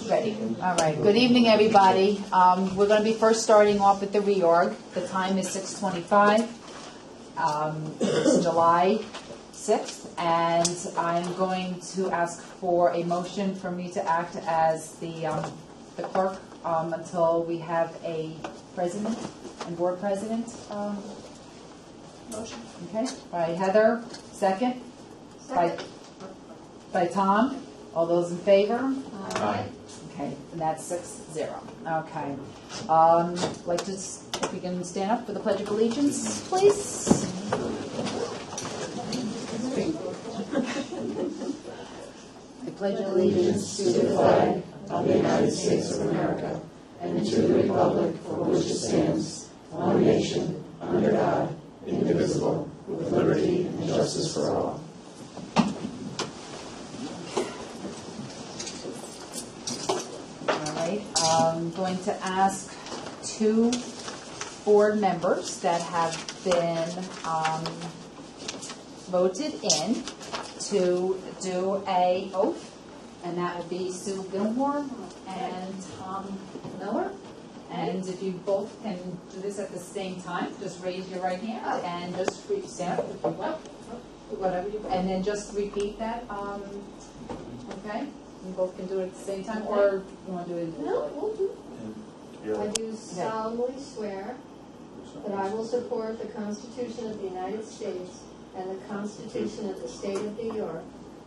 Ready. All right. Good evening, everybody. We're going to be first starting off with the reorg. The time is 6:25. It's July 6th, and I'm going to ask for a motion for me to act as the clerk until we have a president and board president. Motion. Okay. By Heather. Second. By Tom. All those in favor? Aye. Okay, and that's 6-0. Okay. Like to, if we can stand up for the Pledge of Allegiance, please. I pledge allegiance to the flag of the United States of America and to the republic for which it stands, one nation, under God, indivisible, with liberty and justice for all. I'm going to ask two board members that have been voted in to do a oath, and that would be Sue Gilmore and Tom Miller. And if you both can do this at the same time, just raise your right hand and just stand up if you will, whatever you, and then just repeat that. Okay. You both can do it at the same time, or you want to do it? No, we'll do it. I do solemnly swear that I will support the Constitution of the United States and the Constitution of the State of New York,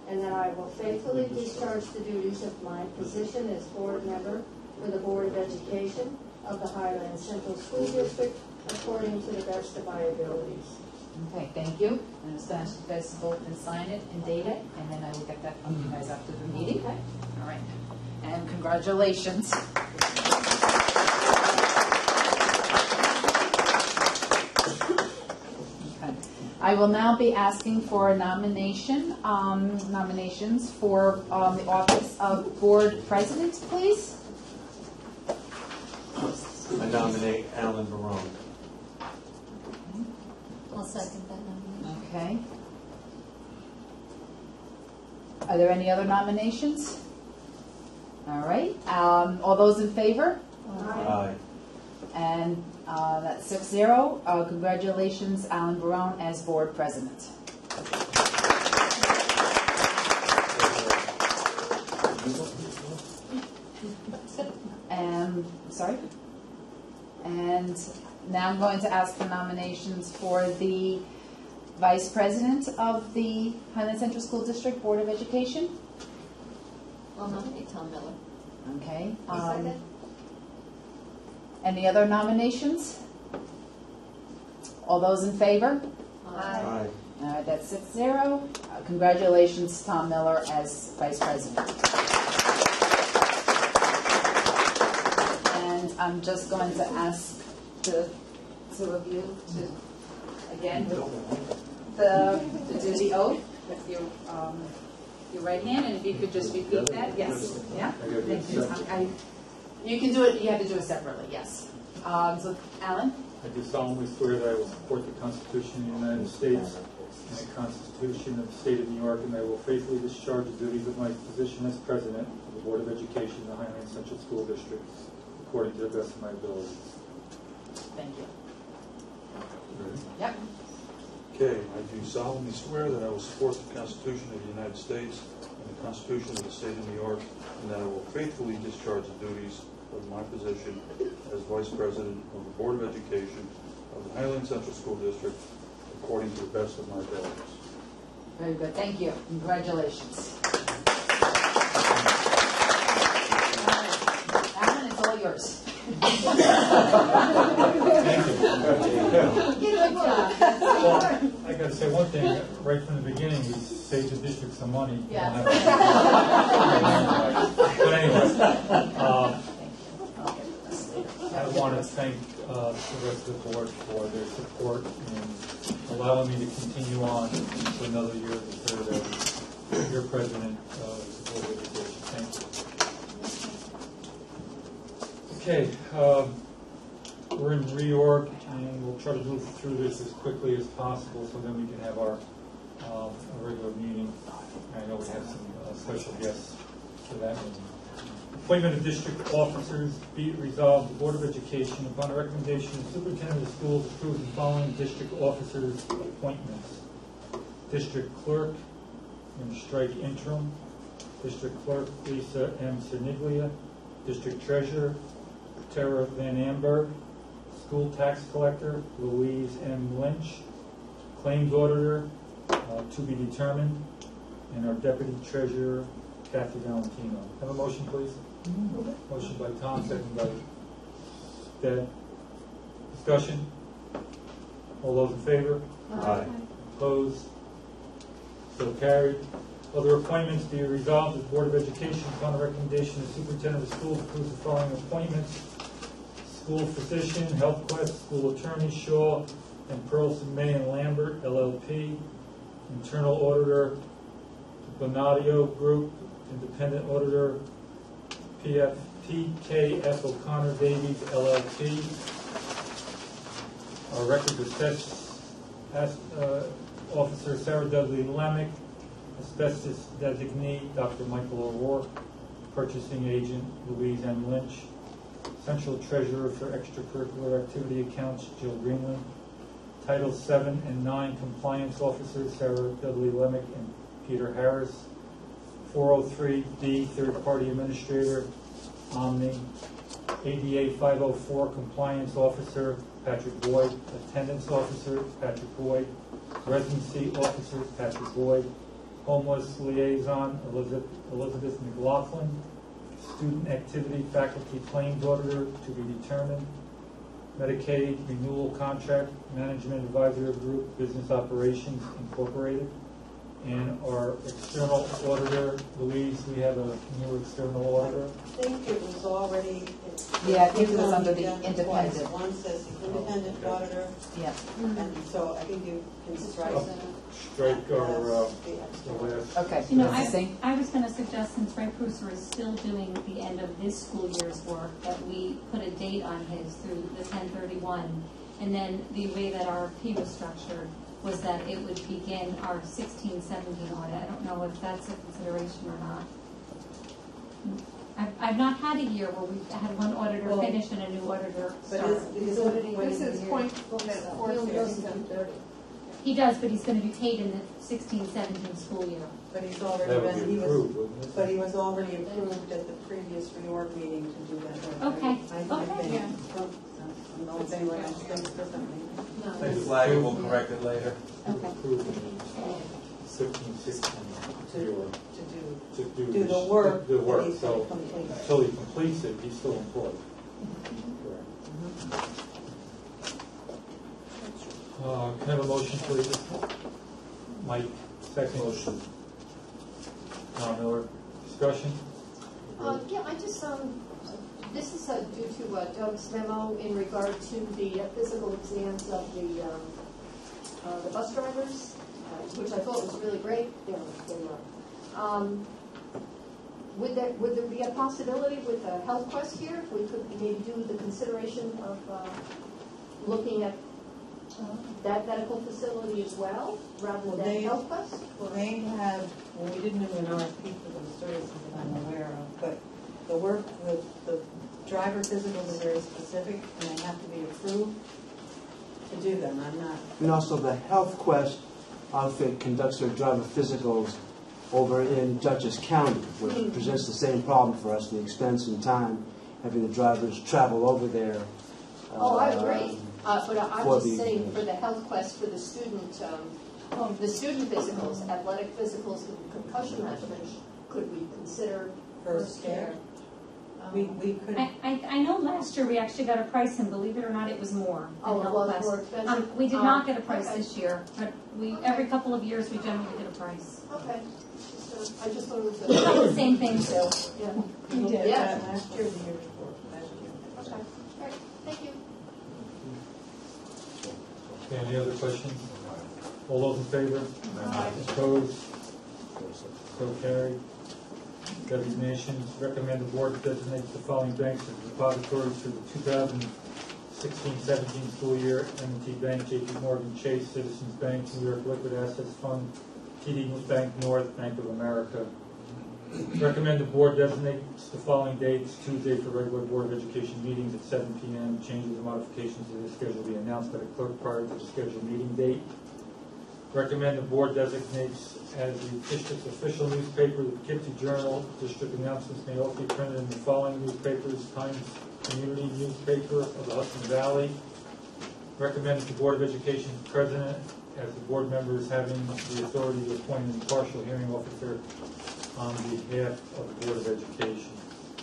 and that I will faithfully discharge the duties of my position as board member for the Board of Education of the Highland Central School District according to the best of my abilities. Okay, thank you. I'm just going to ask you guys to both and sign it and date it, and then I will get that from you guys after the meeting. Okay. All right. And congratulations. Okay. I will now be asking for a nominations for the office of board president, please. I nominate Alan Barone. I'll second that nomination. Okay. Are there any other nominations? All right. All those in favor? Aye. And that's 6-0. Congratulations, Alan Barone, as board president. Sorry. And now I'm going to ask for nominations for the Vice President of the Highland Central School District Board of Education. I'll nominate Tom Miller. Okay. Second. Any other nominations? All those in favor? Aye. All right, that's 6-0. Congratulations, Tom Miller, as Vice President. And I'm just going to ask the two of you to, again, to do the oath with your right hand, and if you could just repeat that. Yes. Yeah? Thank you. You can do it, you have to do it separately, yes. So, Alan? I do solemnly swear that I will support the Constitution of the United States and the Constitution of the State of New York, and I will faithfully discharge the duties of my position as President of the Board of Education of the Highland Central School District according to the best of my abilities. Thank you. Yep. Okay, I do solemnly swear that I will support the Constitution of the United States and the Constitution of the State of New York, and that I will faithfully discharge the duties of my position as Vice President of the Board of Education of the Highland Central School District according to the best of my abilities. Very good. Thank you. Congratulations. Alan, it's all yours. I got to say one thing, right from the beginning, we saved the district some money. Yeah. But anyway, I want to thank the rest of the board for their support in allowing me to continue on for another year to serve as your president of the Board of Education. Thank you. Okay. We're in reorg, and we'll try to move through this as quickly as possible so then we can have our regular meeting. I know we have some special guests for that meeting. Appointment of district officers. Be it resolved, the Board of Education, upon the recommendation of the superintendent of schools, approves the following district officers' appointments. District clerk, and strike interim. District clerk, Lisa M. Cerniglia. District treasurer, Tara Van Amberg. School tax collector, Louise M. Lynch. Claims auditor, to be determined. And our deputy treasurer, Kathy Valentino. Have a motion, please? Motion by Tom, second by Deb. Discussion? All those in favor? Aye. Opposed? So carried. Other appointments, be it resolved that the Board of Education, upon the recommendation of the superintendent of schools, approves the following appointments. School physician, Health Quest, school attorney, Shaw and Perlson, May and Lambert, LLP. Internal auditor, Bonadio Group. Independent auditor, PKF O'Connor Davies, LLP. Our records assess officer, Sarah Dudley Lemick. Asbestos designee, Dr. Michael O'Rourke. Purchasing agent, Louise M. Lynch. Central treasurer for extracurricular activity accounts, Jill Greenland. Title 7 and 9 compliance officers, Sarah Dudley Lemick and Peter Harris. 403D third-party administrator, Omni. ADA 504 compliance officer, Patrick Boyd. Attendance officer, Patrick Boyd. Residency officer, Patrick Boyd. Homeless liaison, Elizabeth McLaughlin. Student activity faculty claims auditor, to be determined. Medicaid renewal contract management advisory group, business operations incorporated. And our external auditor, Louise, we have a new external auditor. I think it was already. Yeah, I think it was under the done independent. twice. One says independent auditor, Yeah. and so I think you can strike. Strike our, the the last. Okay. You know, That's the same. I was going to suggest, since Ray Pruser is still doing the end of this school year's work, that we put a date on his through the 10/31, and then the way that our RFP was structured was that it would begin our 16-17 audit. I don't know if that's a consideration or not. I've not had a year where we've had one auditor Well, finish and a new auditor But start. is auditing This is here? point He only four goes six. to 30. He does, but he's going to be paid in the 16-17 school year. But he's already That would been, be he was, approved, wouldn't it? but he was already approved at the previous reorg meeting to do that. Okay. I Okay. think. I don't know if anyone else thinks differently. They flag it, we'll correct it later. Okay. Approved in 16 year To to do the work The that work, he's so going to complete. until he completes it, he's still employed. Correct. Can I have a motion, please? Mike, second. Motion. Tom Miller, discussion? Yeah, I just, this is due to Doug's memo in regard to the physical exams of the bus drivers, which I thought was really great. They are. Would there be a possibility with Health Quest here, if we could maybe do the consideration of looking at that medical facility as well, rather Well, than they- Health Quest? Well, they have, well, we didn't do an RFP for those services that I'm aware of, but the work, the driver physicals are very specific, and they have to be approved to do them. I'm not, And also the Health Quest outfit conducts their driver physicals over in Dutchess County, which presents the same problem for us, the expense and time, having the drivers travel over there. Oh, I agree. But I'm for just the- saying for the Health Quest, for the student physicals, athletic physicals, concussion management, could we consider first care. We could, I know last year we actually got a price, and believe it or not, it was more. Oh, than it was Health more Quest. expensive? We did not get a price Okay. this year, but we, every couple of years, we generally get a price. Okay. I just thought it was We got the same thing too. yeah. we did Yeah. that last year, the year before, last year. Okay, all right, thank you. Okay, any other questions? All those in favor? Opposed? So carried. Designations, recommend the board designates the following banks as depositories for the 2016-17 school year: M&T Bank, J.P. Morgan Chase, Citizens Bank, New York Liquid Assets Fund, TD Bank North, Bank of America. Recommend the board designates the following dates: Tuesday for regular Board of Education meetings at 7 p.m. Changes or modifications to this schedule will be announced by the clerk prior to the scheduled meeting date. Recommend the board designates as the district's official newspaper the Poughkeepsie Journal. District announcements may also be printed in the following newspapers: Times Community Newspaper of the Hudson Valley. Recommend that the Board of Education president, as the board members having the authority to appoint an impartial hearing officer on behalf of the Board of Education.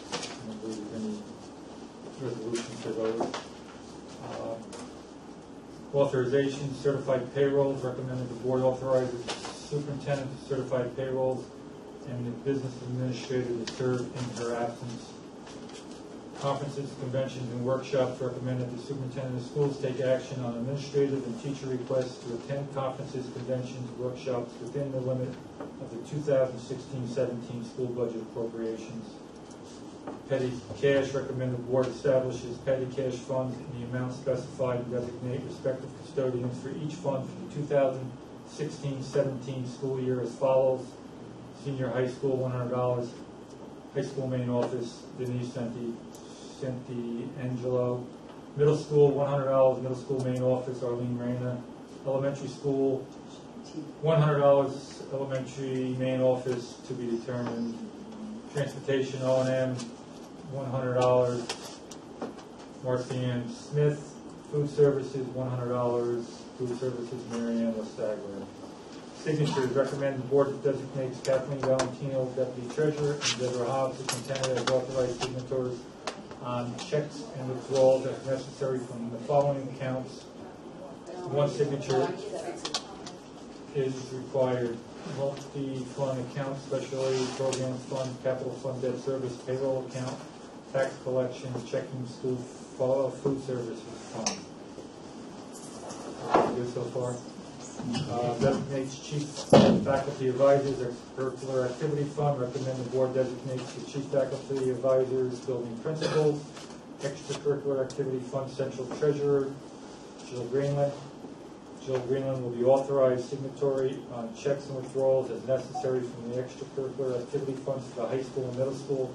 I don't believe there's any resolution for those. Authorization, certified payrolls. Recommended the board authorizes the superintendent to certify payrolls and the business administrator to serve in her absence. Conferences, conventions, and workshops. Recommended the superintendent of schools take action on administrative and teacher requests to attend conferences, conventions, workshops within the limit of the 2016-17 school budget appropriations. Petty cash. Recommended the board establishes petty cash funds in the amount specified and designate respective custodians for each fund for the 2016-17 school year as follows: senior high school, $100. High school main office, Denise Senti Angelo. Middle school, $100. Middle school main office, Arlene Reyna. Elementary school, $100. Elementary main office to be determined. Transportation, O&M, $100. Marcianne Smith. Food services, $100. Food services, Marianne Lestagler. Signatures. Recommend the board designates Kathleen Valentino, deputy treasurer, and Deborah Hobbs, superintendent, as authorized signatories on checks and withdrawals as necessary from the following accounts. One signature is required: multi-fund account, special aid programs fund, capital fund, debt service, payroll account, tax collection, checking, school food services fund. Good so far? Designates chief faculty advisors, extracurricular activity fund. Recommend the board designates the chief faculty advisors, building principals, extracurricular activity fund, central treasurer, Jill Greenland. Jill Greenland will be authorized signatory on checks and withdrawals as necessary from the extracurricular activity funds for the high school and middle school.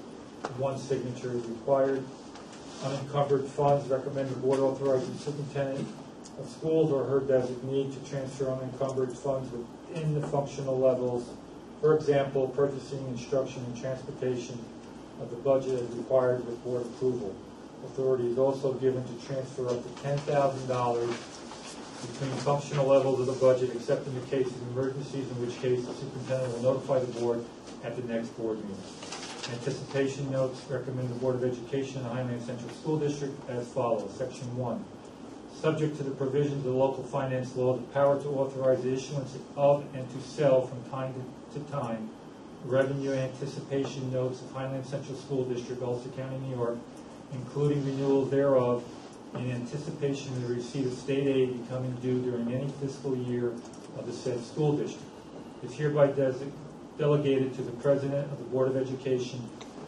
One signature is required. Unencumbered funds. Recommend the board authorize the superintendent of schools or her designee to transfer unencumbered funds within the functional levels. For example, purchasing, instruction, and transportation of the budget as required with board approval. Authority is also given to transfer up to $10,000 between functional levels of the budget, except in the case of emergencies, in which case the superintendent will notify the board at the next board meeting. Anticipation notes. Recommend the Board of Education and the Highland Central School District as follows. Section 1. Subject to the provisions of the local finance law, the power to authorize the issuance of and to sell from time to time revenue anticipation notes of Highland Central School District, Ulster County, New York, including renewals thereof, in anticipation of the receipt of state aid becoming due during any fiscal year of the said school district. Is hereby delegated to the President of the Board of Education,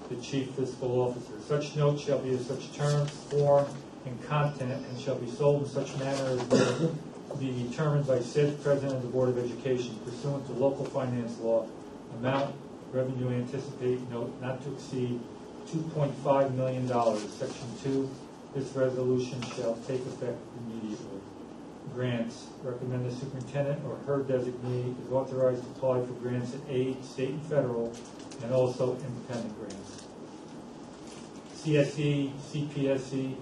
the Chief Fiscal Officer. Such notes shall be of such terms, form, and content, and shall be sold in such manner as will be determined by said President of the Board of Education pursuant to local finance law. Amount revenue anticipate note not to exceed $2.5 million. Section 2. This resolution shall take effect immediately. Grants. Recommend the superintendent or her designee is authorized to apply for grants at aid, state and federal, and also independent grants. CSE, CPSE.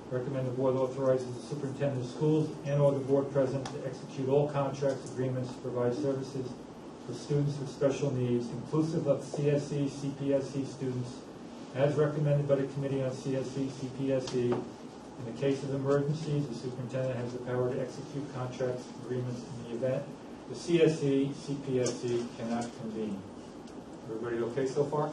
Recommend the board authorizes the superintendent of schools and or the board president to execute all contracts, agreements to provide services for students with special needs, inclusive of CSE, CPSE students, as recommended by the Committee on CSE, CPSE. In the case of emergencies, the superintendent has the power to execute contracts, agreements in the event the CSE, CPSE cannot convene. Everybody okay so far?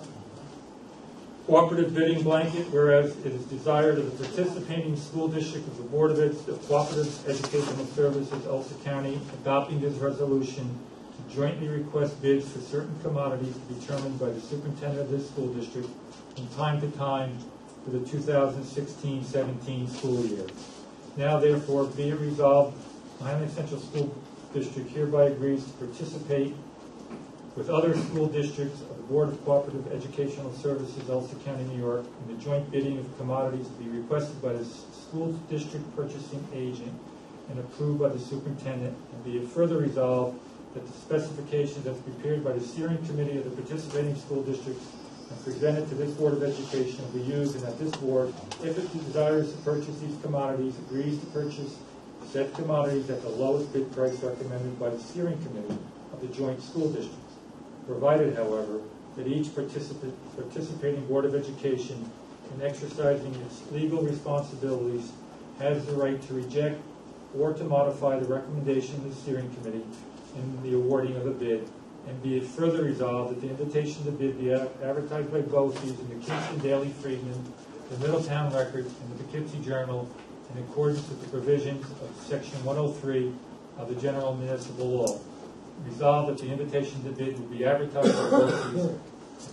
Cooperative bidding blanket, whereas it is desired of the participating school district of the Board of Cooperative Educational Services, Ulster County, adopting this resolution to jointly request bids for certain commodities determined by the superintendent of this school district from time to time for the 2016-17 school year. Now therefore be it resolved, the Highland Central School District hereby agrees to participate with other school districts of the Board of Cooperative Educational Services, Ulster County, New York, in the joint bidding of commodities to be requested by the school district purchasing agent and approved by the superintendent, and be it further resolved that the specifications as prepared by the steering committee of the participating school districts and presented to this Board of Education will be used, and that this board, if it desires to purchase these commodities, agrees to purchase said commodities at the lowest bid price recommended by the steering committee of the joint school districts, provided, however, that each participating Board of Education, in exercising its legal responsibilities, has the right to reject or to modify the recommendation of the steering committee in the awarding of a bid, and be it further resolved that the invitation to bid be advertised by BOCES in the Kingston Daily Freedman, the Middletown Record, and the Poughkeepsie Journal in accordance with the provisions of Section 103 of the General Municipal Law. Resolved that the invitation to bid will be advertised by BOCES in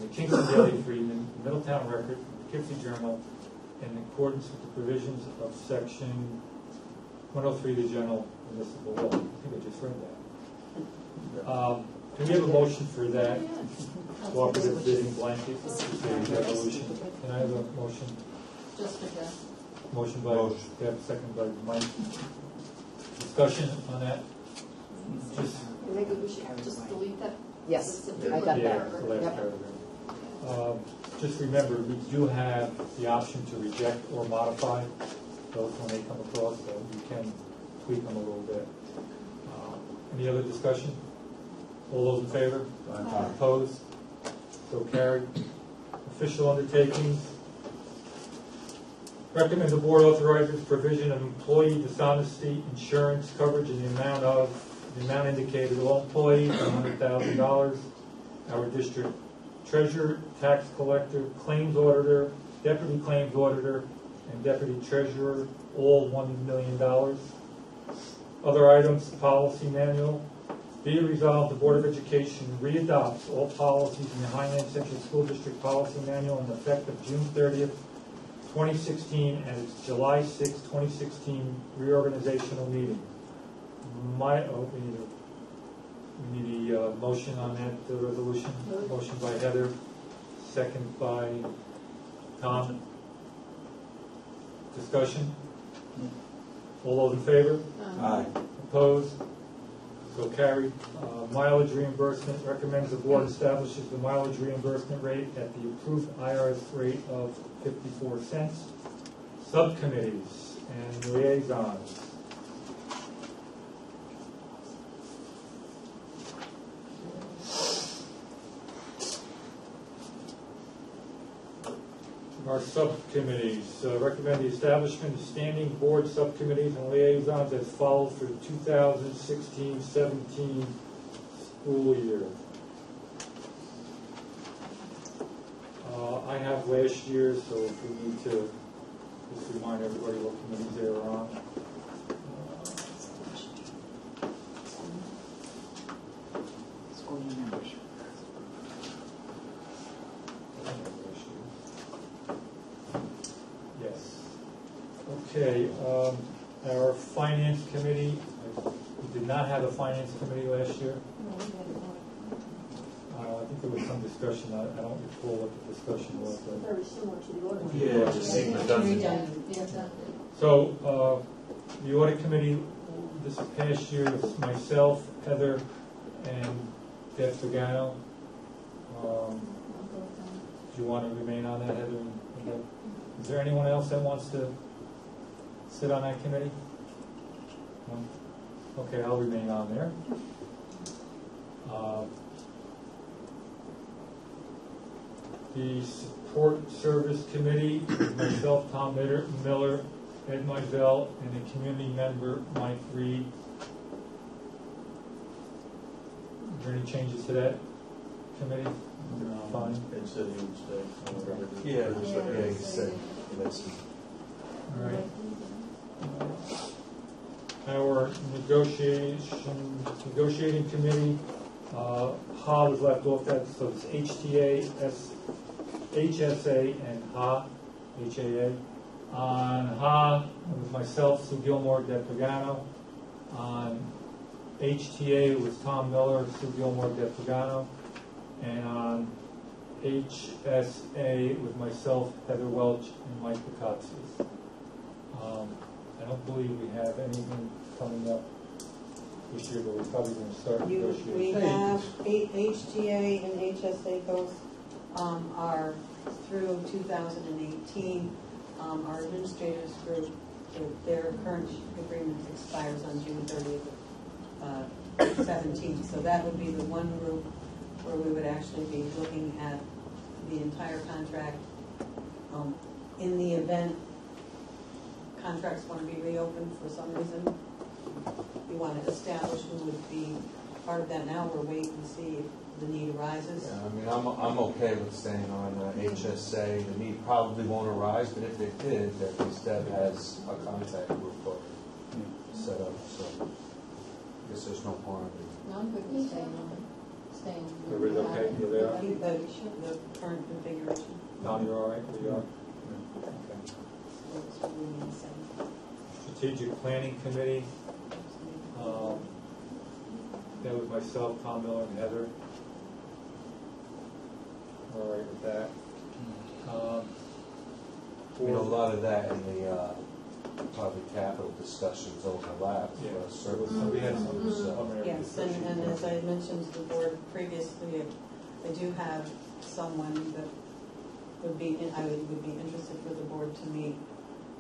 the Kingston Daily Freedman, the Middletown Record, and the Poughkeepsie Journal in accordance with the provisions of Section 103 of the General Municipal Law. I think I just read that. Can we have a motion for that cooperative bidding blanket resolution? Can I have a motion? Just for Jeff. Motion by Deb, second by Mike. Discussion on that? Just Maybe we should just delete that. Yes, Just I got yeah, that. the last Yep. paragraph. Just remember, we do have the option to reject or modify those when they come across, so you can tweak them a little bit. Any other discussion? All those in favor? Opposed? So carried. Official undertakings. Recommend the board authorizes provision of employee dishonesty insurance coverage in the amount indicated. All employees, $100,000. Our district treasurer, tax collector, claims auditor, deputy claims auditor, and deputy treasurer, all $1 million. Other items, policy manual. Be it resolved, the Board of Education readopts all policies in the Highland Central School District Policy Manual in effect of June 30th, 2016, and its July 6, 2016 reorganizational meeting. We need a motion on that resolution. Motion by Heather, second by Tom. Discussion? All those in favor? Aye. Opposed? So carried. Mileage reimbursement, recommends the board establishes the mileage reimbursement rate at the approved IRS rate of 54 cents. Subcommittees and liaisons. Our subcommittees, recommend the establishment of standing board subcommittees and liaisons as follows for the 2016-17 school year. I have last year, so if we need to just remind everybody what committees they are on. School year members. Yes. Okay, our finance committee, we did not have a finance committee last year. I think there was some discussion, I don't recall what the discussion was. But Very similar to the order. Yeah, just saying redundant. so, the audit committee, this past year, was myself, Heather, and Deb Pagano. Do you want to remain on that, Heather? And Deb? Is there anyone else that wants to sit on that committee? No? Okay, I'll remain on there. The support service committee, myself, Tom Miller, Ed Mizell, and the community member, Mike Reed. Is there any changes to that committee? Fine. Ed said he would stay. Yeah. Yeah, he said. All right. Our negotiating committee, HA was left off that, so it's HSA and HA, HAA. On HA, it was myself, Sue Gilmore, Deb Pagano. On HTA, it was Tom Miller, Sue Gilmore, Deb Pagano. And on HSA with myself, Heather Welch, and Mike Bukowski. I don't believe we have anything coming up this year, but we're probably going to start We negotiating. have HGA and HSA both are through 2018. Our administrators group, their current agreement expires on June 30th of 17. So that would be the one group where we would actually be looking at the entire contract. In the event contracts want to be reopened for some reason, we want to establish who would be part of that. Now we're waiting to see if the need arises. Yeah, I mean, I'm okay with staying on HSA. The need probably won't arise, but if it did, at least Deb has a contact group set up, so I guess there's no harm. No, I'm good with staying. Everybody's okay? You're there? Keep the current configuration. Tom, you're all right? You are? Okay. It's really the same. Strategic Planning Committee. That was myself, Tom Miller, and Heather. All right with that. I mean, a lot of that in the probably capital discussions overlapped. Yeah. Certainly. We had some Yes, and as I mentioned to the board previously, I do have someone that would be, I would be interested for the board to meet,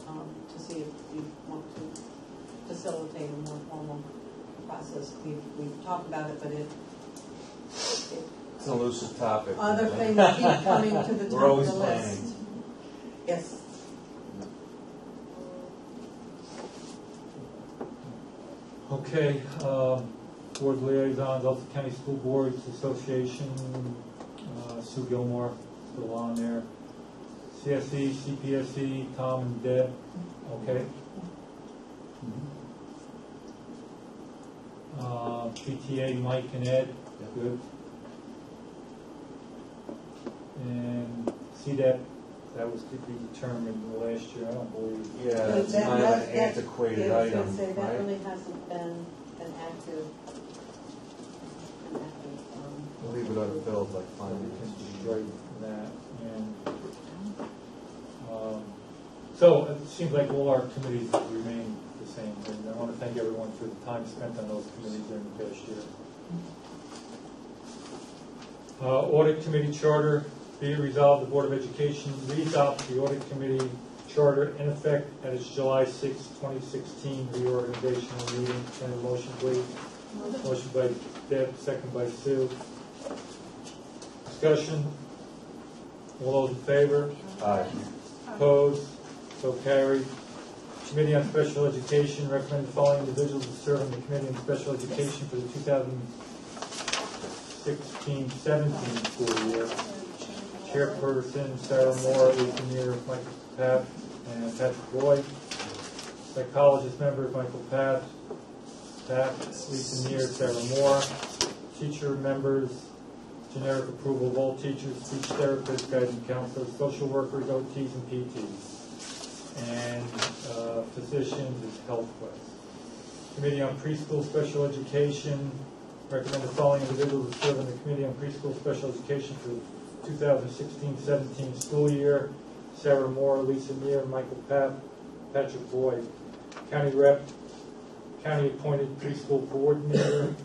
to see if you want to facilitate a more formal process. We've talked about it, but It's an elusive topic. other things keep coming to the We're top of always the list. planning. Yes. Okay, board liaisons, Ulster County School Boards Association, Sue Gilmore, still on there. CSE, CPSE, Tom and Deb, okay. PTA, Mike and Ed, good. And CDEP, that was to be determined last year, I don't believe. Yeah, it's kind of an antiquated I was going item, to say, that right? really hasn't been an active Leave it unfilled like So we can finance. straighten that. And so it seems like all our committees remain the same. And I want to thank everyone for the time spent on those committees during the past year. Audit Committee Charter. Be it resolved, the Board of Education re-adopts the Audit Committee Charter in effect at its July 6, 2016 reorganizational meeting. Can I have a motion, please? Motion by Deb, second by Sue. Discussion. All those in favor? Aye. Opposed? So carried. Committee on Special Education, recommend the following individuals to serve on the Committee on Special Education for the 2016-17 school year. Chairperson Sarah Moore, Engineer Michael Papp and Patrick Boyd. Psychologist members Michael Papp, Lisa Neer, Sarah Moore. Teacher members, generic approval of all teachers, speech therapists, guidance counselors, social workers, OTs, and PTs. And physicians is Health Quest. Committee on Preschool Special Education, recommend the following individuals to serve on the Committee on Preschool Special Education for the 2016-17 school year. Sarah Moore, Lisa Neer, Michael Papp, Patrick Boyd. County Rep, County Appointed Preschool Coordinator,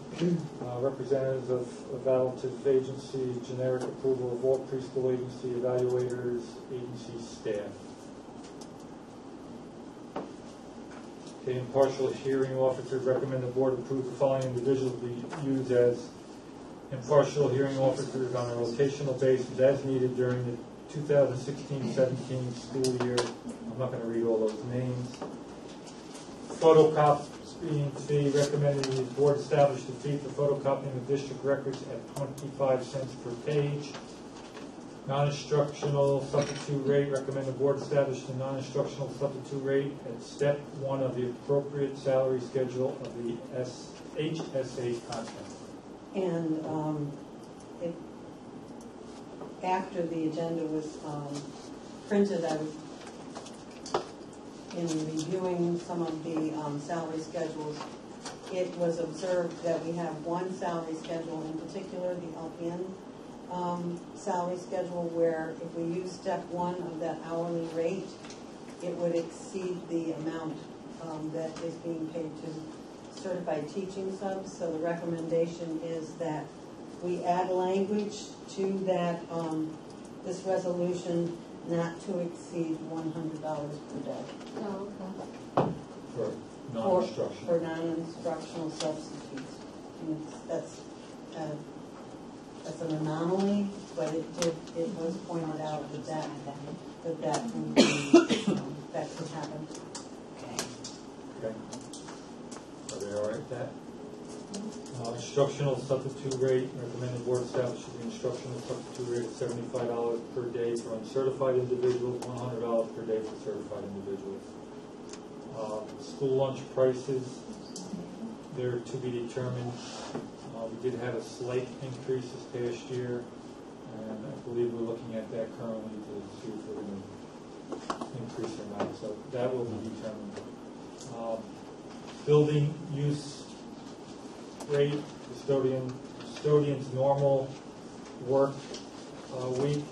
representatives of evaluative agency, generic approval of all preschool agency evaluators, agency staff. Okay, impartial hearing officers, recommend the board approve the following individuals to be used as impartial hearing officers on a rotational basis as needed during the 2016-17 school year. I'm not going to read all those names. Photocopying fee, recommended the board establish the fee for photocopying of district records at 25 cents per page. Non-instructional substitute rate, recommend the board establish the non-instructional substitute rate at step 1 of the appropriate salary schedule of the HSA contract. And after the agenda was printed, I was in reviewing some of the salary schedules. It was observed that we have one salary schedule in particular, the LPN salary schedule where if we use step one of that hourly rate, it would exceed the amount that is being paid to certified teaching subs. So the recommendation is that we add language to that, this resolution not to exceed $100 per day. Oh, okay. For non-instructional. For non-instructional substitutes. And that's an anomaly, but it was pointed out that would be, that could happen. Okay. Are they all right with that? Instructional substitute rate, recommended board establishes the instructional substitute rate of $75 per day for uncertified individuals, $100 per day for certified individuals. School lunch prices, they're to be determined. We did have a slight increase this past year, and I believe we're looking at that currently to see if we're going to increase or not. So that will be determined. Building use rate, custodian's normal work week.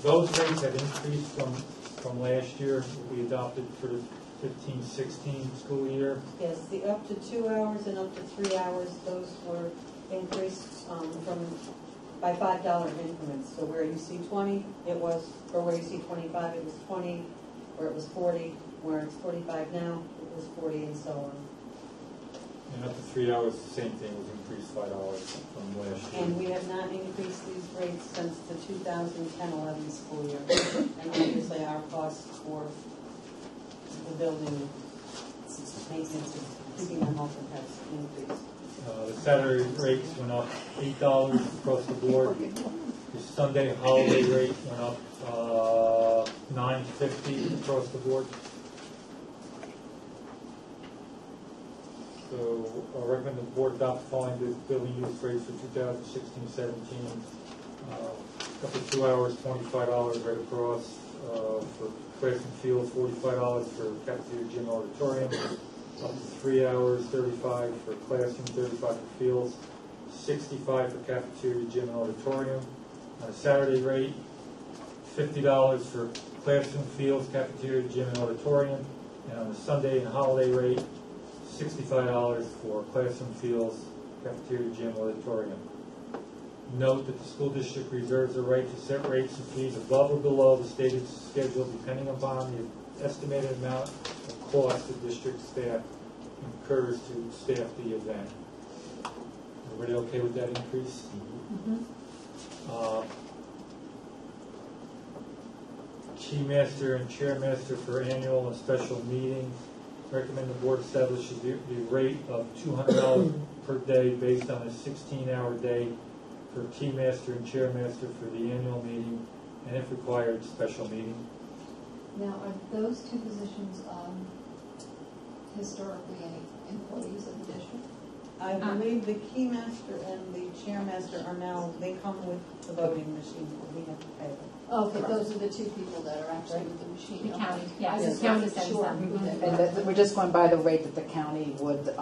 Those rates have increased from last year, we adopted for the 15-16 school year. Yes, the up to 2 hours and up to 3 hours, those were increased by $5 increments. So where you see 20, it was, or where you see 25, it was 20, or it was 40, where it's 45 now, it was 40, and so on. And up to 3 hours, the same thing, was increased $5 from last year. And we have not increased these rates since the 2010-11 school year. And obviously our costs for the building maintenance and keeping them open has increased. The Saturday rates went up $8 across the board. The Sunday holiday rate went up $9.50 across the board. So I recommend the board adopt the following building use rates for 2016-17. Up to 2 hours, $25 right across. For class and field, $45 for cafeteria, gym, auditorium. Up to 3 hours, $35 for classroom, $35 for fields, $65 for cafeteria, gym, and auditorium. On a Saturday rate, $50 for classroom, fields, cafeteria, gym, and auditorium. And on a Sunday and holiday rate, $65 for classroom, fields, cafeteria, gym, auditorium. Note that the school district reserves the right to set rates and fees above or below the stated schedule depending upon the estimated amount of cost the district staff incurs to staff the event. Everybody okay with that increase? Keymaster and chairmaster for annual and special meeting. Recommend the board establishes the rate of $200 per day based on a 16-hour day for keymaster and chairmaster for the annual meeting, and if required, special meeting. Now, are those two positions historically any employees of the district? I believe the keymaster and the chairmaster are now, they come with the voting machine, we have to pay them. Okay, those are the two people that are actually with the machine. The county, Okay. yes, I just the county wasn't sends sure them. who they And were. we're just going by the rate that the county would, that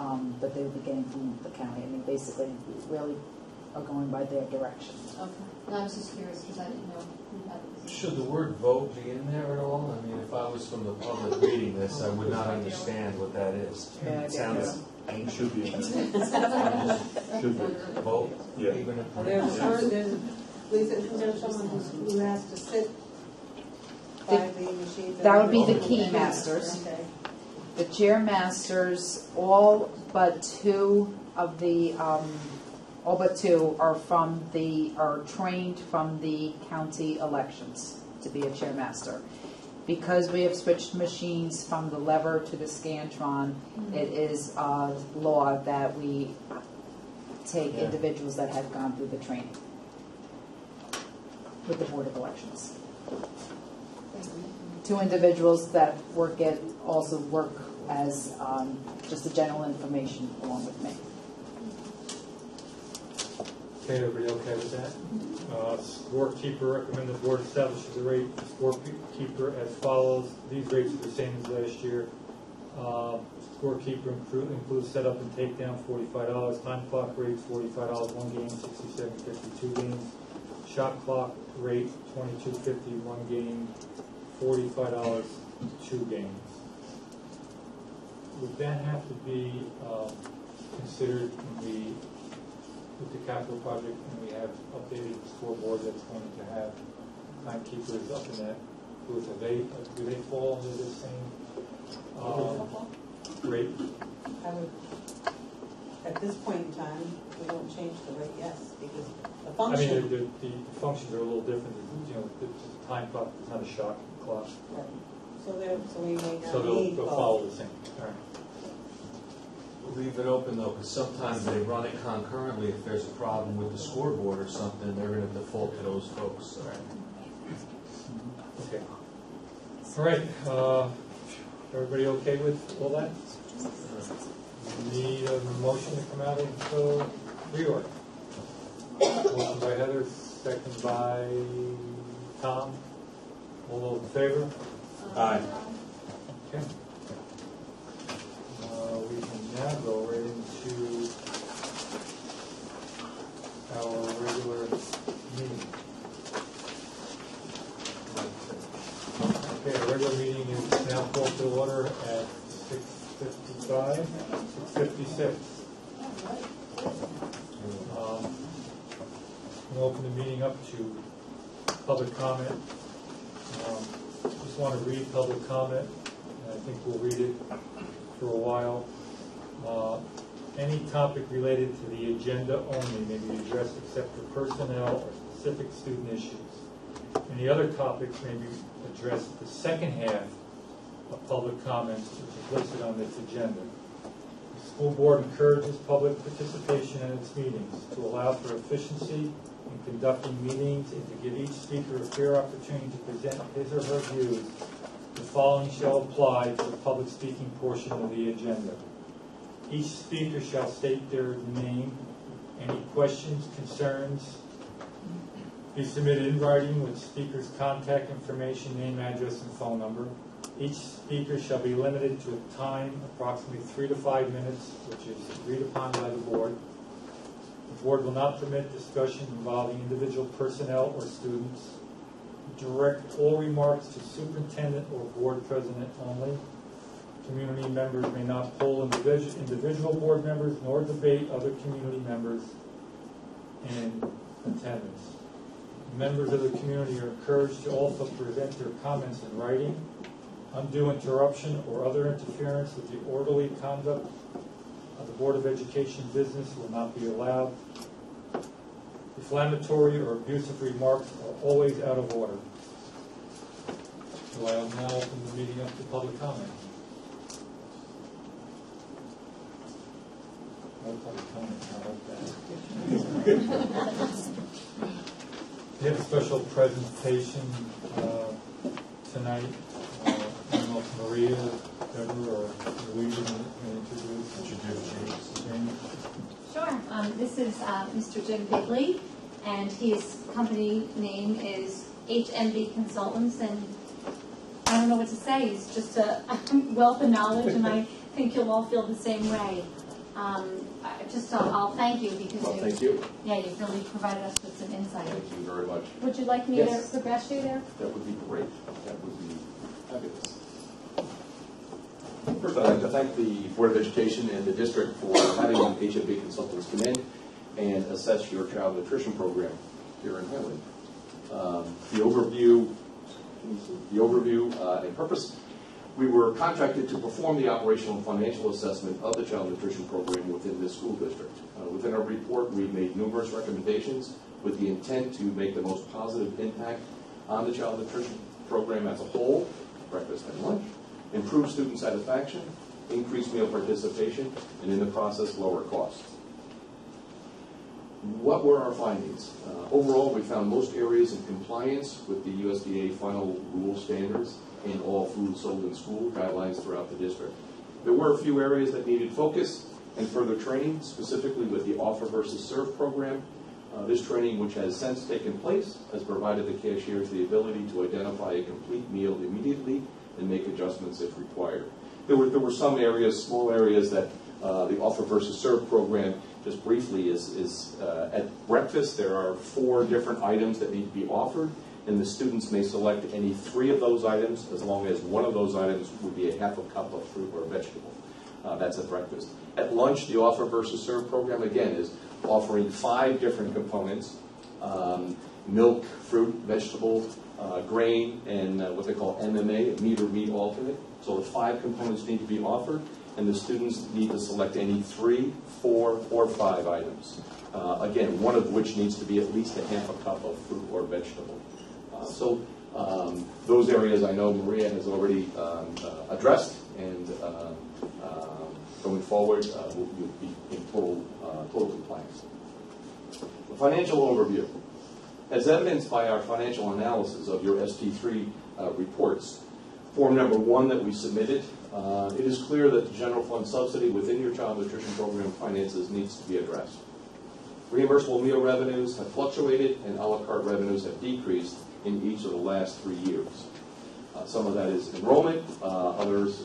they would be getting from the county. I mean, basically, really are going by their direction. Okay. And I was just curious because I didn't know who had the position. Should the word vote be in there at all? I mean, if I was from the public reading this, I would not understand what that is. Yeah, It sounds It ancient. should be. Should be. Vote, Yeah. even if. Lisa, isn't there someone who has to sit by the machine? That would be the key masters. Okay. The chair masters, all but two are trained from the county elections to be a chairmaster. Because we have switched machines from the lever to the Scantron, it is law that we take individuals that have gone through the training with the Board of Elections. Two individuals that also work as just the general information along with me. Okay, everybody okay with that? Scorekeeper, recommend the board establishes a rate for scorekeeper as follows. These rates are the same as last year. Scorekeeper includes setup and takedown, $45. Time clock rates, $45. 1 game, 67.52 games. shot clock rate $22.50 one game, $45 two games. Would that have to be considered with the capital project when we have updated scoreboard that's going to have timekeepers up in that booth? Do they fall under the same rate? I would, at this point in time, we don't change the rate, yes, because the I mean, function. the functions are a little different. You know, the time clock is not a shot clock, Right. So we may so not they'll need follow the same. All right. Leave it open though, because sometimes they run it concurrently. If there's a problem with the scoreboard or something, they're going to default to those folks. All right. Okay. All right. Everybody okay with all that? Need a motion to come out of reorg. Motion by Heather, second by Tom. All those in favor? Aye. Okay. We can now go right into our regular meeting. Okay, our regular meeting is now called to order at 6:55, 6:56. We'll open the meeting up to public comment. Just want to read public comment, and I think we'll read it for a while. Any topic related to the agenda only may be addressed except for personnel or specific student issues. Any other topics may be addressed at the second half of public comments, which is listed on this agenda. The school board encourages public participation in its meetings to allow for efficiency in conducting meetings and to give each speaker a fair opportunity to present his or her views. The following shall apply to the public speaking portion of the agenda. Each speaker shall state their name. Any questions, concerns, be submitted in writing with speaker's contact information, name, address, and phone number. Each speaker shall be limited to a time approximately 3 to 5 minutes, which is agreed upon by the board. The board will not permit discussion involving individual personnel or students. Direct all remarks to superintendent or board president only. Community members may not poll individual board members nor debate other community members in attendance. Members of the community are encouraged to also present their comments in writing. Undue interruption or other interference with the orderly conduct of the Board of Education business will not be allowed. Inflammatory or abusive remarks are always out of order. So I will now open the meeting up to public comment. No public comment, I like that. We have a special presentation tonight. I don't know if Maria, Deborah, or Louise can introduce James. Sure. This is Mr. Jim Bigley, and his company name is HMB Consultants, and I don't know what to say. He's just a wealth of knowledge, and I think you'll all feel the same way. I'll thank you because Thank you. Yeah, you've really provided us with some insight. Thank you very much. Would you like me Yes. to progress you there? That would be great. That would be fabulous. First, I'd like to thank the Board of Education and the district for having HMB Consultants come in and assess your child nutrition program here in Highland. The overview and purpose. We were contracted to perform the operational and financial assessment of the child nutrition program within this school district. Within our report, we made numerous recommendations with the intent to make the most positive impact on the child nutrition program as a whole, breakfast and lunch, improve student satisfaction, increase meal participation, and in the process, lower costs. What were our findings? Overall, we found most areas in compliance with the USDA final rule standards in all food sold in school guidelines throughout the district. There were a few areas that needed focus and further training, specifically with the offer versus serve program. This training, which has since taken place, has provided the cashiers the ability to identify a complete meal immediately and make adjustments if required. There were some areas, small areas, that The offer versus serve program, just briefly, is at breakfast there are 4 different items that need to be offered, and the students may select any 3 of those items as long as one of those items would be a half a cup of fruit or vegetable. That's at breakfast. At lunch, the offer versus serve program, again, is offering 5 different components: milk, fruit, vegetable, grain, and what they call MMA, a meat or meat alternate. So the 5 components need to be offered, and the students need to select any 3, 4, or 5 items. Again, one of which needs to be at least a half a cup of fruit or vegetable. So those areas I know Maria has already addressed, and going forward, we'll be in total compliance. The financial overview. As evidenced by our financial analysis of your ST3 reports, form number 1 that we submitted, it is clear that the general fund subsidy within your child nutrition program finances needs to be addressed. Reimbursable meal revenues have fluctuated, and a la carte revenues have decreased in each of the last 3 years. Some of that is enrollment, others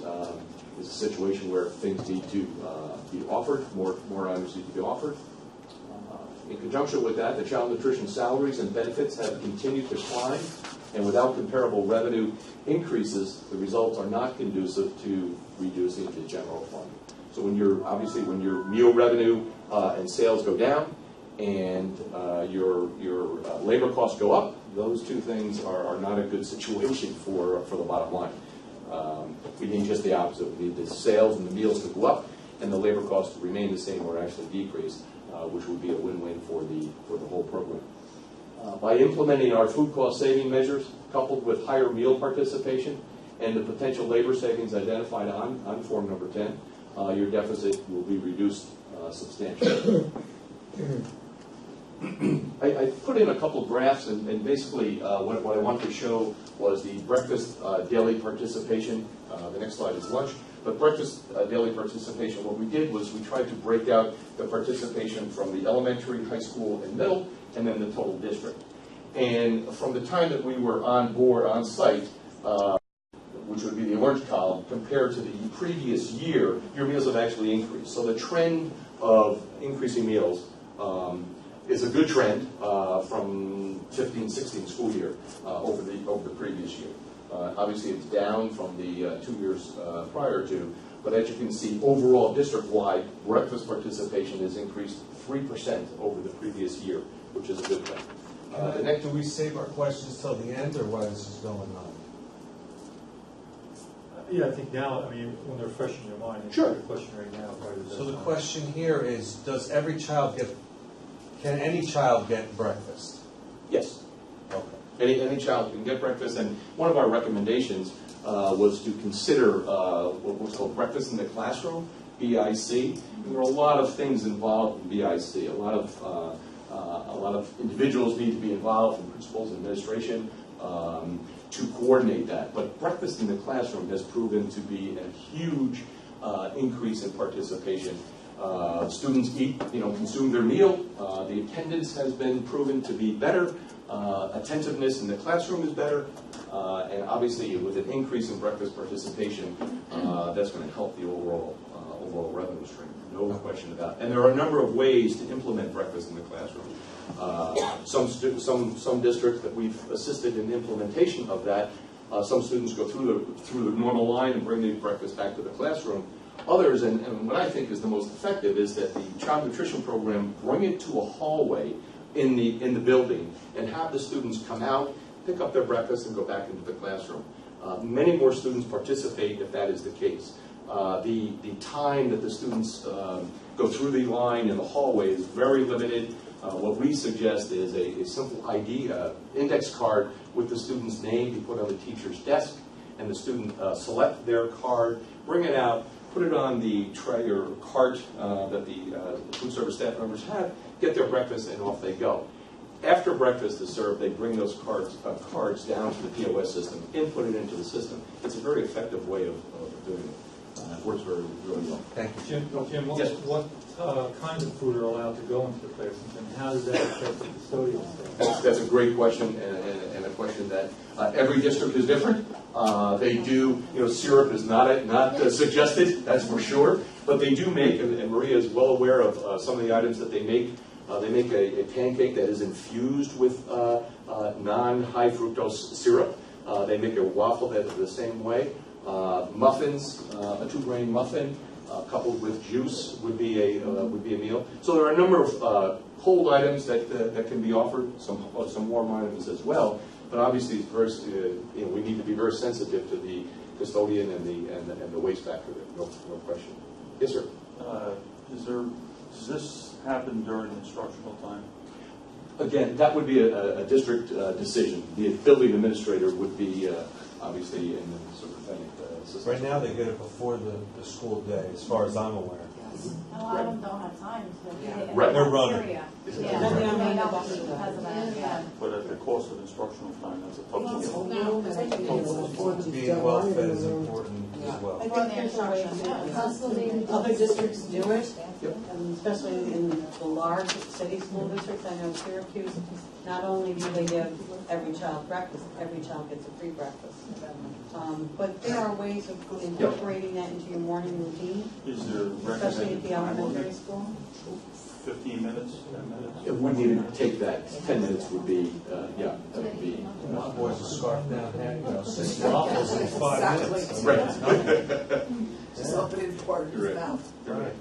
is a situation where things need to be offered, more items need to be offered. In conjunction with that, the child nutrition salaries and benefits have continued to climb, and without comparable revenue increases, the results are not conducive to reducing the general fund. So when your meal revenue and sales go down, and your labor costs go up, those 2 things are not a good situation for the bottom line. We need just the opposite. We need the sales and the meals to go up, and the labor costs to remain the same or actually decrease, which would be a win-win for the whole program. By implementing our food cost saving measures, coupled with higher meal participation and the potential labor savings identified on form number 10, your deficit will be reduced substantially. I put in a couple of graphs, and basically what I wanted to show was the breakfast daily participation. The next slide is lunch. But breakfast daily participation, what we did was we tried to break out the participation from the elementary, high school, and middle, and then the total district. And from the time that we were on board, on site, which would be the orange column, compared to the previous year, your meals have actually increased. So the trend of increasing meals is a good trend from 15-16 school year over the previous year. Obviously, it's down from the 2 years prior to, but as you can see, overall district-wide breakfast participation has increased 3% over the previous year, which is a good thing. Do we save our questions till the end, or why this is going on? Yeah, I think now, when they're fresh in your mind, it's Sure. a question right now. So the question here is, can any child get breakfast? Yes. Okay. Any child can get breakfast, and one of our recommendations was to consider what's called breakfast in the classroom, BIC. And there are a lot of things involved in BIC. A lot of individuals need to be involved, from principals, administration, to coordinate that. But breakfast in the classroom has proven to be a huge increase in participation. Students consume their meal. The attendance has been proven to be better. Attentiveness in the classroom is better. And obviously, with an increase in breakfast participation, that's going to help the overall revenue stream. No question about it. And there are a number of ways to implement breakfast in the classroom. Some districts that we've assisted in the implementation of that, some students go through the normal line and bring the breakfast back to the classroom. Others, and what I think is the most effective, is that the child nutrition program bring it to a hallway in the building and have the students come out, pick up their breakfast, and go back into the classroom. Many more students participate if that is the case. The time that the students go through the line in the hallway is very limited. What we suggest is a simple ID, index card with the student's name be put on the teacher's desk, and the student select their card, bring it out, put it on the tray or cart that the food service staff members have, get their breakfast, and off they go. After breakfast is served, they bring those cards down to the POS system, input it into the system. It's a very effective way of doing it. It works really well. Thank you. Jim, Yes. what kinds of food are allowed to go into the classrooms, and how does that affect the custodial staff? That's a great question, and a question that every district is different. They do, syrup is not suggested, that's for sure. But they do make, and Maria is well aware of some of the items that they make. They make a pancake that is infused with non-high fructose syrup. They make a waffle that is the same way. Muffins, a 2-grain muffin coupled with juice would be a meal. So there are a number of cold items that can be offered, some warm items as well. But obviously, it's very, we need to be very sensitive to the custodian and the waste factor. No question. Yes, sir. Does this happen during instructional time? Again, that would be a district decision. The building administrator would be obviously in the superintendent system. Right now, they get it before the school day, as far as I'm aware. A lot of them don't have time to do it in Right. the They're running. area. Yeah. Yeah, Then they they don't don't need the eat buses. because of that, yeah. But at the cost of instructional time, that's a tough deal. Being well fed is important as well. I think there's a way to, Councilman, other districts do it, Yep. especially in the large city school districts. I know Syracuse, not only do they give every child breakfast, every child gets a free breakfast. But there are ways of incorporating that into your morning routine, Is there especially at recommended the time on elementary it? school. 15 minutes, 10 minutes? If we needed to take that, 10 minutes would be, that would be. My boys are scarfed down here, 6 waffles in 5 minutes. Right. Just open it and pour it in his mouth. Right.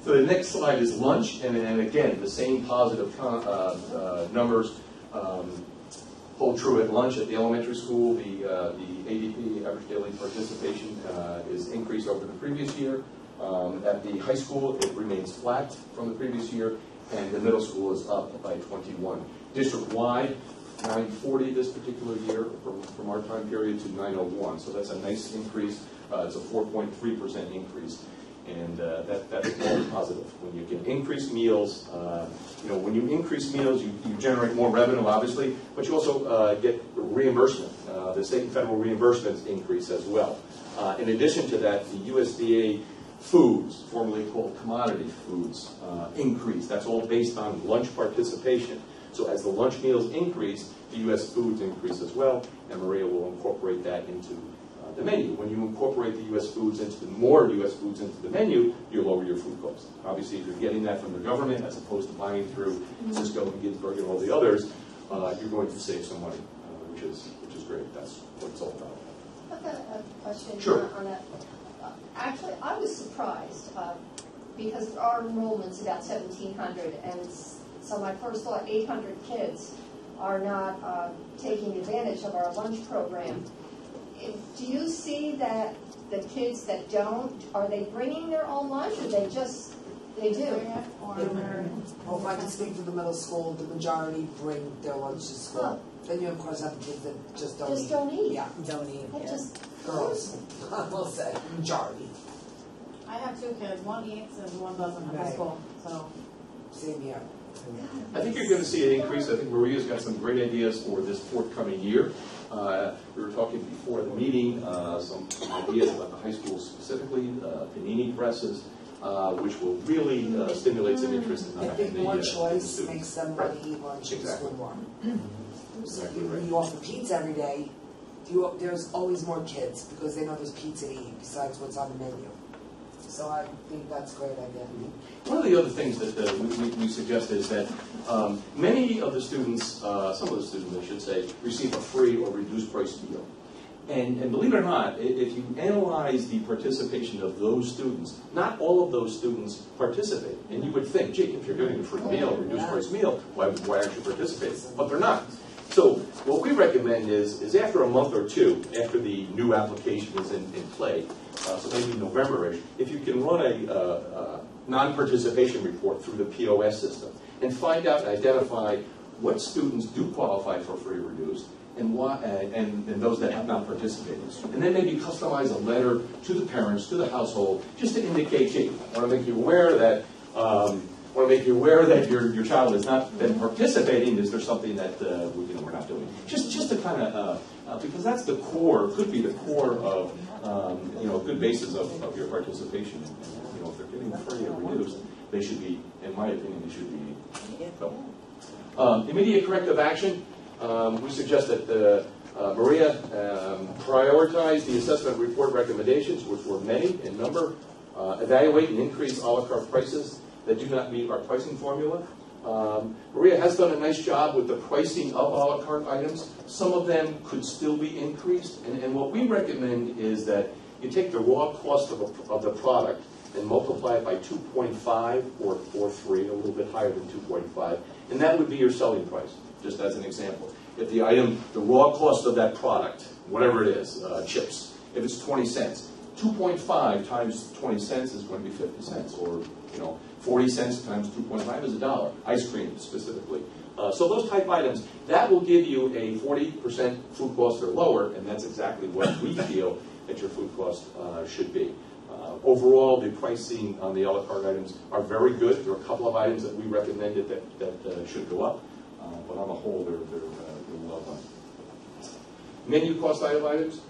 So the next slide is lunch, and again, the same positive numbers hold true at lunch at the elementary school. The ADP, average daily participation, is increased over the previous year. At the high school, it remains flat from the previous year, and the middle school is up by 21. District-wide, 940 this particular year from our time period to 901. So that's a nice increase. It's a 4.3% increase. And that's very positive. When you can increase meals, when you increase meals, you generate more revenue, obviously, but you also get reimbursement. The state and federal reimbursements increase as well. In addition to that, the USDA foods, formerly called commodity foods, increase. That's all based on lunch participation. So as the lunch meals increase, the U.S. foods increase as well, and Maria will incorporate that into the menu. When you incorporate the U.S. foods into more U.S. foods into the menu, you lower your food cost. Obviously, if you're getting that from the government as opposed to buying through Cisco and Ginsburg and all the others, you're going to save some money, which is great. That's what it's all about. I've got a question Sure. on that. Actually, I was surprised because our enrollment's about 1,700, and so my first thought, 800 kids are not taking advantage of our lunch program. Do you see that the kids that don't, are they bringing their own lunch, or they do? Well, if I can speak for the middle school, the majority bring their lunch to school. Then you of course have the kids that just don't eat. Just don't eat? Yeah, don't eat. That just, Girls, I will say, majority. I have 2 kids, one eats and one doesn't at Right. school, so. Same here. I think you're going to see an increase. I think Maria's got some great ideas for this forthcoming year. We were talking before the meeting, some ideas about the high school specifically, panini presses, which will really stimulate some interest in I the think more in the choice students. makes them want to eat lunch in Exactly. school more. So Exactly when right. you offer pizza every day, there's always more kids because they know there's pizza to eat besides what's on the menu. So I think that's a great idea. One of the other things that we suggest is that many of the students, some of the students I should say, receive a free or reduced price meal. And believe it or not, if you analyze the participation of those students, not all of those students participate. And you would think, gee, if you're getting a free meal, reduced price meal, why aren't you participating? But they're not. So what we recommend is after a month or two, after the new application is in play, so maybe November-ish, if you can run a non-participation report through the POS system and find out and identify what students do qualify for free or reduced and why, and those that have not participated. And then maybe customize a letter to the parents, to the household, just to indicate, hey, I want to make you aware that your child has not been participating. Is there something that we're not doing? Just to kind of because that's the core, could be the core of a good basis of your participation. And, if they're getting free or reduced, they should be, in my opinion, they should be. So, immediate corrective action. We suggest that Maria prioritize the assessment report recommendations, which were many in number, evaluate and increase a la carte prices that do not meet our pricing formula. Maria has done a nice job with the pricing of a la carte items. Some of them could still be increased, and what we recommend is that you take the raw cost of the product and multiply it by 2.5 or 3, a little bit higher than 2.5, and that would be your selling price, just as an example. If the item, the raw cost of that product, whatever it is, chips, if it's 20 cents, 2.5 times 20 cents is going to be 50 cents, or 40 cents times 2.5 is $1. Ice cream specifically. So those type items, that will give you a 40% food cost or lower, and that's exactly what we feel that your food cost should be. Overall, the pricing on the a la carte items are very good. There are a couple of items that we recommended that should go up, but on the whole, they're well done. Menu cost item items.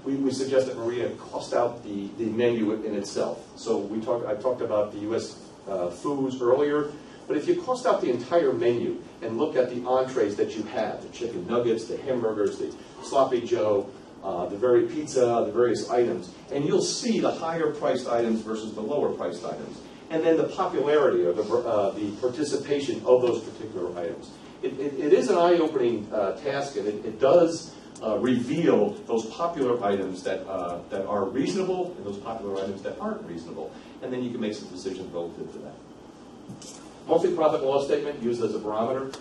We suggest that Maria cost out the menu in itself. So I talked about the U.S. Foods earlier, but if you cost out the entire menu and look at the entrees that you have, the chicken nuggets, the hamburgers, the sloppy joe, the very pizza, the various items, and you'll see the higher priced items versus the lower priced items, and then the popularity or the participation of those particular items. It is an eye-opening task, and it does reveal those popular items that are reasonable and those popular items that aren't reasonable, and then you can make some decisions relative to that. Monthly profit and loss statement used as a barometer.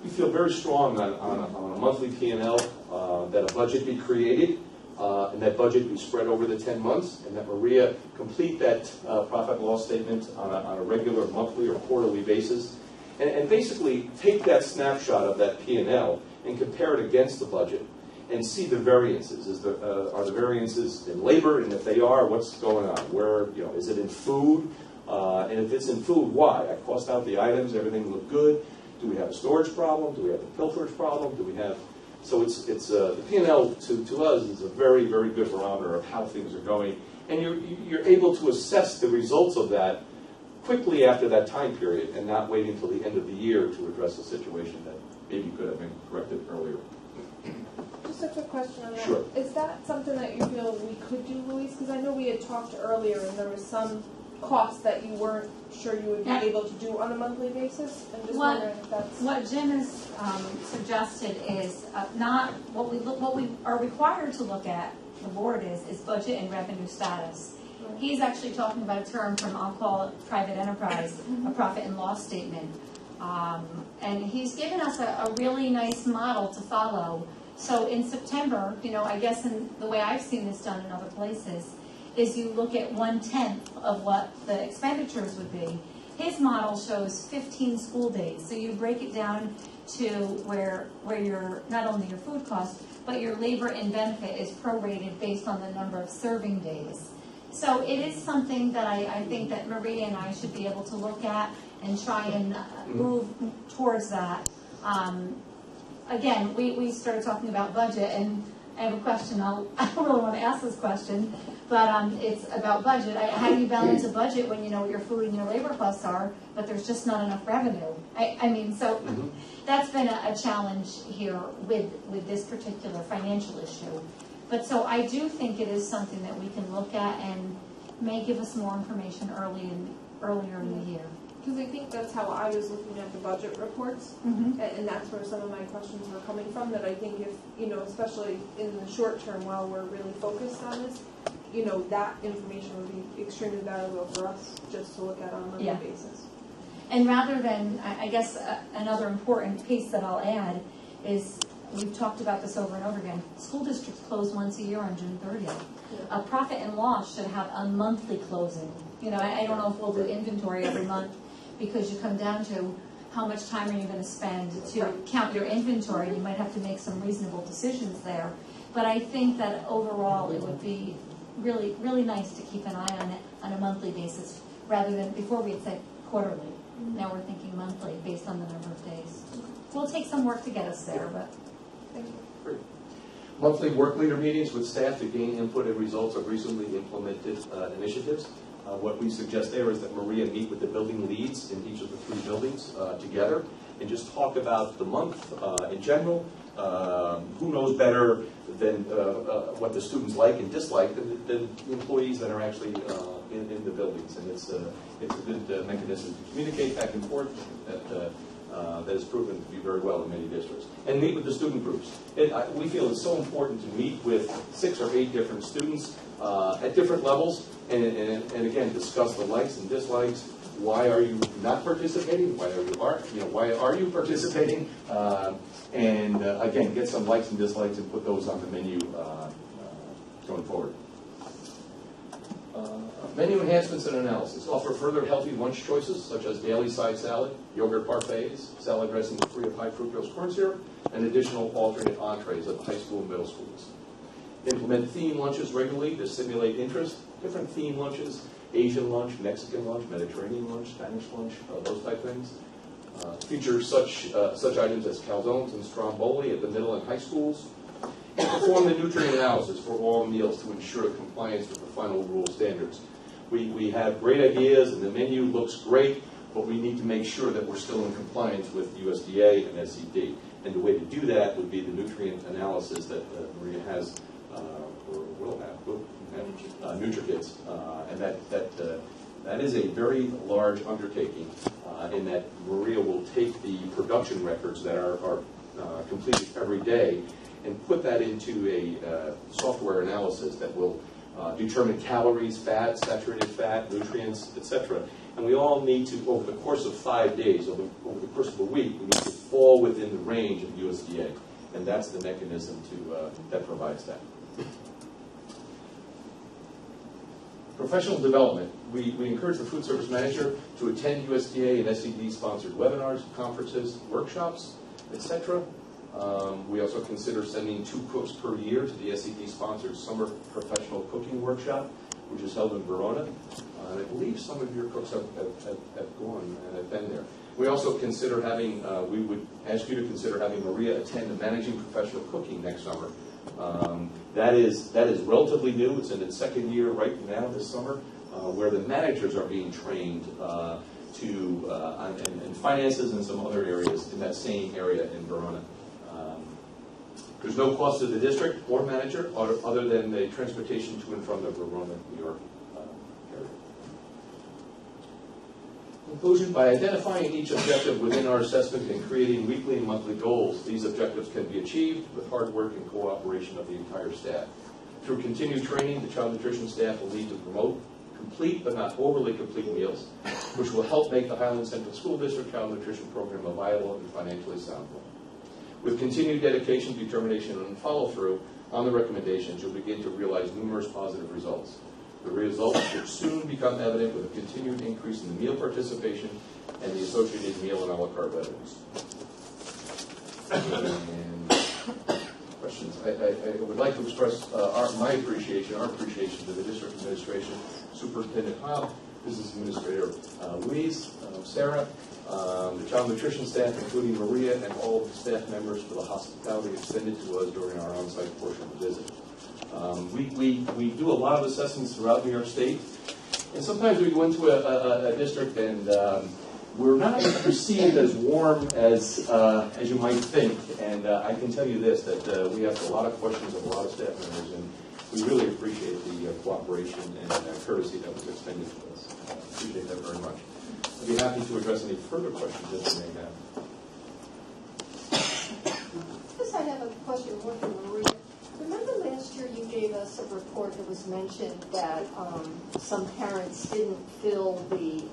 We feel very strong on a monthly P&L that a budget be created and that budget be spread over the 10 months, and that Maria complete that profit and loss statement on a regular monthly or quarterly basis, and basically take that snapshot of that P&L and compare it against the budget and see the variances. Are the variances in labor, and if they are, what's going on? Where, is it in food? And if it's in food, why? I cost out the items, everything looked good. Do we have a storage problem? Do we have a pilferage problem? Do we have? So it's the P&L to us is a very, very good barometer of how things are going, and you're able to assess the results of that quickly after that time period, and not waiting until the end of the year to address a situation that maybe could have been corrected earlier. Just a quick question on that. Sure. Is that something that you feel we could do, Louise? Because I know we had talked earlier, and there was some costs that you weren't sure you would be able to do on a monthly basis. I'm just wondering if that's what Jim has suggested is not what we are required to look at. The board is budget and revenue status. Right. He's actually talking about a term from, I'll call it private enterprise, a profit and loss statement, and he's given us a really nice model to follow. So in September, I guess in the way I've seen this done in other places, is you look at 1/10 of what the expenditures would be. His model shows 15 school days, so you break it down to where your not only your food cost, but your labor and benefit is prorated based on the number of serving days. So it is something that I think that Maria and I should be able to look at and try and move towards that. Again, we started talking about budget, and I have a question. I don't really want to ask this question, but it's about budget. How do you balance a budget when you know what your food and your labor costs are, but there's just not enough revenue? So that's been a challenge here with this particular financial issue. But so I do think it is something that we can look at and may give us more information earlier in the year. because I think that's how I was looking at the budget reports, and that's where some of my questions were coming from. That I think if especially in the short term, while we're really focused on this, that information would be extremely valuable for us just to look at on a monthly basis. And rather than, I guess, another important piece that I'll add is, we've talked about this over and over again, school districts close once a year on June 30th. Yeah. A profit and loss should have a monthly closing. I don't know if we'll do inventory every month, because you come down to how much time are you going to spend to count your inventory. You might have to make some reasonable decisions there. But I think that overall it would be really, really nice to keep an eye on it on a monthly basis, rather than, before we had said quarterly. Now we're thinking monthly based on the number of days. We'll take some work to get us there, but thank you. Great. Monthly work leader meetings with staff to gain input and results of recently implemented initiatives. What we suggest there is that Maria meet with the building leads in each of the 3 buildings together and just talk about the month in general. Who knows better what the students like and dislike than the employees that are actually in the buildings. And it's a good mechanism to communicate back and forth that has proven to be very well in many districts. And meet with the student groups. We feel it's so important to meet with 6 or 8 different students at different levels and again, discuss the likes and dislikes. Why are you not participating? Why are you participating? And again, get some likes and dislikes and put those on the menu going forward. Menu enhancements and analysis. Offer further healthy lunch choices such as daily side salad, yogurt parfaits, salad dressings free of high fructose corn syrup, and additional alternate entrees at the high school and middle schools. Implement theme lunches regularly to stimulate interest. Different theme lunches, Asian lunch, Mexican lunch, Mediterranean lunch, Spanish lunch, those type things. Feature such items as calzones and stromboli at the middle and high schools. And perform the nutrient analysis for all meals to ensure compliance with the final rule standards. We have great ideas and the menu looks great, but we need to make sure that we're still in compliance with USDA and SCD. And the way to do that would be the nutrient analysis that Maria has, or will have, NutriKids. And that is a very large undertaking in that Maria will take the production records that are completed every day and put that into a software analysis that will determine calories, fat, saturated fat, nutrients, etc. And we all need to, over the course of 5 days, over the course of a week, we need to fall within the range of USDA. And that's the mechanism that provides that. Professional development. We encourage the food service manager to attend USDA and SCD-sponsored webinars, conferences, workshops, etc. We also consider sending 2 cooks per year to the SCD-sponsored Summer Professional Cooking Workshop, which is held in Verona. And I believe some of your cooks have gone and have been there. We also consider having, we would ask you to consider having Maria attend the Managing Professional Cooking next summer. That is relatively new. It's in its 2nd year right now this summer, where the managers are being trained in finances and some other areas in that same area in Verona. There's no cost to the district or manager other than the transportation to and from the Verona, New York area. Conclusion, by identifying each objective within our assessment and creating weekly and monthly goals, these objectives can be achieved with hard work and cooperation of the entire staff. Through continued training, the child nutrition staff will lead to promote complete but not overly complete meals, which will help make the Highland Central School District Child Nutrition Program a viable and financially sound one. With continued dedication, determination, and follow-through on the recommendations, you'll begin to realize numerous positive results. The results should soon become evident with a continued increase in the meal participation and the associated meal and a la carte revenues. And questions? I would like to express our appreciation to the district administration, Superintendent Hobb, Business Administrator Louise, Sarah, the child nutrition staff, including Maria, and all of the staff members for the hospitality extended to us during our on-site portion of the visit. We do a lot of assessments throughout New York State, and sometimes we go into a district and we're not received as warm as you might think. And I can tell you this, that we ask a lot of questions of a lot of staff members, and we really appreciate the cooperation and courtesy that was extended to us. Appreciate that very much. I'd be happy to address any further questions that you may have. Yes, I have a question more for Maria. Remember last year you gave us a report that was mentioned that some parents didn't fill the,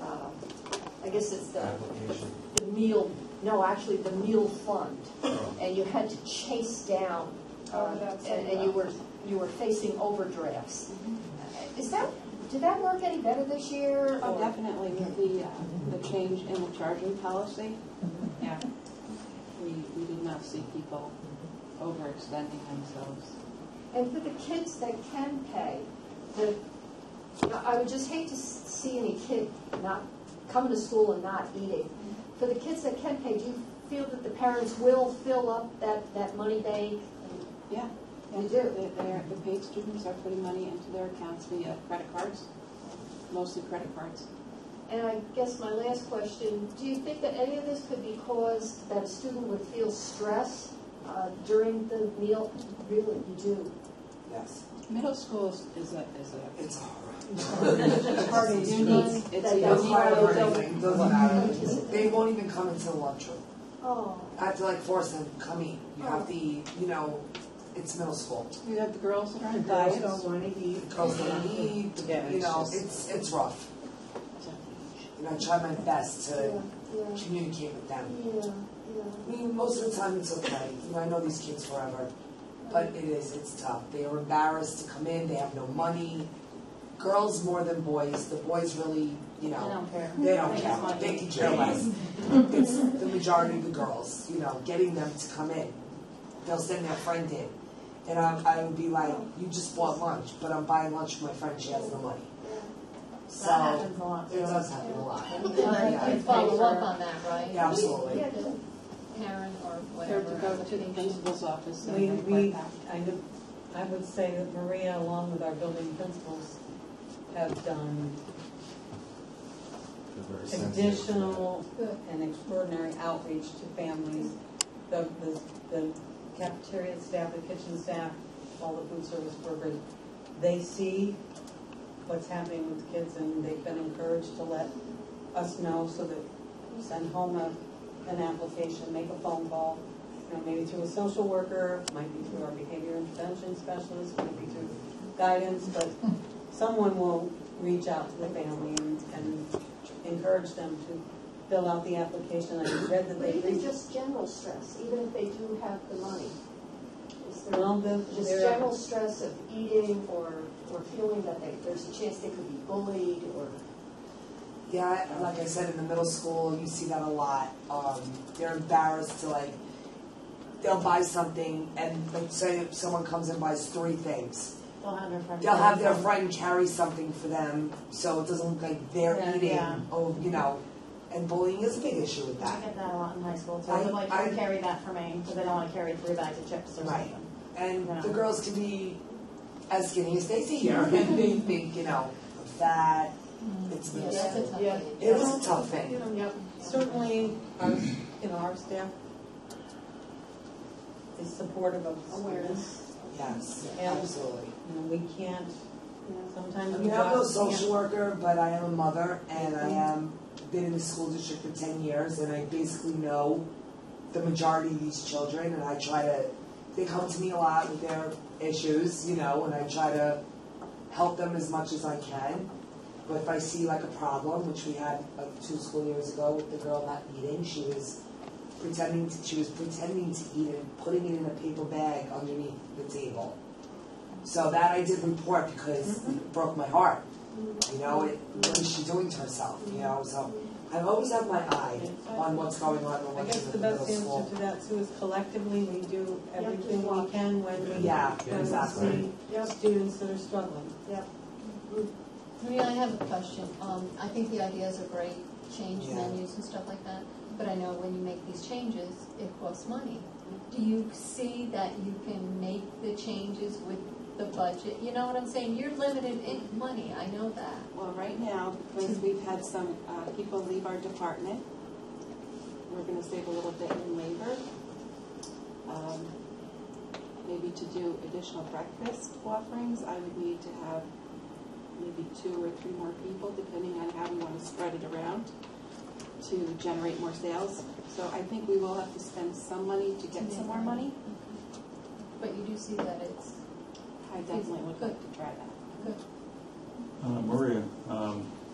I guess it's the meal, no, actually the meal fund, and you had to chase down, and you were facing overdrafts. Did that work any better this year? Oh, definitely with the change in the charging policy. Yeah, we did not see people overextending themselves. And for the kids that can pay, I would just hate to see any kid not come to school and not eating. For the kids that can pay, do you feel that the parents will fill up that money bank? Yeah. You do? The paid students are putting money into their accounts via credit cards, mostly credit cards. And I guess my last question, do you think that any of this could be caused that a student would feel stress during the meal, really, you do. Yes. Middle school is a It's hard. Party, It's you need, it's that It's you hard really learning. don't. It doesn't matter. They won't even come into the lunchroom. Oh, I have to like force them, come eat. You have to eat, you know, it's middle school. You have the girls that are on Girls diets. don't want to eat. The girls don't eat, Yeah, you it's know, just- it's rough. And I try my best yeah, to yeah, communicate with them. yeah. I mean, most of the time it's okay. You know, I know these kids forever, but it's tough. They are embarrassed to come in, they have no money. Girls more than boys. The boys really, you know, I don't care. they don't They care. just want They to can eat. care less. It's the majority of the girls, you know, getting them to come in. They'll send their friend in. And I would be like, you just bought lunch, but I'm buying lunch for my friend, she has no money. So, That happens a lot. it does happen a lot. You follow up on that, right? Yeah, absolutely. Yeah, Karen or They're whatever. to go to the principal's office and We, report back. I would say that Maria, along with our building principals, have done They're very sensitive to additional Good. and extraordinary outreach to families. The cafeteria staff, the kitchen staff, all the food service workers, they see what's happening with kids, and they've been encouraged to let us know, so that we send home an application, make a phone call, you know, maybe through a social worker, might be through our behavior intervention specialist, might be through guidance, but someone will reach out to the family and encourage them to fill out the application. I read that but they even just general stress, even if they do have the money. Is there Well, just there- general stress of eating or feeling that there's a chance they could be bullied or? Yeah, like I said, in the middle school, you see that a lot. They're embarrassed to like, they'll buy something and like say if someone comes and buys 3 things. They'll have their friend carry something for them so it doesn't look like they're Yeah, eating. yeah. Oh, you know, and bullying is a big issue with I that. get that a lot in high school too. I- They're like, I- don't carry that for me, because they don't want to carry 3 bags of chips or Right. something. And Yeah. the girls can be as skinny as Stacy here, and they think, you know, I'm fat. It's Yeah, middle that's a school. tough Yeah. thing. It is a tough thing. Yep. certainly, our staff is supportive of the Awareness. Yes, Yeah. absolutely. You know, we can't, sometimes I we mean, I'm no just can't. social worker, but I am a mother, and I am been in the school district for 10 years, and I basically know the majority of these children, and I try to, they come to me a lot with their issues, you know, and I try to help them as much as I can. But if I see like a problem, which we had like 2 school years ago with the girl not eating, she was pretending to eat and putting it in a paper bag underneath the table. So that I did report because it broke my heart. You know, what is she doing to herself? You know, so I always have my eye on what's going on in the I guess lunchroom the at the middle best answer school. to that too is collectively, we do everything we can when we Yeah, when we exactly. see students that are struggling. Maria, I have a question. I think the ideas are great, change Yeah. menus and stuff like that, but I know when you make these changes, it costs money. Do you see that you can make the changes with the budget? You know what I'm saying? You're limited in money, I know that. Well, right now, because we've had some people leave our department, we're gonna save a little bit in labor. Maybe to do additional breakfast offerings, I would need to have maybe 2 or 3 more people, depending on how we want to spread it around to generate more sales. So I think we will have to spend some money to get some more money. But you do see that it's I definitely would like to try that. Maria,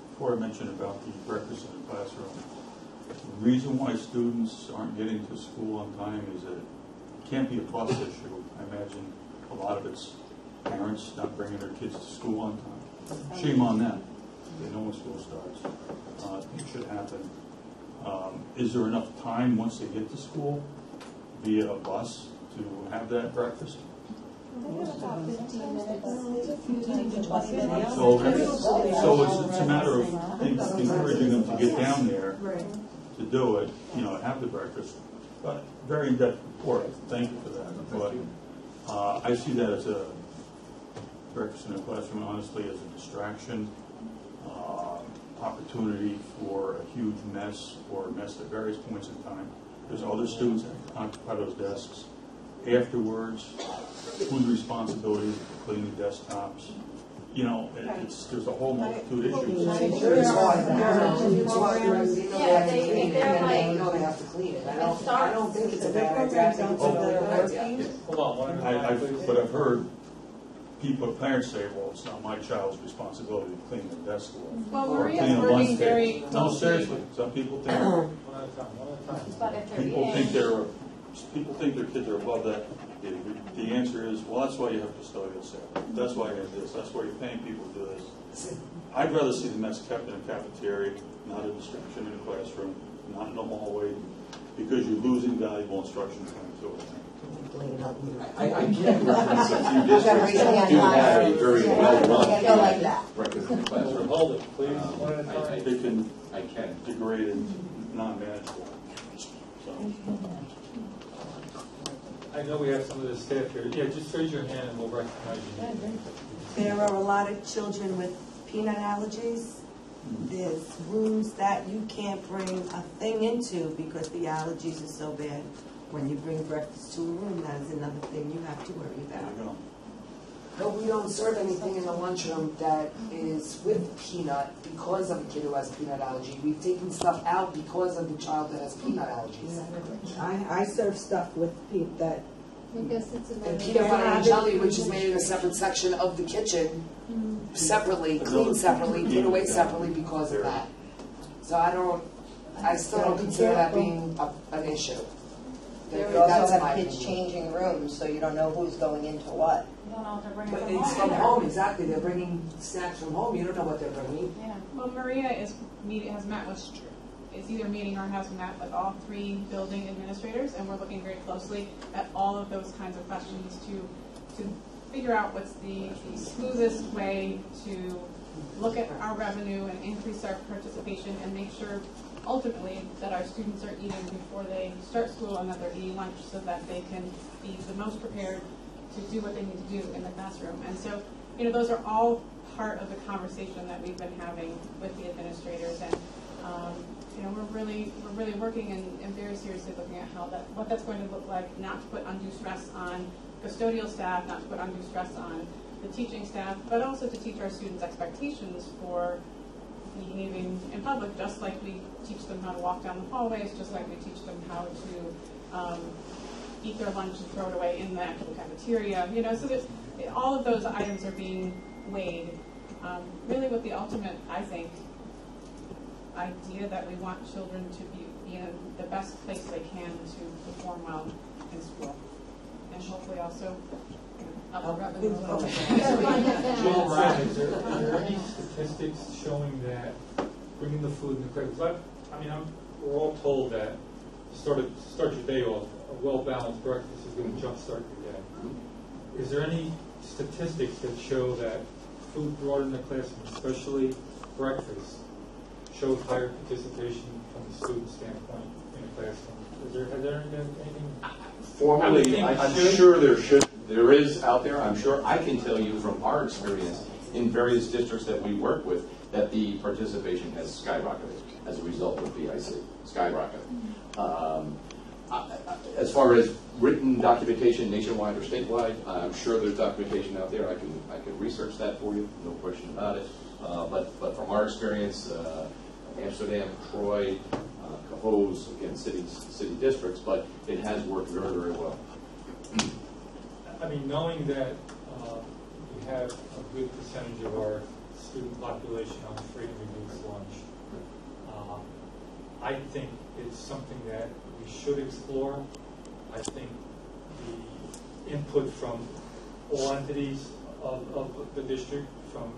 before I mentioned about the breakfast in the classroom, the reason why students aren't getting to school on time is that it can't be a cost issue. I imagine a lot of it's parents not bringing their kids to school on time. Shame on them. They know when school starts. It should happen. Is there enough time once they get to school via a bus to have that breakfast? They have about 15 minutes, 15 to 20 minutes. So it's a matter of encouraging them to get down there to do it, you know, have the breakfast. But very in-depth report, thank you for that. But I see that as a breakfast in the classroom, honestly, as a distraction, opportunity for a huge mess or a mess at various points in time. There's other students that occupy those desks. afterwards, whose responsibility is to clean the desktops. You know, there's a whole multitude of issues. It's hard. It's hard. Yeah, they're like- They know they have to clean it. I don't think it's a bad idea. I think it's a really good idea. Hold on, one at a time, please. But I've heard parents say, well, it's not my child's responsibility to clean the desk floor. Well, or Maria's clean a working lunch very table. No, closely. seriously, some people think, One at a time, one at a time. But if they're people in- think their kids are above that. The answer is, well, that's why you have custodial staff. That's why you have this. That's why you're paying people to do this. I'd rather see the mess kept in a cafeteria, not a distraction in a classroom, not in a hallway, because you're losing valuable instruction time to it. I can reference a few districts that do have a very well-run breakfast in the classroom. Hold it, please, one at a time. They can I can. degrade and non-manageable. So. I know we have some of the staff here. Yeah, just raise your hand and we'll recognize you. There are a lot of children with peanut allergies. There's rooms that you can't bring a thing into because the allergies are so bad. When you bring breakfast to a room, that is another thing you have to worry There about. you go. But we don't serve anything in the lunchroom that is with peanut because of a kid who has a peanut allergy. We've taken stuff out because of the child that has peanut allergies. I serve stuff with that. I guess it's And another. peanut butter and jelly, which is made in a separate section of the kitchen, separately, cleaned separately, put away separately because of that. So I still don't consider that being an issue. There we That's also my have kids opinion. changing rooms, so you don't know who's going into what. You don't know if they're bringing But from it's home from either. home, exactly. They're bringing snacks from home. You don't know what they're bringing. Yeah. Well, Maria has met with, is either meeting or has met with all three building administrators, and we're looking very closely at all of those kinds of questions to figure out what's the smoothest way to look at our revenue and increase our participation and make sure ultimately that our students are eating before they start school and that they're eating lunch so that they can be the most prepared to do what they need to do in the classroom. And so, you know, those are all part of the conversation that we've been having with the administrators, and you know, we're really working and very seriously looking at what that's going to look like, not to put undue stress on custodial staff, not to put undue stress on the teaching staff, but also to teach our students expectations for behaving in public, just like we teach them how to walk down the hallways, just like we teach them how to eat their lunch and throw it away in the actual cafeteria. You know, so there's, all of those items are being weighed, really with the ultimate, I think, idea that we want children to be in the best place they can to perform well in school, and hopefully also up the revenue. Jill, Ryan, is there any statistics showing that bringing the food in the crib? We're all told that to start your day off, a well-balanced breakfast is going to jumpstart your day. Is there any statistics that show that food brought in the classroom, especially breakfast, shows higher participation from the student standpoint in the classroom? Has there been anything? Formally, I'm sure there is out there. I'm sure I can tell you from our experience in various districts that we work with that the participation has skyrocketed as a result of BIC. Skyrocketed. As far as written documentation nationwide or statewide, I'm sure there's documentation out there. I can research that for you, no question about it. But from our experience, Amsterdam, Troy, Cohoes, again, city districts, but it has worked very, very well. I mean, knowing that we have a good percentage of our student population on free and reduced lunch, I think it's something that we should explore. I think the input from all entities of the district, from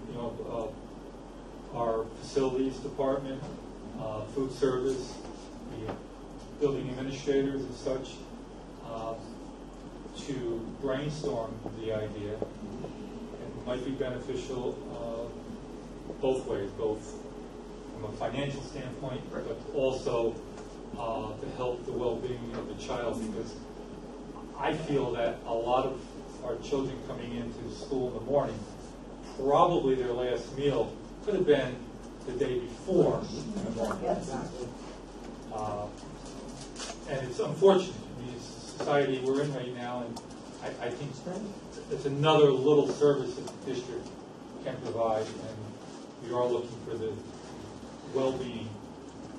our facilities department, food service, the building administrators and such, to brainstorm the idea. It might be beneficial both ways, both from a financial standpoint, but also to help the well-being of the child, because I feel that a lot of our children coming into school in the morning, probably their last meal could have been the day before in the morning. And it's unfortunate. I mean, it's society we're in right now, and I think it's another little service that the district can provide, and we are looking for the well-being,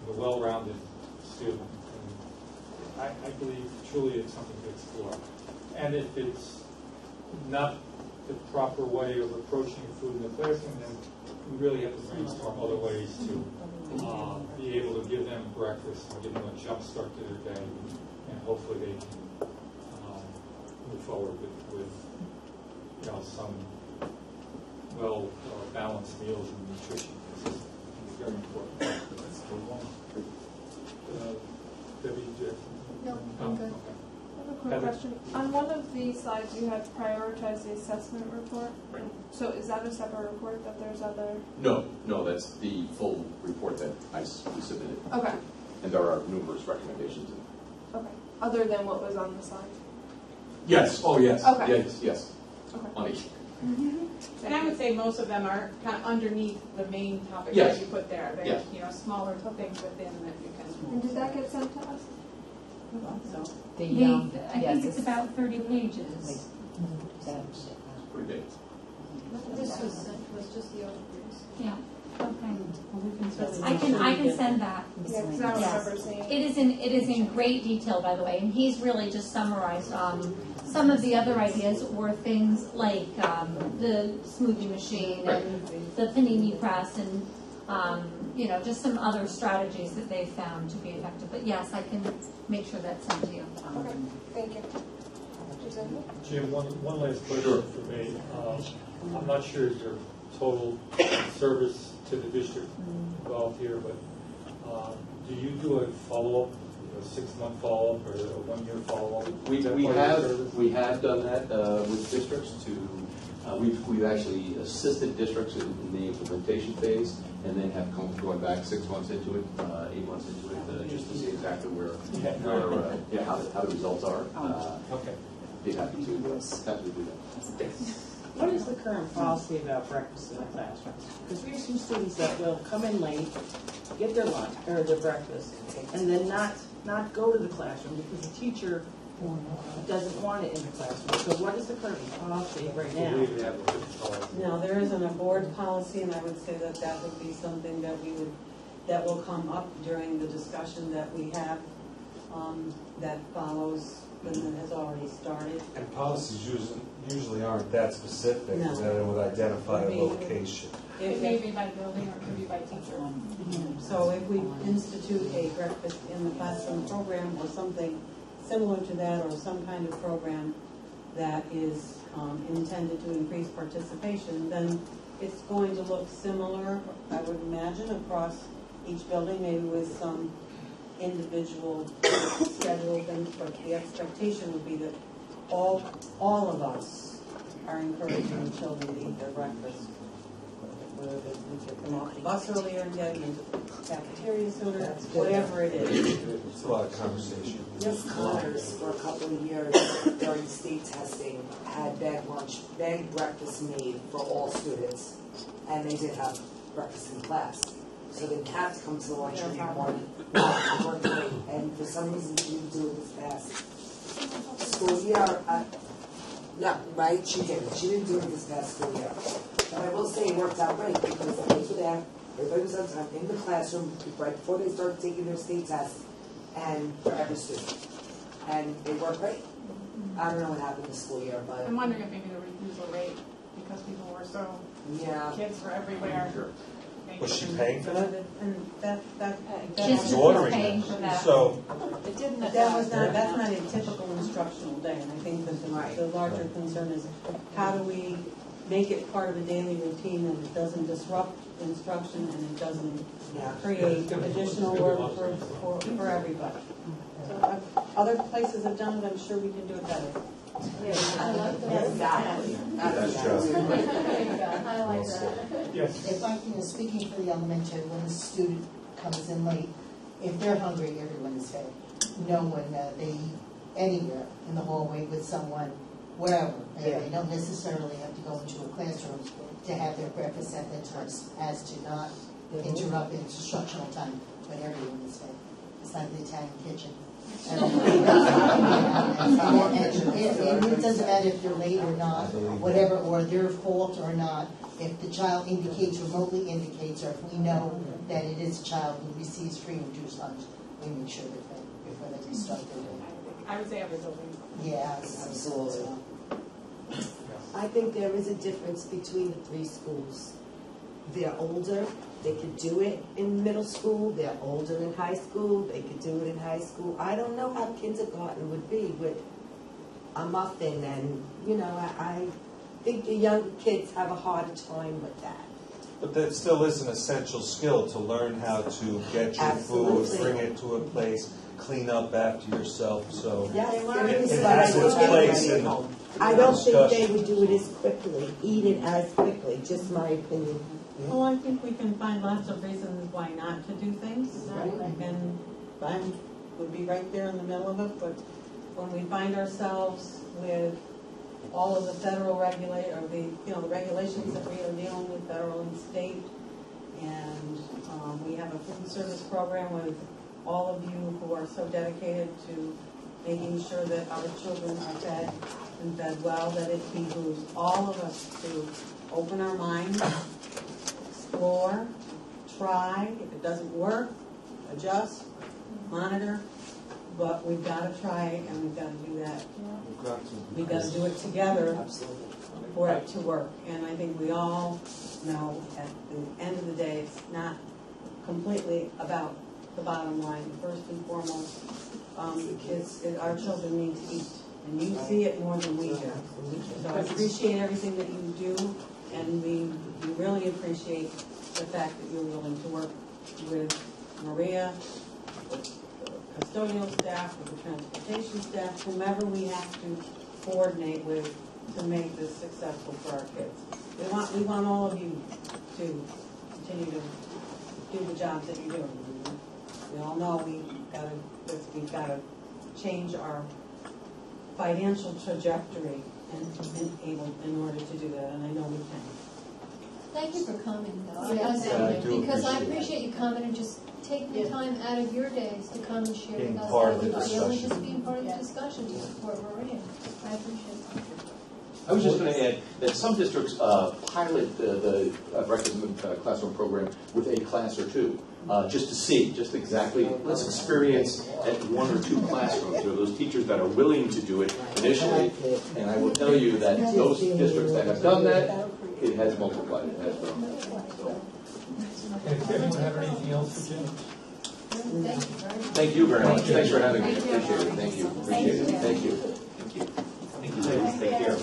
the well-rounded student. And I believe truly it's something to explore. And if it's not the proper way of approaching food in the classroom, then we really have to brainstorm other ways to be able to give them breakfast and give them a jump start to their day, and hopefully they can move forward with some well balanced meals and nutrition. This is very important. Debbie, do you have something? No, I'm good. Okay. I have a quick Heather? question. On one of the slides, you had prioritized the assessment report. Right. So is that a separate report that there's other? No, that's the full report that we submitted. Okay, And there are numerous recommendations in it. okay. Other than what was on the slide? Yes, oh yes. Okay. Yes. Okay. On each. And I would say most of them are kind of underneath the main topic Yes. that you put there. They're, Yes. smaller things within that you can. And did that get sent to us? So, I yes, think it's about 30 pages. It's pretty big. This was sent to us, just the overviews. Yeah, okay. Well, we can certainly I make sure we can get send that. that. Yeah, because I don't Yes. remember seeing. It is in great detail, by the way, and he's really just summarized some of the other ideas were things like the smoothie machine and the panini press and just some other strategies that they found to be effective. But yes, I can make sure that's sent to you. Okay, thank you. Jim, one last question Sure. for me. I'm not sure your total service to the district involved here, but do you do a follow-up, a 6-month follow-up or a 1-year follow-up? We Is that part of your service? have done that with districts we've actually assisted districts in the implementation phase, and then have going back 6 months into it, 8 months into it, just to see exactly how the results are. Okay. Be happy to do that. What is the current policy about breakfast in the classrooms? Because we have some students that will come in late, get their lunch, or their breakfast, and then not go to the classroom because the teacher doesn't want it in the classroom. So what is the current policy right I now? believe we have a different policy. No, there isn't a board policy, and I would say that that would be something that will come up during the discussion that we have, that follows when it has already started. And policies usually aren't that specific, No. that it would identify a Maybe- location. it may be by building or it could be by teacher. So if we institute a breakfast in the classroom program or something similar to that, or some kind of program that is intended to increase participation, then it's going to look similar, I would imagine, across each building, maybe with some individual schedule, but the expectation would be that all of us are encouraging children to eat their breakfast. Whether they get them off the bus earlier and get them into the cafeteria sooner, whatever it is. It's a lot of conversation. Miss Connors, for a couple of years during state testing, had bag breakfast made for all students, and they did have breakfast in class. So they had to come to the lunchroom in the morning, work late, and for some reason she didn't do it this past school year. Yeah, right, she didn't. She didn't do it this past school year. But I will say it worked out great because the kids were there, everybody was on time in the classroom right before they started taking their state test, and for every student. And it worked great. I don't know what happened this school year, but I'm wondering if maybe the refusal rate, because people were so, yeah. kids were everywhere. Sure. Was she paying for that? And that Just was ordering paying it. for that. So, It didn't. that's not a typical instructional day, and I think that the larger concern is how do we make it part of a daily routine and it doesn't disrupt instruction and it doesn't create additional work for everybody. So other places have done it, I'm sure we can do it better. Exactly. that's true. I like that. Yes. If I'm speaking for the elementary, when a student comes in late, if they're hungry, everyone is fed. No one, they eat anywhere in the hallway with someone, wherever. They don't necessarily have to go into a classroom to have their breakfast at that time, as to not interrupt instructional time when everyone is fed. It's like the Italian kitchen. And it doesn't matter if they're late or not, whatever, or their fault or not. If the child indicates, remotely indicates, or if we know that it is a child who receives free and reduced lunch, we make sure that before they restart their day. I would say every building. Yes, Absolutely. I think there is a difference between the three schools. They're older, they could do it in middle school, they're older in high school, they could do it in high school. I don't know how kindergarten would be with a muffin and, I think the younger kids have a harder time with that. But that still is an essential skill to learn how to get your Absolutely. food, bring it to a place, clean up after yourself, so Yes, it has its place in the I don't think they discussion. would do it as quickly, eat it as quickly, just my opinion. Well, I think we can find lots of reasons why not to do things, and I would be right there in the middle of it, but when we find ourselves with all of the federal the regulations that we are dealing with, federal and state, and we have a food service program with all of you who are so dedicated to making sure that our children are fed and fed well, that it behooves all of us to open our minds, explore, try. If it doesn't work, adjust, monitor, but we've got to try and we've got to do that. We've got to do it together for it to work. And I think we all know at the end of the day, it's not completely about the bottom line. First and foremost, our children need to eat. And you see it more than we do. So I appreciate everything that you do, and we really appreciate the fact that you're willing to work with Maria, with the custodial staff, with the transportation staff, whomever we have to coordinate with to make this successful for our kids. We want all of you to continue to do the jobs that you're doing. We all know we've got to change our financial trajectory in order to do that, and I know we can. Thank you for coming, though. Yeah, I do Because I appreciate appreciate you coming and just taking the time out of your days to come and share Being with us. part of the everybody, and discussion. just being part of the discussion to support Maria. I appreciate it. I was just going to add that some districts pilot the breakfast classroom program with a class or two, just to see, just exactly, let's experience at one or two classrooms, or those teachers that are willing to do it initially. And I will tell you that those districts that have done that, it has multiplied, it has grown. Okay, does anyone have anything else for Jim? Thank you very much. Thanks for having me. Appreciate it. Thank you. Appreciate it. Thank you. Thank you. Thank you, ladies. Take care.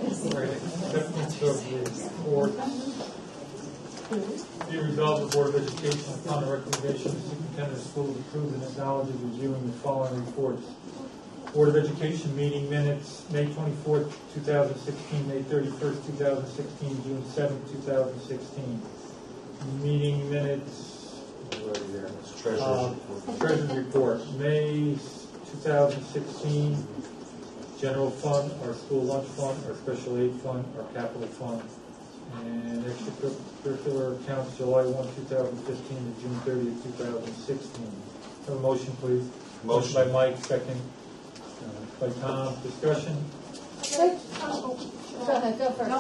Acceptance of the report. Be resolved, the Board of Education, upon the recommendation of the superintendent of schools, approves and acknowledges reviewing the following reports. Board of Education meeting minutes, May 24th, 2016, May 31st, 2016, June 7th, 2016. Meeting minutes, Treasurer's report, May 2016, general fund, our school lunch fund, our special aid fund, our capital fund, and extracurricular accounts, July 1, 2015 to June 30th, 2016. Have a motion, please. Motion by Mike, second by Tom. Discussion? Go ahead, go first.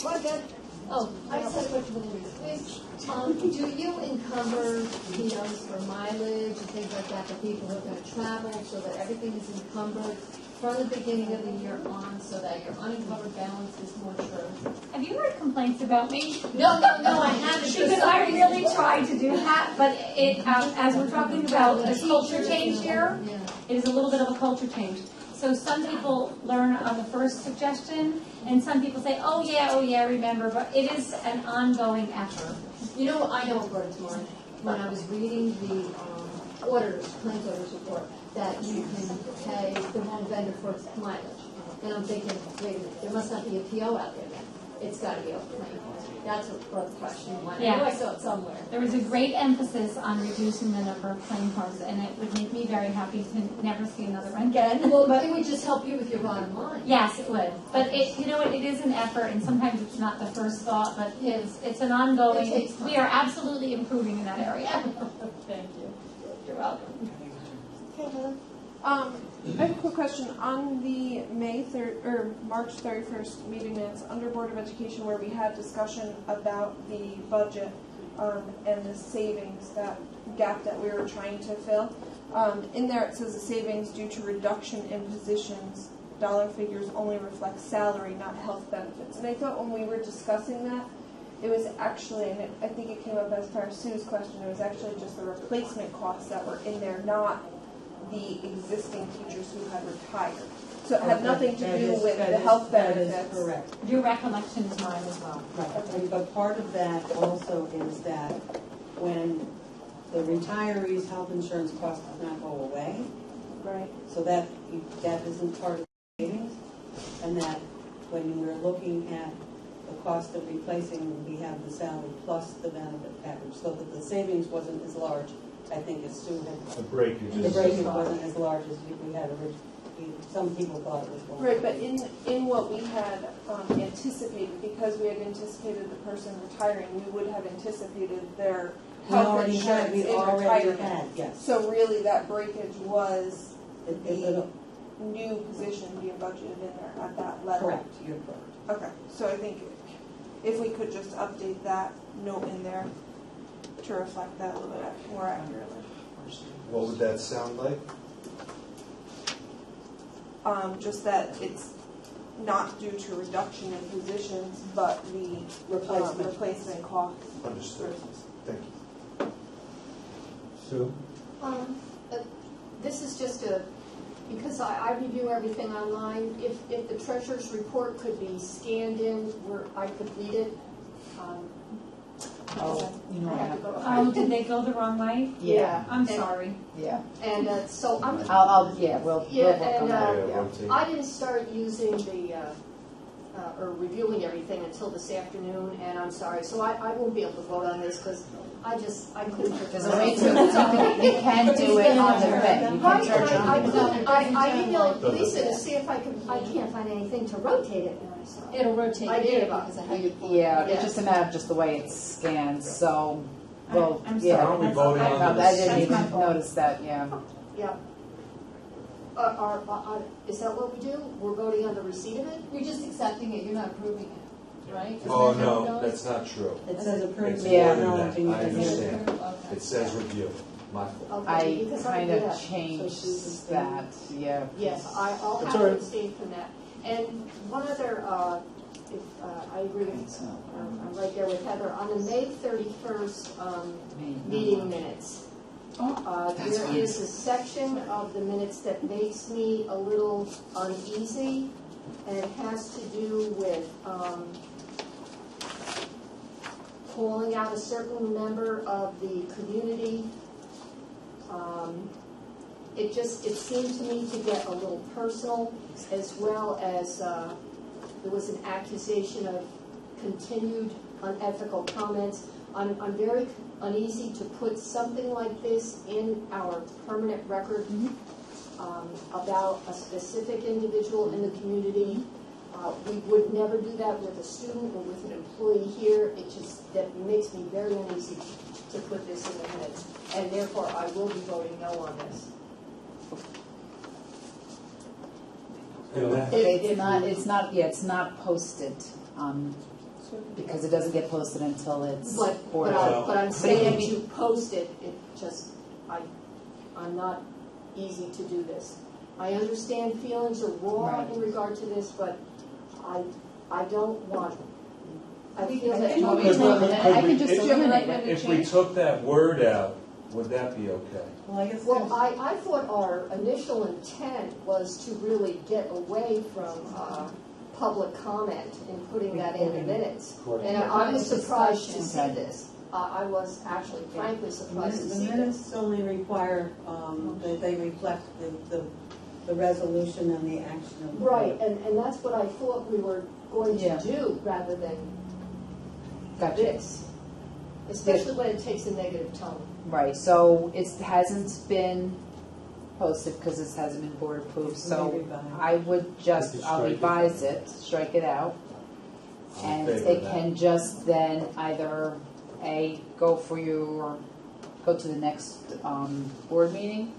Go ahead. Oh, I just had a question for the ladies. Do you encumber POs for mileage and things like that for people who are going to travel, so that everything is encumbered from the beginning of the year on, so that your unencumbered balance is more true? Have you heard complaints about me? No, I haven't. Because I really tried to do that, but it, as we're talking about a culture change here, it is a little bit of a culture change. So some people learn on the first suggestion, and some people say, oh yeah, remember, but it is an ongoing effort. You know, I know what brought it to mind when I was reading the claims auditors report, that you can pay the wrong vendor for mileage. And I'm thinking, wait a minute, there must not be a PO out there then. It's gotta be open lane. That's what the question was. I Yeah. know I saw it somewhere. There was a great emphasis on reducing the number of plane cars, and it would make me very happy to never see another one again. Well, it would just help you with your bottom line. Yes, it would. But it, you know what, it is an effort, and sometimes it's not the first thought, but it's an ongoing, It takes time. we are absolutely improving in that area. Thank you. You're welcome. I have a quick question on the March 31st meeting minutes under Board of Education, where we had discussion about the budget and the savings, that gap that we were trying to fill. In there it says the savings due to reduction in positions, dollar figures only reflect salary, not health benefits. And I thought when we were discussing that, it was actually, and I think it came up as part of Sue's question, it was actually just the replacement costs that were in there, not the existing teachers who had retired. So it had nothing to do with the health benefits. That is correct. Your recollection is mine as well. Right, but part of that also is that when the retirees' health insurance cost does not go away, Right. so that isn't part of the savings, and that when we're looking at the cost of replacing, we have the salary plus the benefit package, so that the savings wasn't as large, I think, as Sue had. The breakage The is. breakage wasn't as large as we had originally. Some people thought it was going. Right, but in what we had anticipated, because we had anticipated the person retiring, we would have anticipated their health insurance in retirement. Yes. So really, that breakage was It- the new position being budgeted in there at that level. Correct, you're correct. Okay, so I think if we could just update that note in there to reflect that a little bit more accurately. What would that sound like? Just that it's not due to reduction in positions, but the replacement cost. Understood. Thank you. Sue? This is just because I review everything online, if the treasurer's report could be scanned in where I could read it. You know, I have to go. Oh, did they go the wrong way? Yeah. I'm sorry. Yeah. And so I'm. We'll work on and that. I didn't start using or reviewing everything until this afternoon, and I'm sorry. So I won't be able to vote on this because I couldn't. There's a way to, you can do it on the thing. You can Right, search on the thing. I emailed Lisa to see if I can't find anything to rotate it. It'll rotate I there did. because of how you pull it. Yeah, it's just a matter of just the way it's scanned, so, well, I'm yeah. sorry. Aren't we voting on I this? didn't That's my even fault. notice that, yeah. Yeah. Is that what we do? We're voting on the receipt of it? You're just accepting it, you're not approving it, right? Isn't Oh, that how it no, goes? that's not true. It says approved. It's Yeah. more than that, I Is it understand. approved? Okay. It says review, my fault. Okay, I because kind yeah. of changed that, yeah. Yes, I'll That's have all to right. abstain from that. And one other, I agree with, I'm right there with Heather, on the May 31st meeting minutes. There is a section of the minutes that makes me a little uneasy, and it has to do with calling out a certain member of the community. It seemed to me to get a little personal, as well as there was an accusation of continued unethical comments. I'm very uneasy to put something like this in our permanent record about a specific individual in the community. We would never do that with a student or with an employee here. That makes me very uneasy to put this in the minutes, and therefore I will be voting no on this. It's not posted, because it doesn't get posted until it's. But I'm saying to post it, I'm not easy to do this. I understand feelings are raw in regard to this, but I don't want, I feel that. I can just eliminate it. If we took that word out, would that be okay? Well, I thought our initial intent was to really get away from public comment and putting that in the minutes. And I was surprised to see this. I was actually frankly surprised to The see this. minutes only require that they reflect the resolution and the action of the Right, board. and that's what I thought we were going Yeah. to do rather than Gotcha. this. Especially when it takes a negative tone. Right, so it hasn't been posted because this hasn't been board approved, so Revise. I would just, Just I'll strike it. revise it, strike it out. I'm in And favor of it that. can just then either, go for your, go to the next, board meeting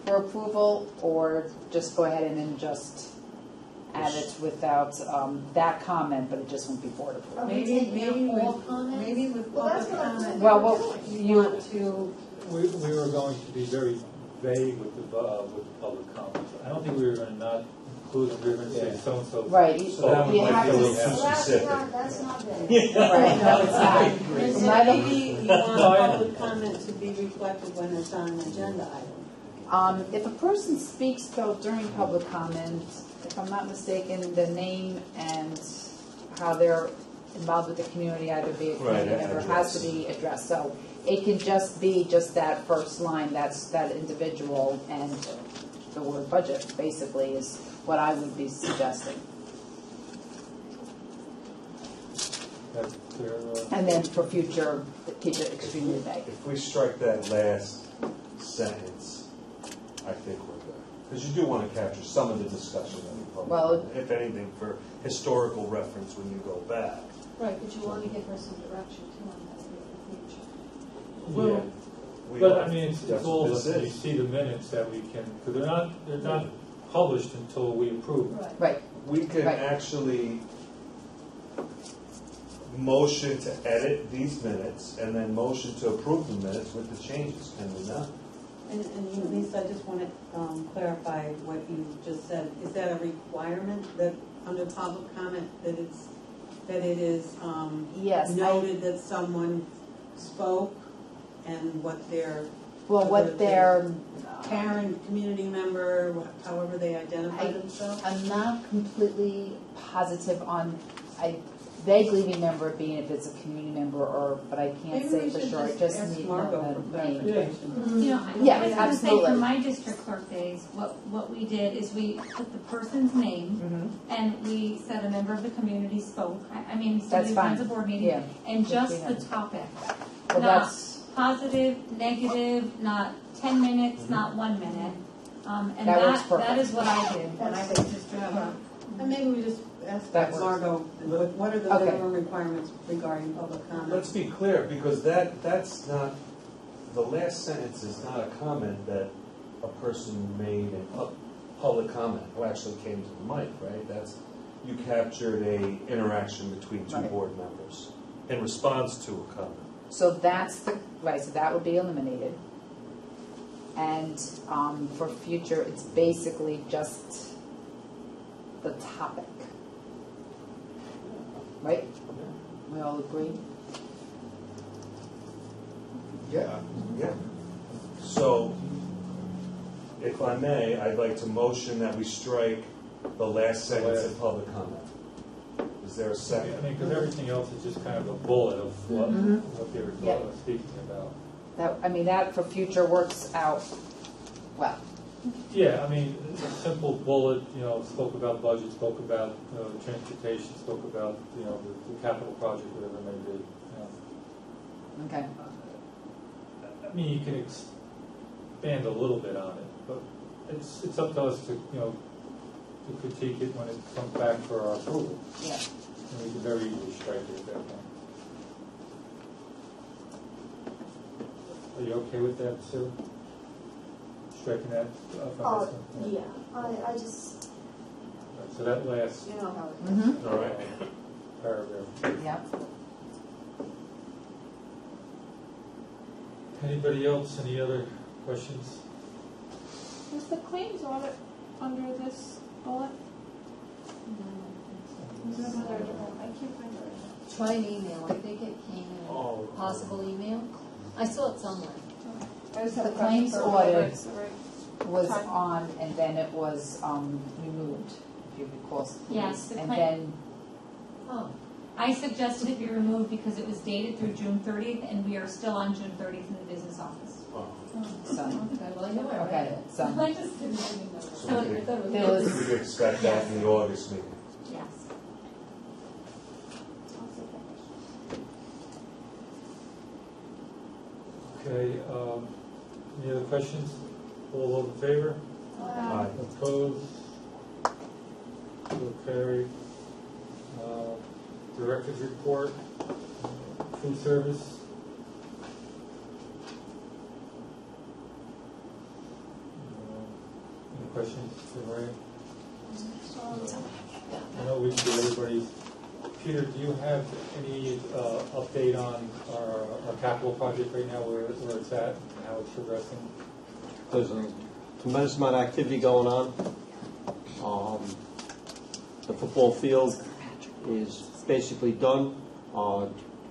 for approval, or just go ahead and then just add it without, that comment, but it just won't be board approved. Are we Maybe, taking out maybe all with, comments? maybe with Well, that's public what I'm comment. Well, what You you, want to, We were going to be very vague with the public comments. I don't think we were going to not include them, we were going to say so-and-so. right, So that one you might have be a to. little too Well, specific. that's not vague. Right, no, it's not. and Neither- maybe you want public comment to be reflected when it's on an agenda item. If a person speaks though during public comment, if I'm not mistaken, the name and how they're involved with the community, either be a community Right, member, address. has to be addressed. So it can just be just that first line, that's that individual, and the word budget basically is what I would be suggesting. That's their, And then for future, keep it extremely vague. If we strike that last sentence, I think we're good. Because you do want to capture some of the discussion of the public, Well- if anything, for historical reference when you go back. Right, but you want to give her some direction too on that in the future. Well, Yeah, we but are. I mean, it's That's all, what you this is. see the minutes that we can, because they're not published until we approve. Right. Right, We can Right. actually motion to edit these minutes and then motion to approve the minutes with the changes, can we not? And Lisa, I just want to clarify what you just said. Is that a requirement that under public comment that it is yes. noted that someone spoke and what their Well, what they're, parent, community member, however they identify themselves? I'm not completely positive on, I vaguely remember it being if it's a community member or, but I can't say for sure. I just need to know the name. You know, Yeah, I was gonna say, absolutely. for my district clerk days, what we did is we put the person's name, and we said a member of the community spoke. I mean, That's somebody fine. runs a board meeting, Yeah. and just we the have. topic. Well, Not that's, positive, negative, not 10 minutes, not 1 minute. And That works that is perfect. what I did when I was district clerk. And maybe we just ask That works. Margot, what are the Okay. minimum requirements regarding public comment? Let's be clear, because that's not, the last sentence is not a comment that a person made in public comment, who actually came to the mic, right? That's, you captured a interaction between two Right. board members in response to a comment. so that's the, right, so that would be eliminated. And for future, it's basically just the topic. Right? We all agree? Yeah. Yeah. So, if I may, I'd like to motion that we strike the last sentence of public comment. Is there a I second? mean, because everything else is just kind of a bullet of what they were Yep. speaking about. That, I mean, that for future works out well. Yeah, I mean, a simple bullet, spoke about budget, spoke about, transportation, spoke about, the capital project, whatever it may be. Okay. I mean, you can expand a little bit on it, but it's up to us to, to critique it when it comes back for our approval. Yeah. And we can very easily strike it at that point. Are you okay with that, Sue? Striking that from this one? Yeah, I just, Right, so that last you know how it Mm-hmm. All right. paragraph. Yeah. Anybody else, any other questions? Was the claims audit under this bullet? Was there another different, I can't find it. Try an email, I think it came in Oh. a possible email. I saw it somewhere. I just have The a question claims for audit whether it's the right. Was Time. on, and then it was removed, if you recall. Yes, the And claim- then, Oh, I suggested it be removed because it was dated through June 30th, and we are still on June 30th in the business office. Oh. so, okay, well, I know I read okay, it. so, I just didn't even know. So So, we I thought it was. there was, could expect that in the August meeting. yes. Okay, any other questions? All those in favor? Aye. Opposed? So carried. Director's report, food service. Any questions for Ray? I know we do everybody's. Peter, do you have any update on our capital project right now, where it's at, and how it's progressing? There's a tremendous amount of activity going on. The football field is basically done.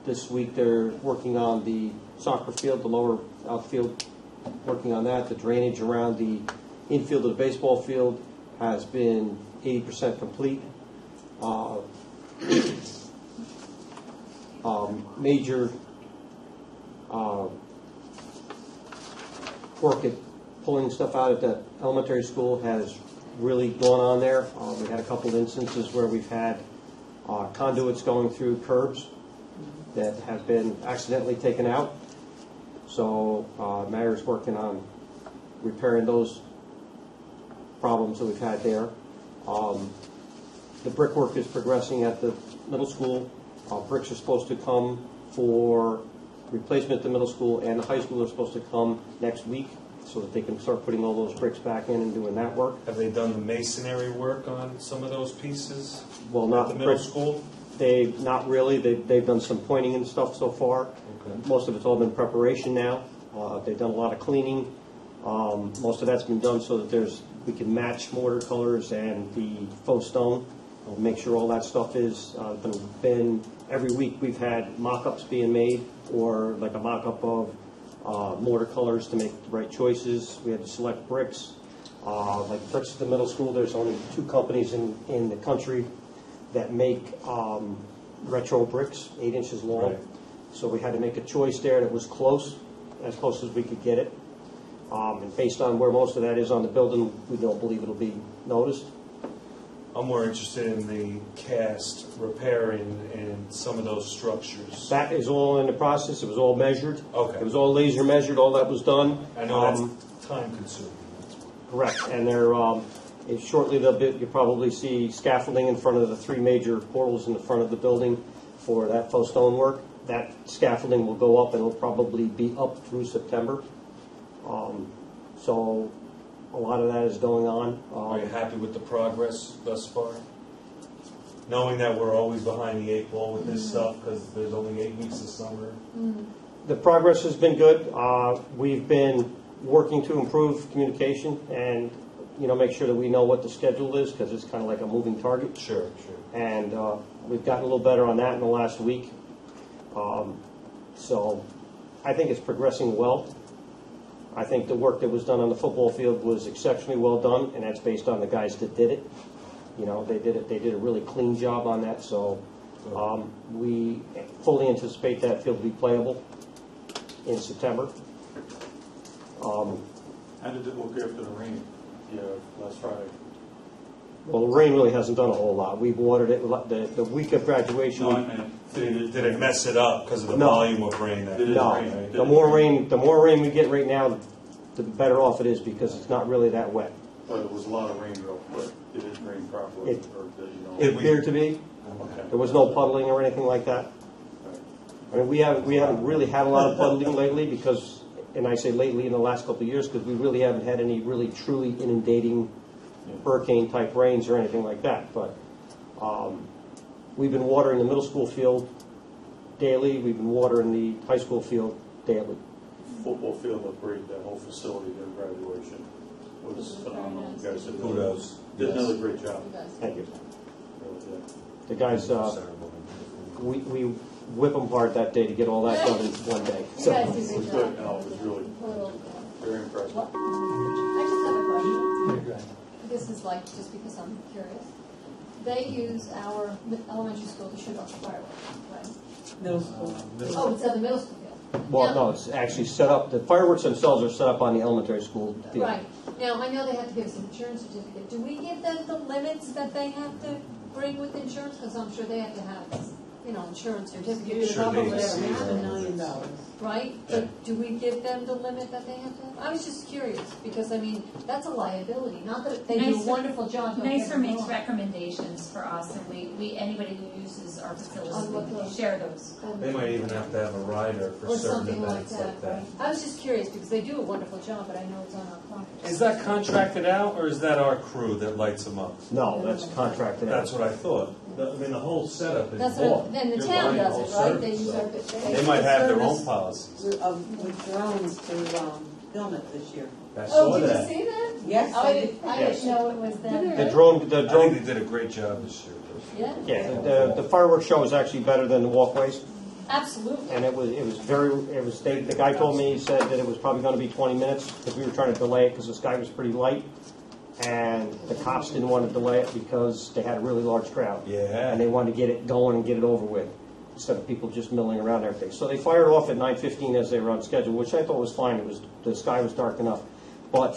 This week they're working on the soccer field, the lower outfield, working on that. The drainage around the infield of the baseball field has been 80% complete. Major work at pulling stuff out at the elementary school has really gone on there. We had a couple of instances where we've had conduits going through curbs that have been accidentally taken out. So Mayor's working on repairing those problems that we've had there. The brickwork is progressing at the middle school. Bricks are supposed to come for replacement at the middle school, and the high school are supposed to come next week so that they can start putting all those bricks back in and doing that work. Have they done the masonry work on some of those pieces? Well, not at the middle brick- school? Not really. They've done some pointing and stuff so far. Okay. Most of it's all been preparation now. They've done a lot of cleaning. Most of that's been done so that we can match mortar colors and the faux stone. We'll make sure all that stuff is been every week we've had mock-ups being made, or like a mock-up of mortar colors to make the right choices. We had to select bricks. Like bricks at the middle school, there's only 2 companies in the country that make retro bricks, 8 inches long. Right. So we had to make a choice there that was as close as we could get it. And based on where most of that is on the building, we don't believe it'll be noticed. I'm more interested in the cast repairing and some of those structures. That is all in the process. It was all measured. Okay. It was all laser measured. All that was done. I know that's time consuming. Correct. And shortly you'll probably see scaffolding in front of the 3 major portals in the front of the building for that faux stone work. That scaffolding will go up and it'll probably be up through September. So a lot of that is going on. Are you happy with the progress thus far? Knowing that we're always behind the 8 ball with this stuff because there's only 8 weeks of summer. The progress has been good. We've been working to improve communication and make sure that we know what the schedule is, because it's kind of like a moving target. Sure. And we've gotten a little better on that in the last week. So I think it's progressing well. I think the work that was done on the football field was exceptionally well done, and that's based on the guys that did it. They did a really clean job on that. So we fully anticipate that field to be playable in September. How did it look after the rain? Last Friday. Well, the rain really hasn't done a whole lot. We've watered it the week of graduation. No, I meant, Did it mess it up because of the No. volume of rain? No, the more rain we get right now, the better off it is, because it's not really that wet. But it was a lot of rain, though, but it didn't rain properly, It- or did It appeared to be. Okay. There was no puddling or anything like that. I mean, we haven't really had a lot of puddling lately because, and I say lately in the last couple of years, because we really haven't had any really truly inundating hurricane-type rains or anything like that. But we've been watering the middle school field daily. We've been watering the high school field daily. Football field looked great, that whole facility, their graduation was phenomenal. You guys did Kudos. did another great job. Thank you. Really did. The guys, we whip them hard that day to get all that done in one day. So, It was good, no, it was really very impressive. I just have a question. Go ahead. This is like, just because I'm curious. They use our elementary school to shoot off the fireworks, right? Middle school. Oh, it's at the middle school field. well, no, it's actually set up. The fireworks themselves are set up on the elementary school field. Right. Now, I know they have to give us an insurance certificate. Do we give them the limits that they have to bring with insurance? Because I'm sure they have to have insurance certificate. It should be. $500,000, Right? But do we give them the limit that they have to have? I was just curious, because I mean, that's a liability, not that they do a wonderful job. don't get NYSER me makes wrong. recommendations for us, and we anybody who uses our facilities, we share those. They might even have to have a rider for Or certain something like events like that. right? I was just curious, because they do a wonderful job, but I know it's on our contract. Is that contracted out, or is that our crew that lights them up? No, that's contracted out. That's what I thought. I mean, the whole setup is That's bought. what, then the You're town buying the does whole it, right? They service, use so our. They might have their own policies. With drones to film it this year. I Oh, saw did you that. see that? Yes, Oh, I I did. didn't Yes. know it was them. The drone, I think they did a great job this year. Yeah, yeah, the fireworks show was actually better than the walkways. absolutely. And it was the guy told me, he said that it was probably going to be 20 minutes because we were trying to delay it because the sky was pretty light. And the cops didn't want to delay it because they had a really large crowd. Yeah. And they wanted to get it going and get it over with instead of people just milling around and everything. So they fired off at 9:15 as they were on schedule, which I thought was fine. The sky was dark enough. But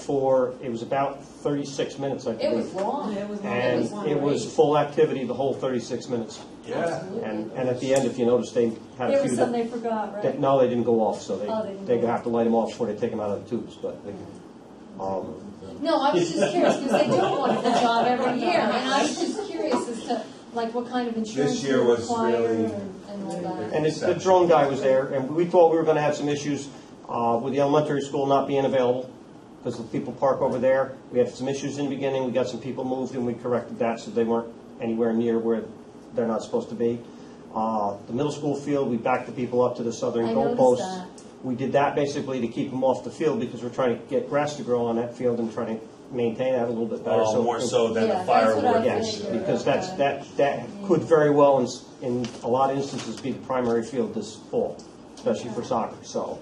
it was about 36 minutes, I It believe. was long. And it was full activity the whole 36 minutes. Yeah. And at the end, if you notice, they had There a was few. some they forgot, right? No, they didn't go off, so Oh, they didn't they go have to light them off before they take them out of the tubes. But No, I was just curious, because they do a wonderful job every year, and I was just curious as to, like, what kind of insurance This year they was require really- and all that. and the drone guy was there, and we thought we were going to have some issues with the elementary school not being available because the people park over there. We had some issues in the beginning. We got some people moved, and we corrected that so they weren't anywhere near where they're not supposed to be. The middle school field, we backed the people up to the southern I goalposts. noticed that. We did that basically to keep them off the field because we're trying to get grass to grow on that field and trying to maintain that a little bit better. Oh, more so than Yeah, the that's what I fireworks. Yes, figured. because that could very well, in a lot of instances, be the primary field this fall, especially for soccer. So,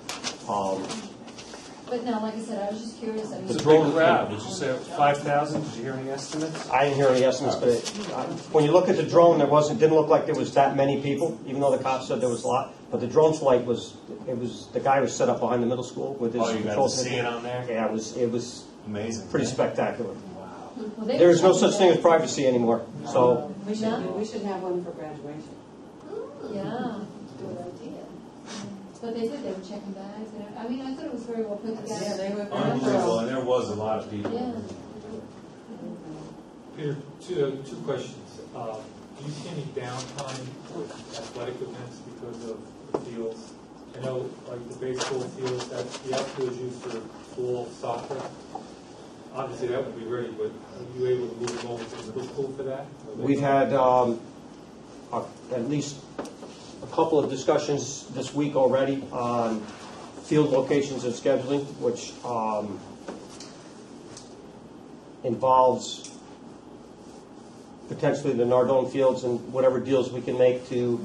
But no, like I said, I was just curious. I It's a mean, big crowd. Did you say 5,000? Did you hear any estimates? I didn't hear any estimates, but when you look at the drone, didn't look like there was that many people, even though the cops said there was a lot. But the drone flight the guy was set up behind the middle school with his Oh, you got control to see it on there? Yeah, it was Amazing. pretty spectacular. well, they There's were no such thing as checking privacy anymore, so. We should have one for graduation. bags. Yeah, good idea. But they did, they were checking bags, and I mean, I thought it was very well put together. Yeah, they were very Unbelievable, and there was a lot of people. Yeah. Peter, two questions. Do you see any downtime with athletic events because of the fields? I know, like the baseball field, the outfield is used for fall soccer. Obviously, that would be ready, but are you able to move them over to the middle school for that? We've had at least a couple of discussions this week already on field locations and scheduling, which involves potentially the Nardone fields and whatever deals we can make to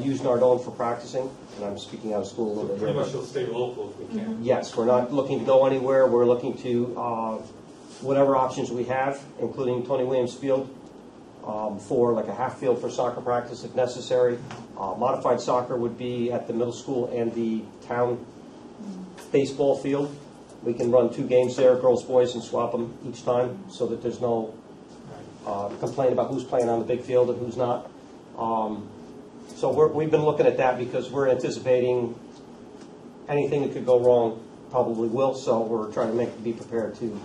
use Nardone for practicing. And I'm speaking out of school a little bit here. Pretty much but- you'll stay local if we can. Yes, we're not looking to go anywhere. We're looking to whatever options we have, including Tony Williams Field, for like a half field for soccer practice if necessary. Modified soccer would be at the middle school and the town baseball field. We can run 2 games there, girls, boys, and swap them each time so that there's no complaint about who's playing on the big field and who's not. So we've been looking at that because we're anticipating anything that could go wrong probably will, so we're trying to be prepared to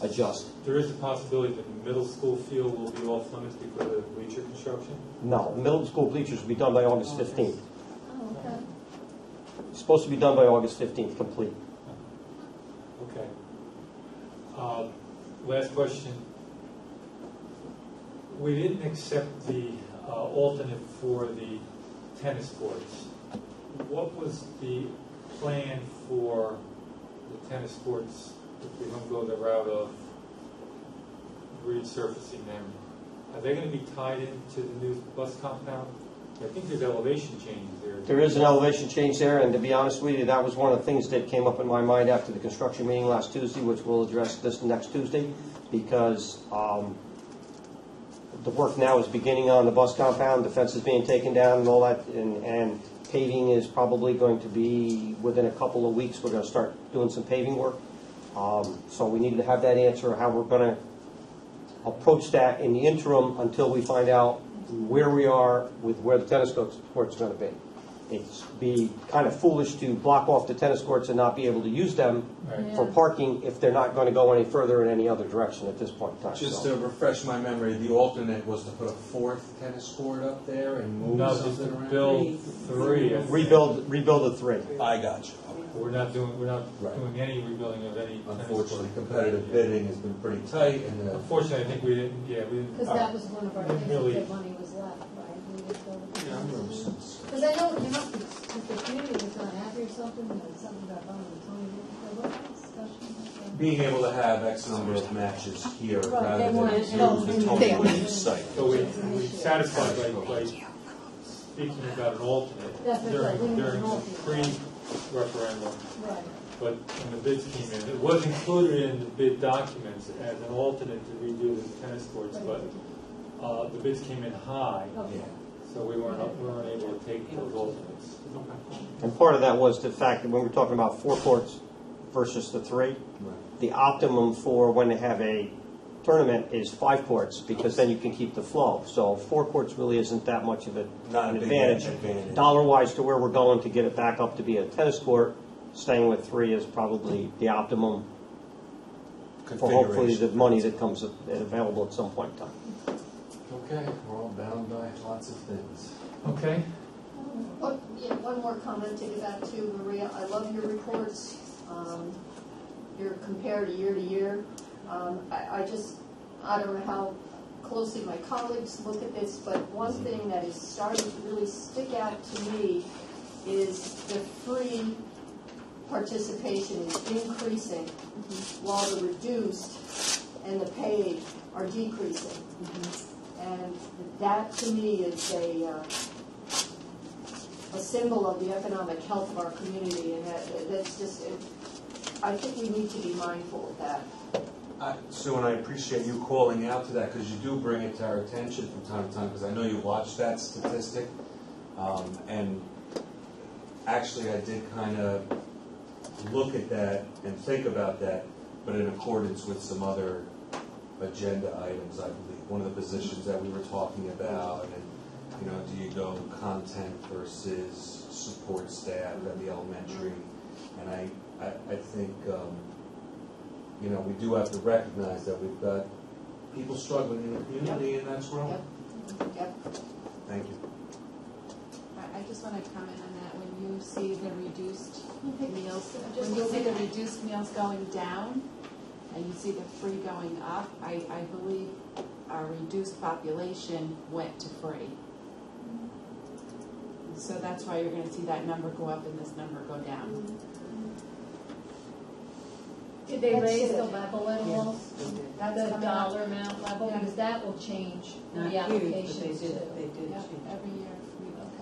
adjust. There is a possibility that the middle school field will be off limits because of bleacher construction? No, middle school bleachers will be done by August 15th. Oh, okay. It's supposed to be done by August 15th, complete. Okay. Last question. We didn't accept the alternate for the tennis courts. What was the plan for the tennis courts if we don't go the route of resurfacing them? Are they going to be tied into the new bus compound? I think there's elevation changes there. There is an elevation change there, and to be honest with you, that was one of the things that came up in my mind after the construction meeting last Tuesday, which we'll address this next Tuesday, because the work now is beginning on the bus compound, the fence is being taken down and all that, and paving is probably going to be, within a couple of weeks, we're going to start doing some paving work. So we need to have that answer, how we're going to approach that in the interim until we find out where we are with where the tennis court's going to be. It's be kind of foolish to block off the tennis courts and not be able to use them Right. for parking if they're not going to go any further in any other direction at this point in time. Just So- to refresh my memory, the alternate was to put a fourth tennis court up there and move No, just something to around? build three. Rebuild the three. I got you. We're not doing Right. any rebuilding of any tennis Unfortunately, court. competitive bidding has been pretty tight, and Unfortunately, I think we didn't, we didn't. Because that was one of our things, Really- that money was left, right? We didn't go with yeah, I remember since. Because I know, if the community was not happy or something, something about volunteering, what was that discussion? Being able to have X number of matches here Right, rather they than wanted two, to know the who total they on were. each site. So we satisfied by speaking about an alternate That's right, we need during an the alternate. pre-referendum. Right. But when the bids came in, it was included in the bid documents as an alternate to redo the tennis courts, but the bids came in high, Yeah. so we weren't able to take those alternates. And part of that was the fact that when we're talking about 4 courts versus the 3, the optimum for when they have a tournament is 5 courts, because then you can keep the flow. So 4 courts really isn't that much of an Not a big advantage. advantage. Dollar-wise to where we're going to get it back up to be a tennis court, staying with 3 is probably the optimum for hopefully the money that comes available at some point in time. Okay, we're all bound by lots of things. Okay. Oh, yeah, one more comment to give back to Maria. I love your reports. You're compared year to year. I don't know how closely my colleagues look at this, but one thing that is starting to really stick out to me is the free participation is increasing while the reduced and the paid are decreasing. And that to me is a symbol of the economic health of our community, and that's just, I think we need to be mindful of that. Sue, and I appreciate you calling out to that, because you do bring it to our attention from time to time, because I know you watch that statistic. And actually, I did kind of look at that and think about that, but in accordance with some other agenda items, I believe. One of the positions that we were talking about, and do you go content versus support staff at the elementary? And I think, we do have to recognize that we've got people struggling in the community, and that's wrong. Yep. Thank you. I just want to comment on that. When you see the reduced meals, when you see the reduced meals going down, and you see the free going up, I believe our reduced population went to free. So that's why you're going to see that number go up and this number go down. Did they raise the level at all? That's The coming dollar up. amount level? Yeah. Because that will change Not the huge, but applications they too. did Yeah, change. every year.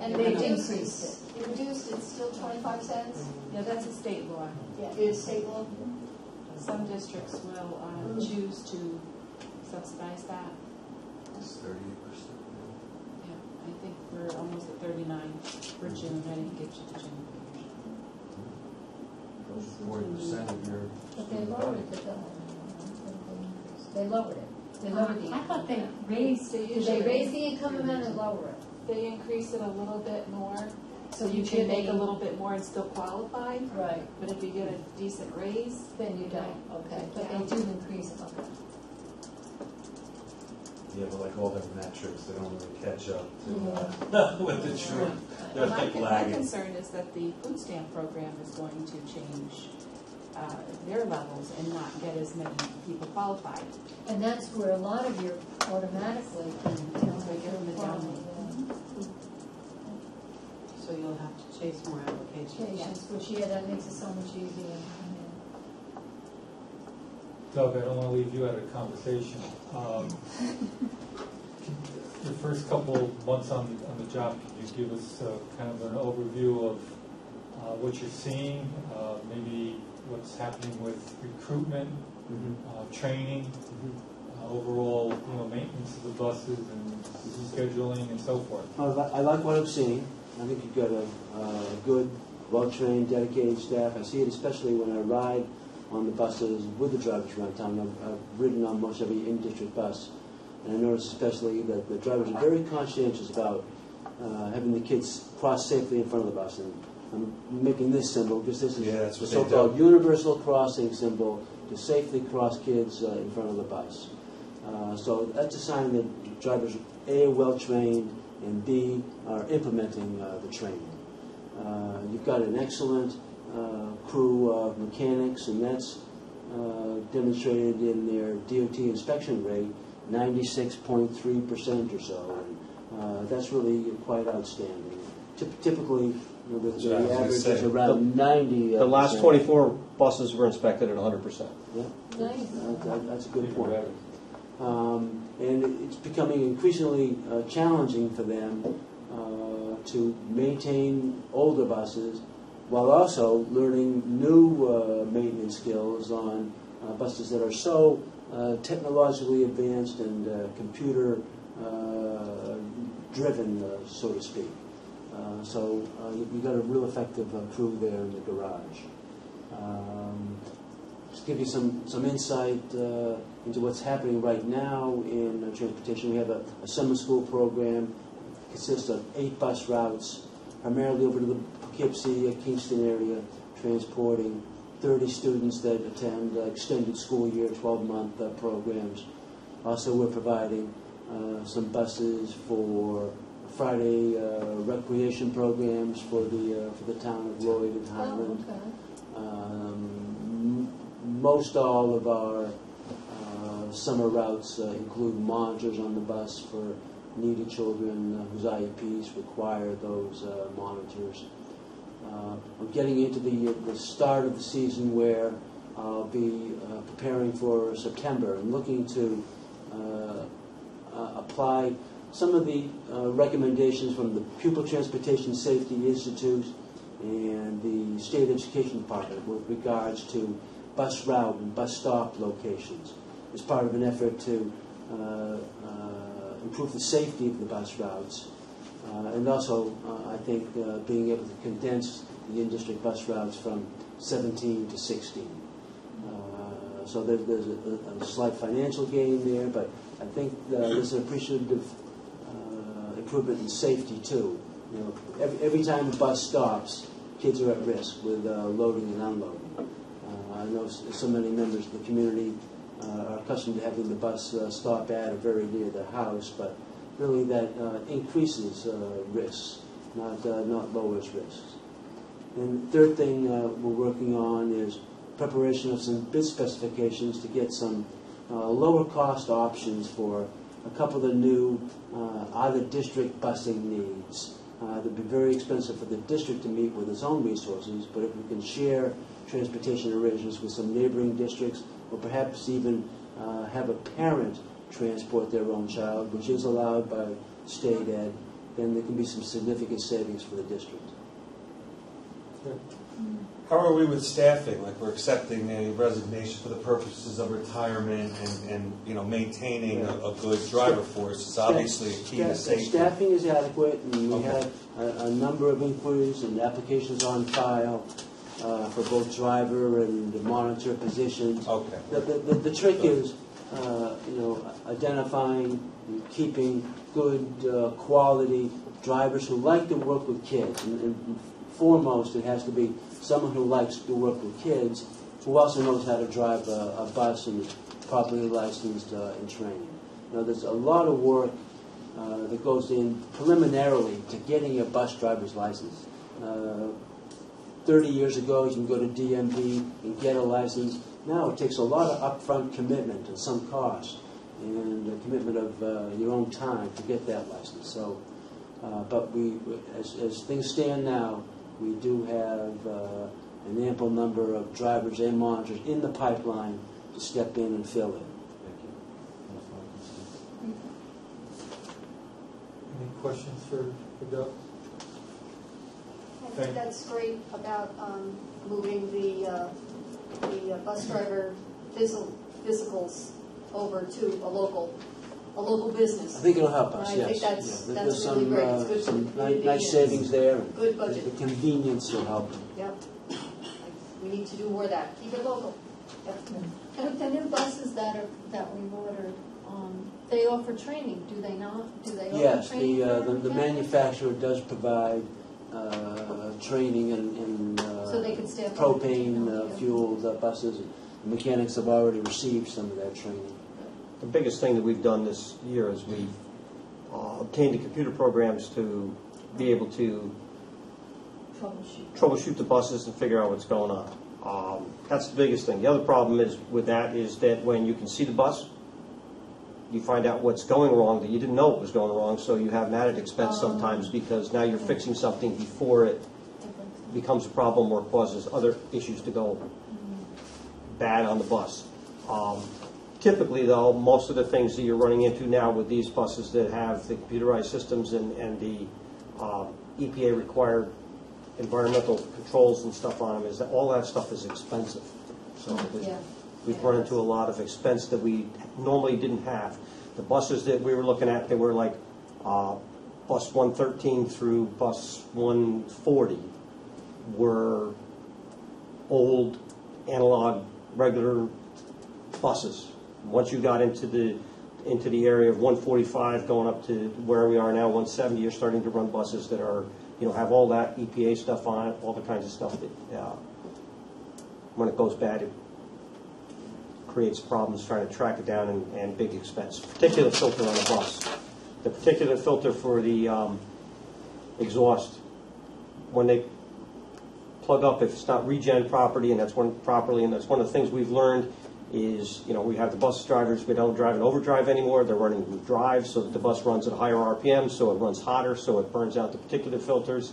And they they increased increased it. Reduced, it's still 25 cents? Yeah, that's a state law. Yeah. It is state law? Some districts will choose to subsidize that. It's 38%. Yeah, I think we're almost at 39 for June. I didn't get you the June. 40% of your. But they lowered it, they lowered it. They lowered the I thought they raised. Did they raise the income amount or lower it? They increase it a little bit more, So you can make a little bit more and still qualify. Right. But if you get a decent raise, Then you don't, okay. But Yeah. they do increase it, okay. Yeah, but like all their metrics, they don't really catch up to, with the truth. They're like my lagging. concern is that the food stamp program is going to change their levels and not get as many people qualified. And that's where a lot of your automatically can, So give them a down. So you'll have to chase more applications. applications, which, that makes it so much easier. Doug, I don't want to leave you out of the conversation. The first couple months on the job, could you give us kind of an overview of what you're seeing, maybe what's happening with recruitment, training, overall, maintenance of the buses and scheduling and so forth? I like what I'm seeing. I think you've got a good, well-trained, dedicated staff. I see it especially when I ride on the buses with the drivers around town. I've ridden on most every in-district bus. And I noticed especially that the drivers are very conscientious about having the kids cross safely in front of the bus. And I'm making this symbol because this is that's the what they so-called do. universal crossing symbol to safely cross kids in front of the bus. So that's a sign that drivers, A, are well-trained, and B, are implementing the training. You've got an excellent crew of mechanics, and that's demonstrated in their DOT inspection rate, 96.3% or so. And that's really quite outstanding. Typically, the average is around 90. The last 24 buses were inspected at 100%. Yeah, Nice. that's a good point. And it's becoming increasingly challenging for them to maintain older buses while also learning new maintenance skills on buses that are so technologically advanced and computer driven, so to speak. So you've got a real effective crew there in the garage. Just give you some insight into what's happening right now in transportation. We have a summer school program. It consists of 8 bus routes, primarily over to the Poughkeepsie, Kingston area, transporting 30 students that attend extended school year, 12-month programs. Also, we're providing some buses for Friday recreation programs for the town of Lloyd and Highland. Most all of our summer routes include monitors on the bus for needy children whose IEPs require those monitors. I'm getting into the start of the season where I'll be preparing for September and looking to apply some of the recommendations from the Pupil Transportation Safety Institute and the State Education Department with regards to bus route and bus stop locations as part of an effort to improve the safety of the bus routes. And also, I think, being able to condense the in-district bus routes from 17 to 16. So there's a slight financial gain there, but I think there's an appreciative improvement in safety too. You know, every time a bus stops, kids are at risk with loading and unloading. I know so many members of the community are accustomed to having the bus stop at or very near their house, but really that increases risks, not lowers risks. And the third thing we're working on is preparation of some bid specifications to get some lower cost options for a couple of the new out-of-district busing needs. They'd be very expensive for the district to meet with its own resources, but if we can share transportation arrangements with some neighboring districts, or perhaps even have a parent transport their own child, which is allowed by state ed, then there can be some significant savings for the district. How are we with staffing? Like, we're accepting a resignation for the purposes of retirement and maintaining a good driver force is obviously a key to safety. Staffing is adequate, and we have a number of inquiries and applications on file for both driver and monitor positions. Okay. The trick is, identifying and keeping good quality drivers who like to work with kids. And foremost, it has to be someone who likes to work with kids, who also knows how to drive a bus and is properly licensed and trained. There's a lot of work that goes in preliminarily to getting a bus driver's license. 30 years ago, you can go to DMV and get a license. Now it takes a lot of upfront commitment and some cost, and a commitment of your own time to get that license. So, but as things stand now, we do have an ample number of drivers and monitors in the pipeline to step in and fill in. Any questions for Doug? I think that's great about moving the bus driver physicals over to a local business. I think it'll help us, I think yes. that's really great. It's good for the some community. nice savings there. Good budget. The convenience will help. Yep. We need to do more of that. Keep it local. Yep. And the new buses that we've ordered, They offer training, do they not? Do they offer Yes, training? for the mechanics? manufacturer does provide training in So they could staff propane fueled buses. The mechanics have already received some of that training. The biggest thing that we've done this year is we've obtained the computer programs to be able to troubleshoot the buses and figure out what's going on. That's the biggest thing. The other problem is with that is that when you can see the bus, you find out what's going wrong that you didn't know it was going wrong, so you have an added expense sometimes because now you're fixing something before it becomes a problem or causes other issues to go bad on the bus. Typically, though, most of the things that you're running into now with these buses that have the computerized systems and the EPA-required environmental controls and stuff on them is that all that stuff is expensive. So we've run into a lot of expense that we normally didn't have. The buses that we were looking at, they were like bus 113 through bus 140 were old analog regular buses. Once you got into the area of 145 going up to where we are now, 170, you're starting to run buses that are, have all that EPA stuff on it, all the kinds of stuff that when it goes bad, it creates problems trying to track it down and big expense. Particulate filter on a bus. The particulate filter for the exhaust, when they plug up, if it's not regen properly, and that's one of the things we've learned is, we have the bus drivers, we don't drive in overdrive anymore, they're running with drive so that the bus runs at higher RPM, so it runs hotter, so it burns out the particulate filters.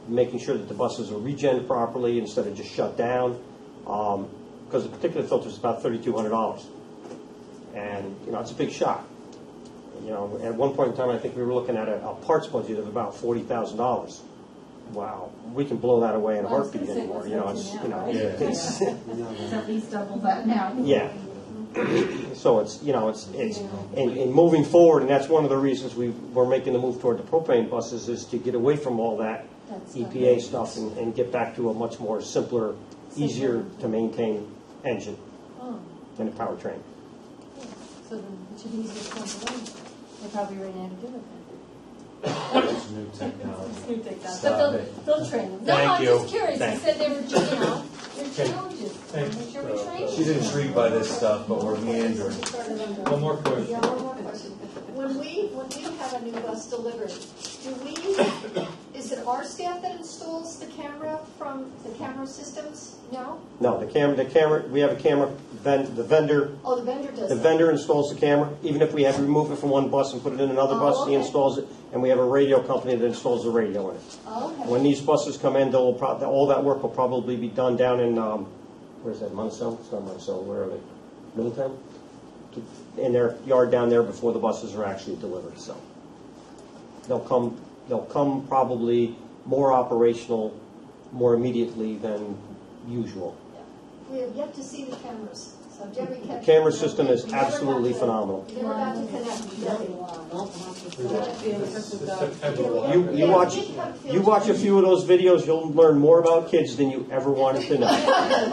Making sure that the buses are regen properly instead of just shut down, because the particulate filter is about $3,200, and it's a big shot. At one point in time, I think we were looking at a parts budget of about $40,000. Wow, we can blow that away in a heartbeat anymore. It's at least double that now. Yeah. So it's and moving forward, and that's one of the reasons we're making the move toward the propane buses is to get away from all that EPA stuff and get back to a much more simpler, easier to maintain engine and a powertrain. So then it should be easier to come along. They're probably ready to do it then. That's new technology. New technology. Stop But they'll train them. No, Thank I'm you. just curious. Thank You said they were, they're challenges. Make sure we train She's intrigued by this stuff, but we're meandering. One more question. Yeah, one more question. When we have a new bus delivered, is it our staff that installs the camera from the camera systems? No? No, the camera, we have a camera, the vendor. Oh, the vendor does The that. vendor installs the camera. Even if we have to remove it from one bus and put it in another bus, he installs it, and we have a radio company that installs the radio in it. Oh, okay. When these buses come in, all that work will probably be done down in, where's that, Monticello? It's not Monticello, where are they? Middletown? In their yard down there before the buses are actually delivered, so. They'll come probably more operational more immediately than usual. We have yet to see the cameras. So Jerry The kept. camera system is we never got absolutely to- phenomenal. we never got to connect. You watch a few of those videos, you'll learn more about kids than you ever wanted to know.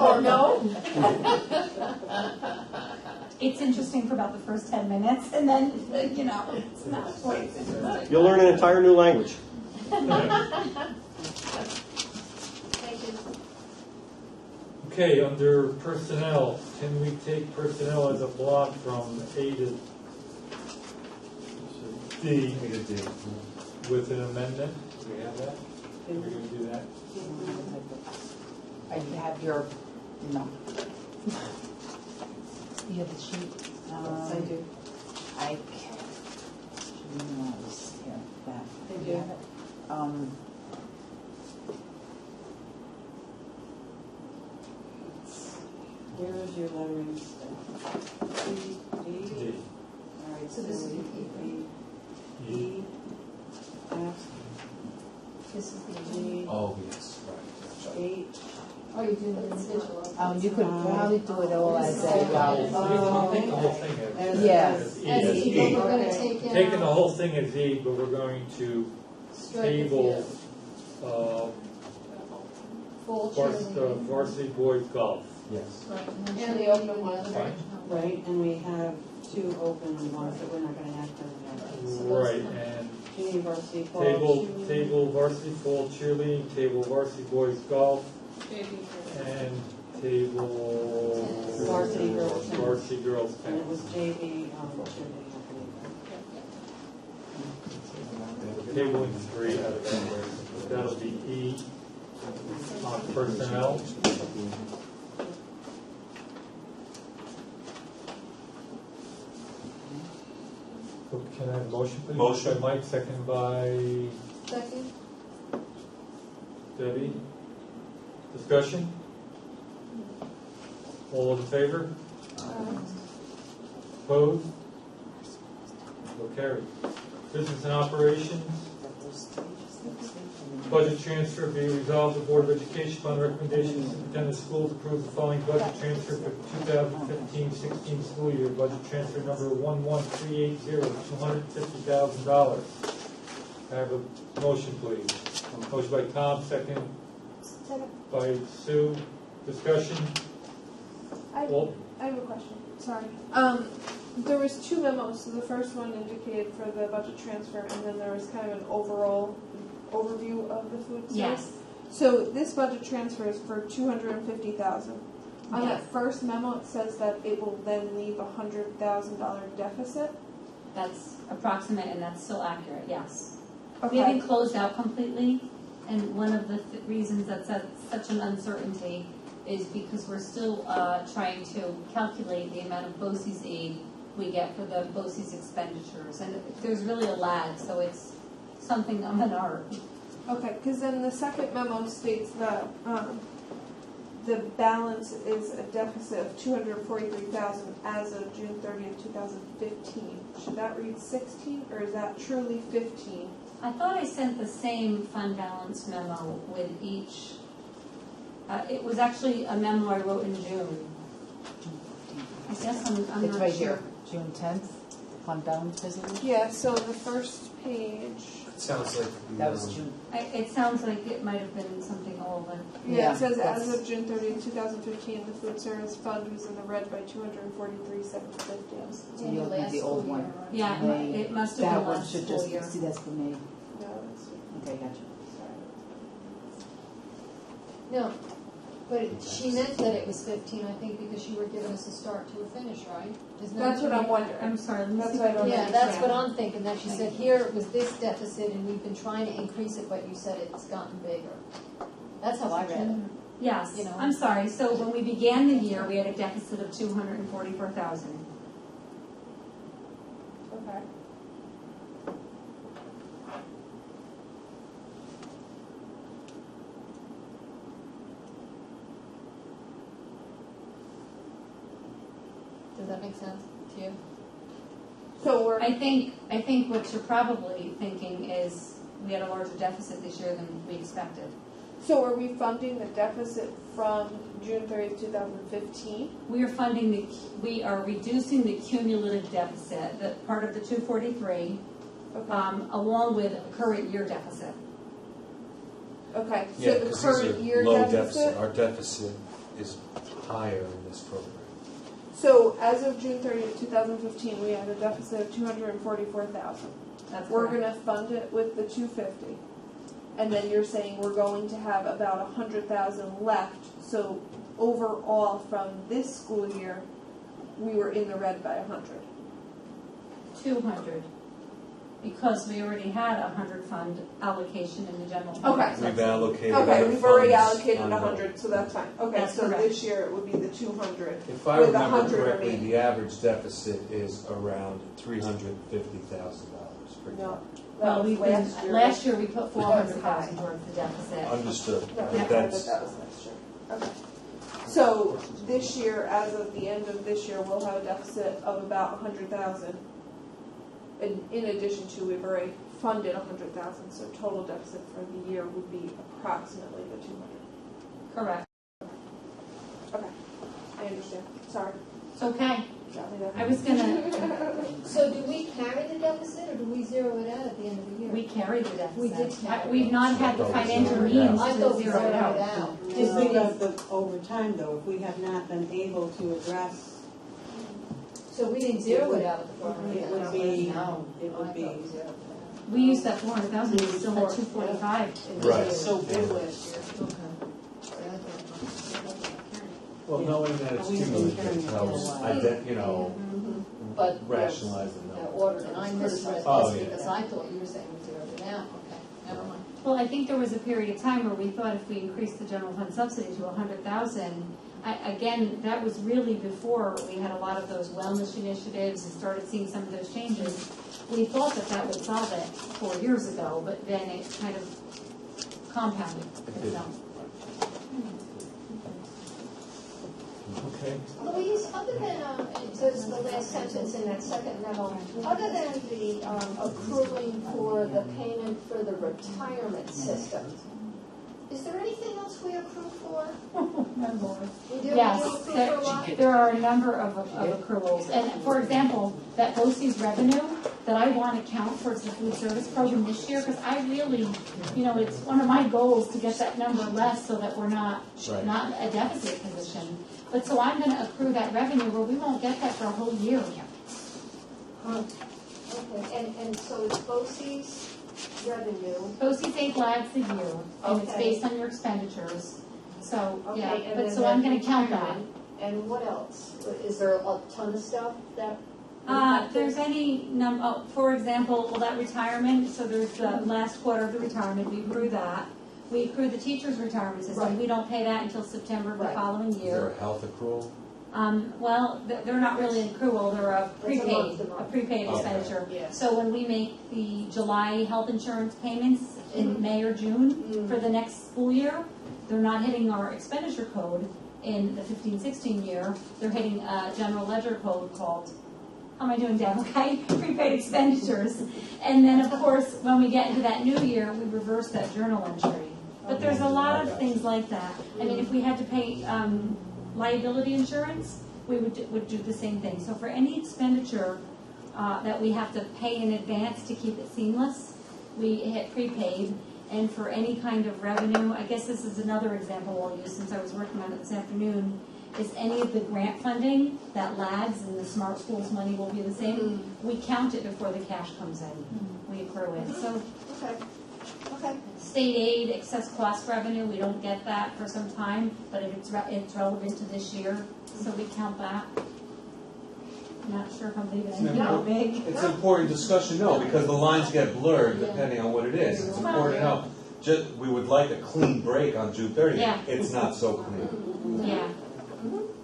Or no? It's interesting for about the first 10 minutes, and then, it's not quite interesting. You'll learn an entire new language. Thank you. Okay, under personnel, can we take personnel as a block from A to D with an amendment? Do we have that? Are we going to do that? I have your, no. You have the sheet? I do. I yeah, that. I do. You have it? Where is your lettering stuff? D? D. All right, So this is the E, F, This is the G, Oh, yes, right. H. Oh, you're doing the individual. You could probably do it all as a, Take the whole thing as Yes. E. As As E, E. we're going to take in. Taking the whole thing as E, but we're going to Strike a table few. Full cheerleading. varsity boys golf. Yes. And the open one. Fine. Right, and we have two open ones that we're not gonna have to remember. Right, and Junior varsity fall. table varsity fall cheerleading, table varsity boys golf, and table Varsity girls. varsity girls And it tennis. was JV, cheerleading, I Tabling three out of ten. That'll be E on personnel. Can I have a motion, please? Motion. By Mike, second by Second? Debbie. Discussion? All in favor? Opposed? So carried. Business and operations. Budget transfer be resolved, the Board of Education, upon the recommendation of the superintendent of schools, approves the following budget transfer for 2015-16 school year. Budget transfer number 11380, $250,000. I have a motion, please. Motion by Tom, second by Sue. Discussion? Well, I have a question, sorry. There was two memos, so the first one indicated for the budget transfer, and then there was kind of an overall overview of the food service. Yes. So this budget transfer is for $250,000. On that Yes. first memo, it says that it will then leave a $100,000 deficit. That's approximate, and that's still accurate, yes. We Okay. haven't closed out completely, and one of the reasons that's such an uncertainty is because we're still trying to calculate the amount of BOCES aid we get for the BOCES expenditures, and there's really a lag, so it's something of an art. Okay, because then the second memo states that the balance is a deficit of $243,000 as of June 30th, 2015. Should that read 16, or is that truly 15? I thought I sent the same fund balance memo with each. It was actually a memo I wrote in June. I guess I'm It's not right sure. here, June 10th, fund balance resolution. Yeah, so the first page. It sounds like. That was June. It sounds like it might have been something older. Yeah, it says that's- as of June 30th, 2015, the food service fund was in the red by $243,750. So you'll need the old one. Yeah, it must have That been one last should school just, year. see, that's for me. No, that's Okay, gotcha. No, but she meant that it was 15, I think, because you were giving us a start to a finish, right? Isn't that That's what I'm wondering. I'm sorry, let me That's see what I if don't can- Yeah, that's what understand. I'm thinking, that she said, here it was this deficit, and we've been trying to increase it, but you said it's gotten bigger. That's how I read it. Yes, You know. I'm sorry. So when we began the year, we had a deficit of 244,000. Okay. Does that make sense to you? So we're, I think what you're probably thinking is we had a larger deficit this year than we expected. so are we funding the deficit from June 30th, 2015? We are reducing the cumulative deficit, the part of the 243, Okay. along with current year deficit. Okay, Yeah, so the because current these year are low deficit? deficit. Our deficit is higher in this program. So as of June 30th, 2015, we had a deficit of 244,000. That's We're correct. gonna fund it with the 250. And then you're saying we're going to have about 100,000 left. So overall, from this school year, we were in the red by 100. 200, because we already had a 100 fund allocation in the general. fund. Okay. We've allocated. Okay, other we've already funds allocated on the- 100, so that's fine. Okay, That's so correct. this year it would be the 200. If I with remember 100 correctly, remaining. the average deficit is around $350,000 per year. No, Well, that was last year we put 400,000 towards the deficit. Understood. No, But that's, that was last year. Okay. So this year, as of the end of this year, we'll have a deficit of about 100,000. In addition to, we've already funded 100,000, so total deficit for the year would be approximately the 200. Correct. Okay, I understand. Sorry. It's okay. Got me there. I was gonna, So do we carry the deficit, or do we zero it out at the end of the year? we carried the deficit. We did carry We've not had the financial means I to thought we zero zeroed it it out. out. Just think of the over time though, if we have not been able to address So we didn't zero it out at the four hundred It would thousand? be, No. it would be, We used that 400,000, we still had 245. Right. it was so big last year. Well, knowing that it's We've been cumulative carrying it helps, for a while. But rationalize the the number. order, and I misread Oh, this yeah. because I thought you were saying we zeroed it out. Okay, never mind. Well, I think there was a period of time where we thought if we increased the general fund subsidy to 100,000, again, that was really before we had a lot of those wellness initiatives and started seeing some of those changes. We thought that that would solve it 4 years ago, but then it kind of compounded itself. Okay. Louise, other than, just the last sentence in that second memo, other than the accruing for the payment for the retirement system, is there anything else we accrue for? We do? Yes, We do accrue for a lot? there are a number of accruals. And for example, that BOCES revenue that I want to count towards the food service program this year, because I really, it's one of my goals to get that number less so that we're not a deficit position. But so I'm going to accrue that revenue where we won't get that for a whole year. Okay, and so it's BOCES revenue. BOCES 8 lags a year, and it's Okay. based on your expenditures. So, Okay, yeah, and but then so I'm that going to count that. retirement. And what else? Is there a ton of stuff that? There's any for example, that retirement, so there's the last quarter of the retirement, we accrue that. We accrue the teacher's retirement system, Right. we don't pay that until September of the Right. following Is there year. a health accrual? Well, they're not really an accrual, they're a prepaid, month-to-month. a prepaid Okay. expenditure. Yeah. So when we make the July health insurance payments in May or June for the next school year, they're not hitting our expenditure code in the 15-16 year, they're hitting a general ledger code called, how am I doing, Deb? Okay, prepaid expenditures. And then, of course, when we get into that new year, we reverse that journal entry. But there's a lot of things like that. I mean, if we had to pay liability insurance, we would do the same thing. So for any expenditure that we have to pay in advance to keep it seamless, we hit prepaid. And for any kind of revenue, I guess this is another example I'll use since I was working on it this afternoon, is any of the grant funding that lags and the Smart Schools money will be the same. We count it before the cash comes in. We accrue it. So Okay. state aid, excess cost revenue, we don't get that for some time, but if it's relevant to this year, so we count that. I'm not sure if I'm leaving anything big. It's an important discussion, no, because the lines get blurred depending on what it is. It's important to know. We would like a clean break on June 30th. Yeah. It's not so clean. Yeah.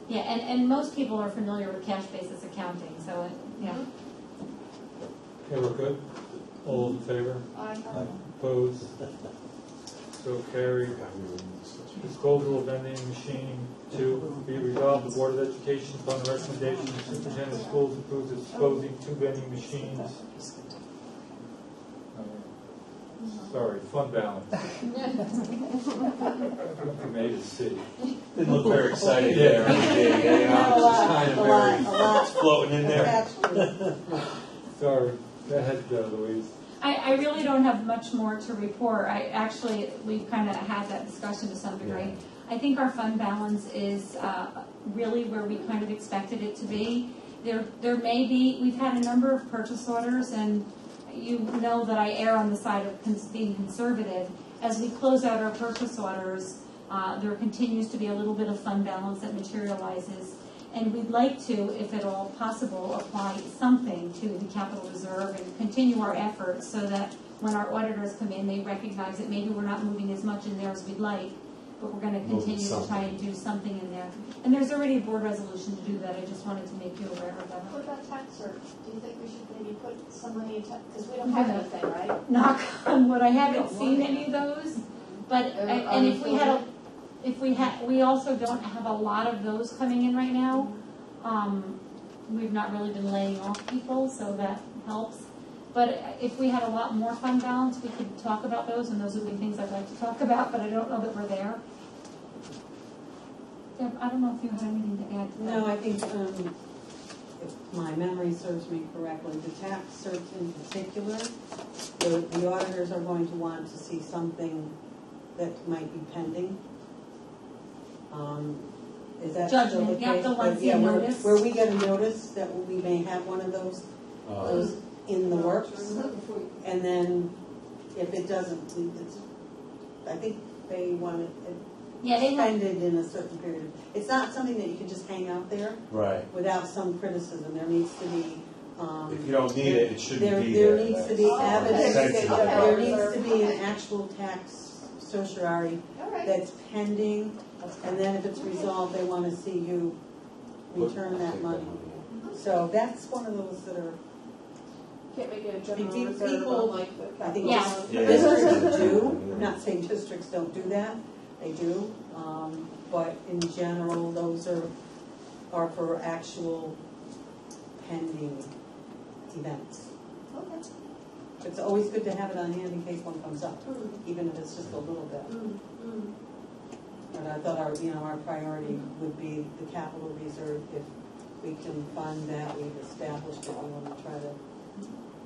Yeah, and most people are familiar with cash basis accounting, so, yeah. Okay, we're good? All in favor? Opposed? So carried. Disposal of vending machine. 2, be resolved, the Board of Education, upon the recommendation of the Superintendent of Schools, approves disposing 2 vending machines. Sorry, fund balance. From A to C. Didn't look very exciting there. Just kind of very floating in there. Sorry, go ahead, Louise. I really don't have much more to report. We've kind of had that discussion to some degree. I think our fund balance is really where we kind of expected it to be. There may be, we've had a number of purchase orders, and you know that I err on the side of being conservative. As we close out our purchase orders, there continues to be a little bit of fund balance that materializes. And we'd like to, if at all possible, apply something to the capital reserve and continue our efforts so that when our auditors come in, they recognize that maybe we're not moving as much in there as we'd like, but we're going to continue to try and do something in there. And there's already a board resolution to do that. I just wanted to make you aware of that. What about tax cert? Do you think we should maybe put some money in tax, because we don't have anything, right? Knock on wood, I haven't seen any of those, but, and we also don't have a lot of those coming in right now. We've not really been laying off people, so that helps. But if we had a lot more fund balance, we could talk about those, and those would be things I'd like to talk about, but I don't know that we're there. Deb, I don't know if you had anything to add to that. No, I think, if my memory serves me correctly, the tax certs in particular, the auditors are going to want to see something that might be pending. Is that still the Judgment, yep, case? the But ones yeah, you where- notice. Where we get a notice that we may have one of those in the works, and then if it doesn't, I think they want it Yeah, they want, expended in a certain period. It's not something that you can just hang out there Right. without some criticism. There needs to be, If you don't need it, it shouldn't be there there. needs to be That's evidence, sensitive. there needs to be an actual tax certiorari All right. that's pending, and then if it's resolved, they want to see you return that money. So that's one of those that are, Can't make it a general People- reserve on like the I think Yeah. just districts do. I'm not saying districts don't do that, they do. But in general, those are for actual pending events. Okay. It's always good to have it on hand in case one comes up, even if it's just a little bit. And I thought our priority would be the capital reserve. If we can fund that, we've established it, we want to try to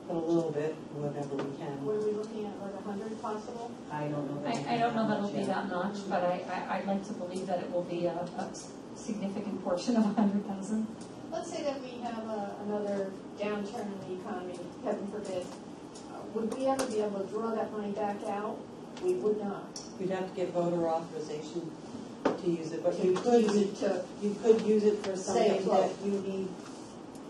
put a little bit, whatever we can. What are we looking at, like 100 possible? I don't know. that I don't know that it'll much be yet. that much, but I'd like to believe that it will be a significant portion of 100,000. Let's say that we have another downturn in the economy, heaven forbid. Would we ever be able to draw that money back out? We would not. You'd have to get voter authorization to use it, but To you could, use it to you could use it for stay something afloat.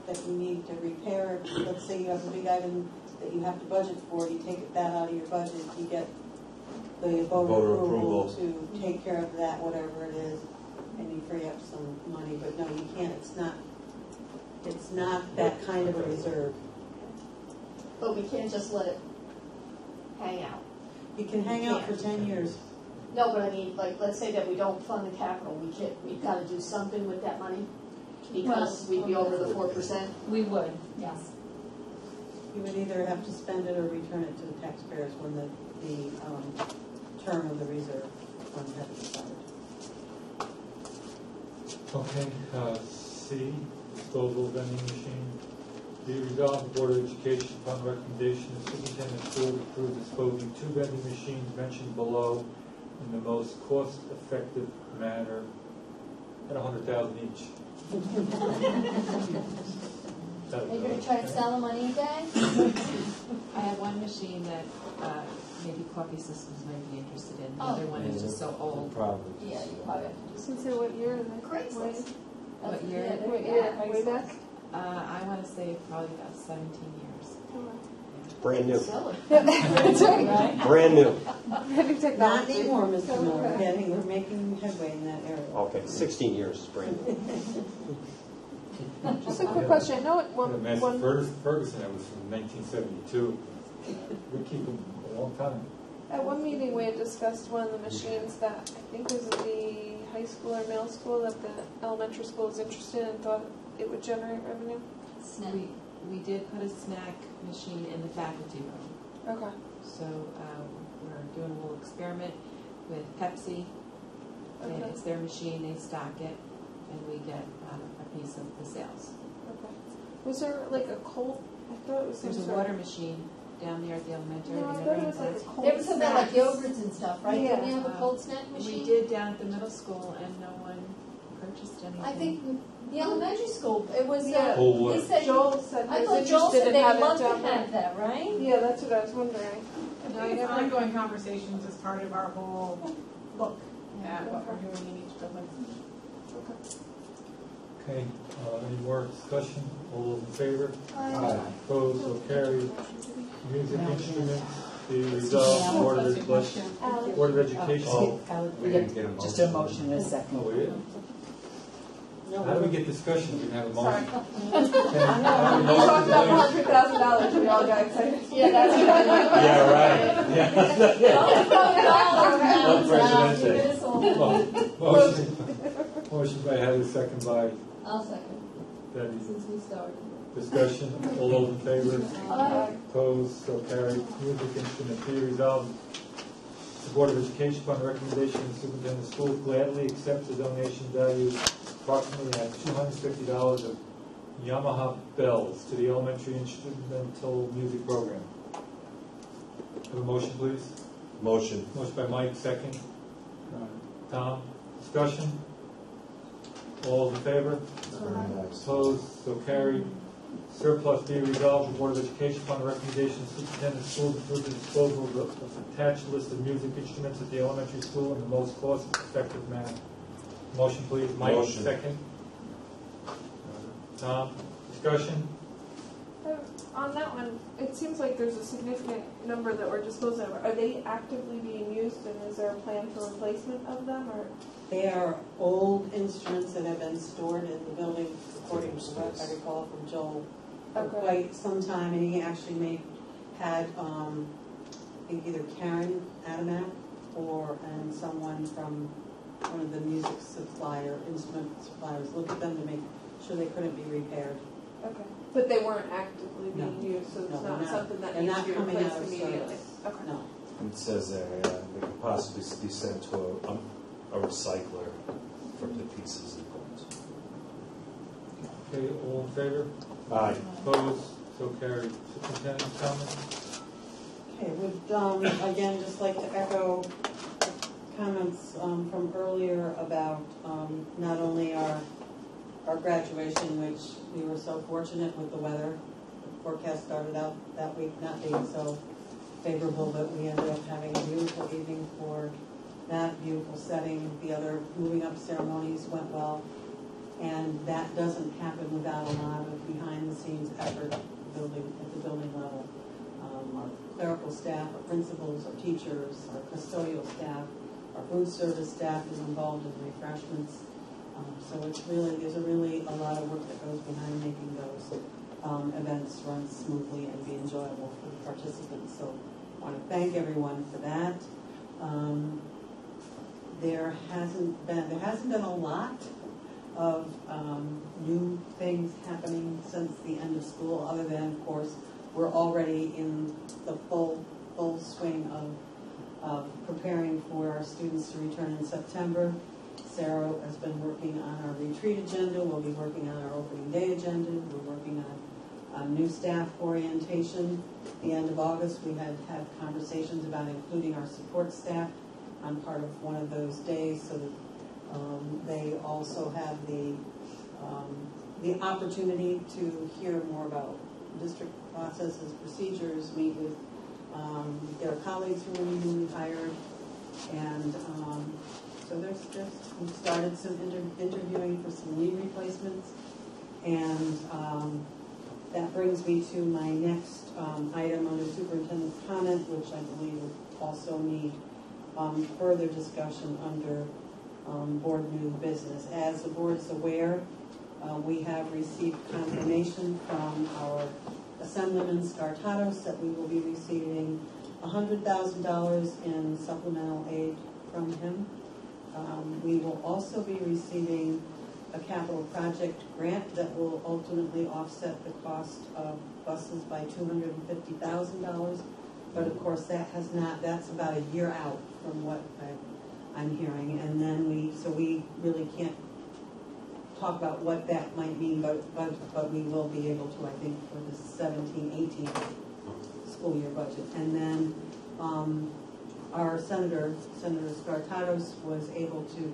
that you need to repair. Let's say you have a big item that you have to budget for, you take that out of your budget, you get the voter Voter approval approval. to take care of that, whatever it is, and you free up some money, but no, you can't, it's not that kind of a reserve. But we can't just let it hang out. You can hang out for 10 years. No, but I mean, like, let's say that we don't fund the capital, we've got to do something with that money because we'd be over the 4%. We would, yes. You would either have to spend it or return it to the taxpayers when the term of the reserve fund has expired. Okay, C, disposal vending machine. Be resolved, the Board of Education, upon recommendation of superintendent of schools, approve disposing 2 vending machines mentioned below in the most cost-effective manner at $100,000 each. Are you going to try to sell them on eBay? I have one machine that maybe Coffee Systems might be interested in. The Oh. other one is just so old. Probably. Yeah, you probably have to do Since say what year is it? Craigslist. What year? Yeah, What they're year? back. Way back? I want to say probably about 17 years. Brand new. Sell it. That's right. Brand new. Heavy Not technology. anymore, Mr. Miller, we're making headway in that area. Okay, 16 years is brand new. Just a quick question. I know at The Master one Ferguson, that was from 1972. We keep them a long time. at one meeting we had discussed one of the machines that I think was in the high school or middle school that the elementary school was interested in and thought it would generate revenue. We did put a snack machine in the faculty room. Okay. So we're doing a little experiment with Pepsi. And Okay. it's their machine, they stock it, and we get a piece of the sales. Okay. Was there like a cold? I thought it was some There's a sort water machine down there at the elementary. No, I They thought it never was like a had cold There was something like snacks. yogurts and stuff, right? Yeah. Didn't you have a cold snack machine? We did down at the middle school, and no one purchased anything. I think the elementary school, it was, Yeah. Oh, he said, Joel said he I was thought Joel interested said in they'd having love it to down there. have that, right? Yeah, that's what I was wondering. I think it's ongoing conversations as part of our whole look at what we're doing in each building. Okay, any more discussion? All those in favor? Aye. Opposed, so carried. Music instruments, be resolved, Board of Education. Oh, we Yeah, didn't get a just a motion. motion in a second. Oh, we did? How do we get discussion? We can have a Sorry. motion. You talked about $100,000. We all got excited. Yeah, that's right. Yeah, right. Motion by Heather, second by I'll second, Debbie. since we started. Discussion, all those in favor? Aye. Opposed, so carried. Music instrument, be resolved. The Board of Education, upon the recommendation of the superintendent of schools, gladly accepts the donation valued approximately at $250 of Yamaha bells to the elementary instrumental music program. Have a motion, please? Motion. Motion by Mike, second. Tom, discussion? All in favor? Opposed? So carried. Surplus be resolved, the Board of Education upon the recommendation of superintendent of schools approve the disposal of the attached list of music instruments at the elementary school in the most cost-effective manner. Motion, please. Mike, Motion. second. Tom, discussion? On that one, it seems like there's a significant number that we're disposing of. Are they actively being used, and is there a plan for replacement of them, or? They are old instruments that have been stored in the building, according to what I recall from Joel, for Okay. quite some time, and he actually had I think either Karen Adamak and someone from one of the music instrument suppliers look at them to make sure they couldn't be repaired. Okay. But they weren't actively being No. used, so it's No, not they're not. something that They're needs not to be coming replaced out of immediately? service. Okay. No. It says there, they could possibly be sent to a recycler for the pieces and parts. Okay, all in favor? Aye. Opposed? So carried. Superintendent's comments? Okay, would, again, just like to echo comments from earlier about not only our graduation, which we were so fortunate with the weather. The forecast started out that week not being so favorable, but we ended up having a beautiful evening for that, beautiful setting. The other moving up ceremonies went well, and that doesn't happen without a lot of behind-the-scenes effort at the building level. Our clerical staff, our principals, our teachers, our custodial staff, our food service staff is involved in refreshments. So there's really a lot of work that goes behind making those events run smoothly and be enjoyable for the participants. So I want to thank everyone for that. There hasn't been a lot of new things happening since the end of school, other than, of course, we're already in the full swing of preparing for our students to return in September. Sarah has been working on our retreat agenda. We'll be working on our opening day agenda. We're working on new staff orientation. At the end of August, we had conversations about including our support staff on part of one of those days, so that they also have the opportunity to hear more about district processes, procedures, meet with their colleagues who are newly hired, and so we've started some interviewing for some knee replacements, and that brings me to my next item under superintendent's comment, which I believe would also need further discussion under board new business. As the board is aware, we have received confirmation from our Assemblyman Scartatos that we will be receiving $100,000 in supplemental aid from him. We will also be receiving a capital project grant that will ultimately offset the cost of buses by $250,000. But of course, that's about a year out from what I'm hearing. And then we really can't talk about what that might mean, but we will be able to, I think, for the 17-18 school year budget. And then our Senator Scartatos was able to,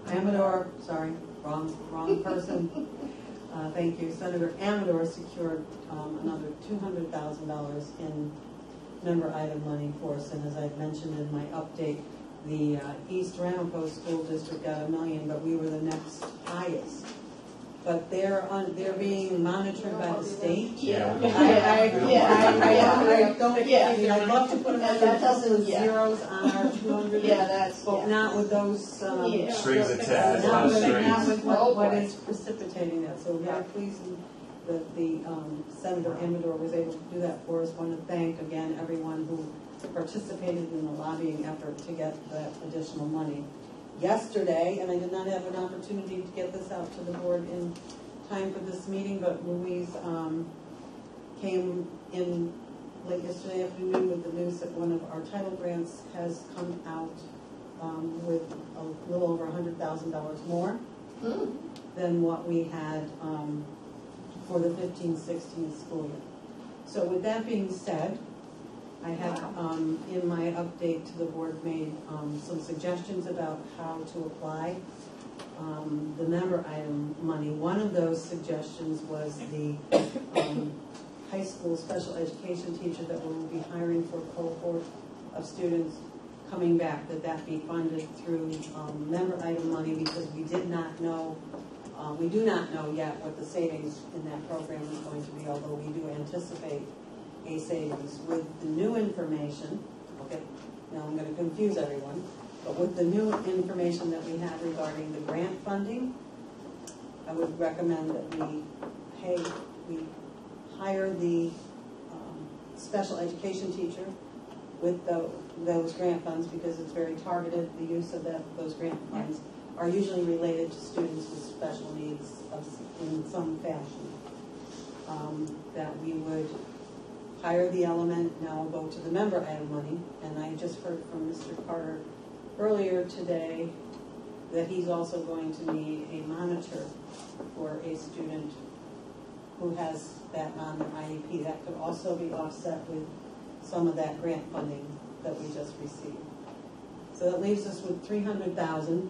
Amador, sorry, wrong person. Thank you. Senator Amador secured another $200,000 in member item money for us. And as I mentioned in my update, the East Ramapo School District got $1 million, but we were the next highest. But they're being monitored by the state. Yeah. I don't. I'd love to put them zeros on our 200. But not with those strings attached. Not with what is precipitating that. So very pleased that the Senator Amador was able to do that for us. I want to thank again everyone who participated in the lobbying effort to get that additional money. Yesterday, and I did not have an opportunity to get this out to the board in time for this meeting, but Louise came in late yesterday afternoon with the news that one of our title grants has come out with a little over $100,000 more than what we had for the 15-16 school year. So with that being said, I have, in my update to the board, made some suggestions about how to apply the member item money. One of those suggestions was the high school special education teacher that we will be hiring for a cohort of students coming back, that be funded through member item money, because we did not know, we do not know yet what the savings in that program is going to be, although we do anticipate a savings. With the new information, okay, now I'm going to confuse everyone, but with the new information that we have regarding the grant funding, I would recommend that we hire the special education teacher with those grant funds, because it's very targeted. The use of those grant funds are usually related to students with special needs in some fashion. That we would hire the element. Now we'll go to the member item money, and I just heard from Mr. Carter earlier today that he's also going to need a monitor for a student who has that on their IEP. That could also be offset with some of that grant funding that we just received. So that leaves us with $300,000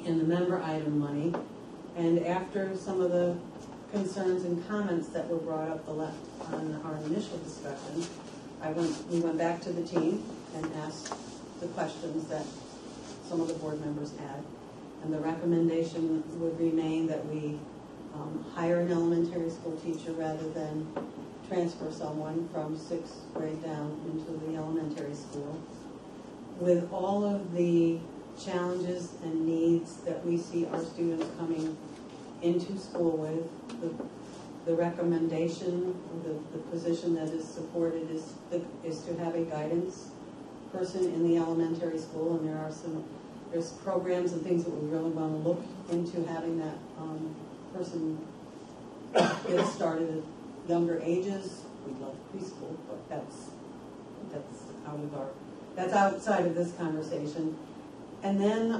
in the member item money. And after some of the concerns and comments that were brought up on our initial discussion, we went back to the team and asked the questions that some of the board members had. And the recommendation would remain that we hire an elementary school teacher rather than transfer someone from 6th grade down into the elementary school. With all of the challenges and needs that we see our students coming into school with, the recommendation, the position that is supported is to have a guidance person in the elementary school, and there's programs and things that we really want to look into having that person get started at younger ages. We'd love preschool, but that's outside of this conversation. And then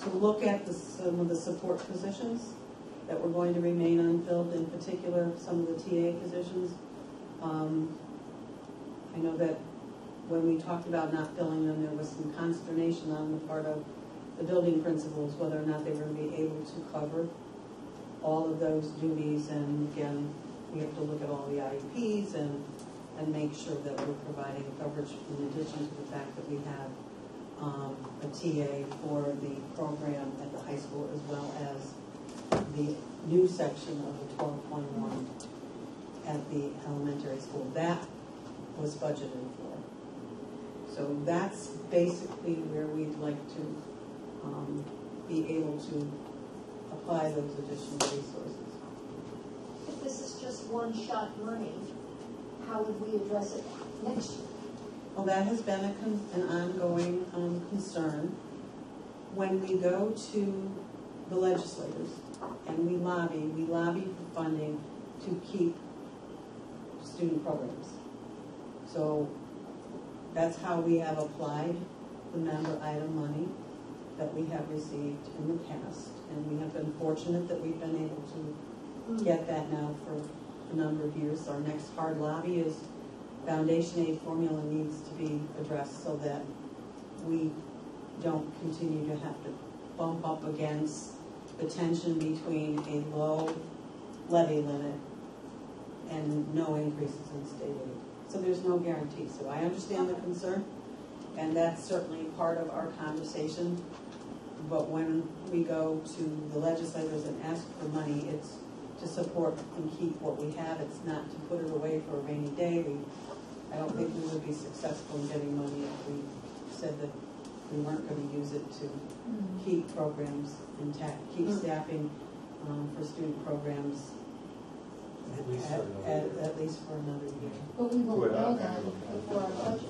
to look at some of the support positions that were going to remain unfilled, in particular some of the TA positions. I know that when we talked about not filling them, there was some consternation on the part of the building principals whether or not they were going to be able to cover all of those duties. And again, we have to look at all the IEPs and make sure that we're providing coverage, in addition to the fact that we have a TA for the program at the high school, as well as the new section of the 12.1 at the elementary school. That was budgeted for. So that's basically where we'd like to be able to apply those additional resources. If this is just one-shot money, how would we address it next year? Well, that has been an ongoing concern. When we go to the legislators and we lobby for funding to keep student programs. So that's how we have applied the member item money that we have received in the past. And we have been fortunate that we've been able to get that now for a number of years. Our next hard lobby is foundation aid formula needs to be addressed so that we don't continue to have to bump up against the tension between a low levy limit and no increases in state aid. So there's no guarantee. So I understand the concern, and that's certainly part of our conversation. But when we go to the legislators and ask for money, it's to support and keep what we have. It's not to put it away for a rainy day. I don't think we would be successful in getting money if we said that we weren't going to use it to keep programs intact, keep staffing for student programs at least for another year. But we won't know that before our budget.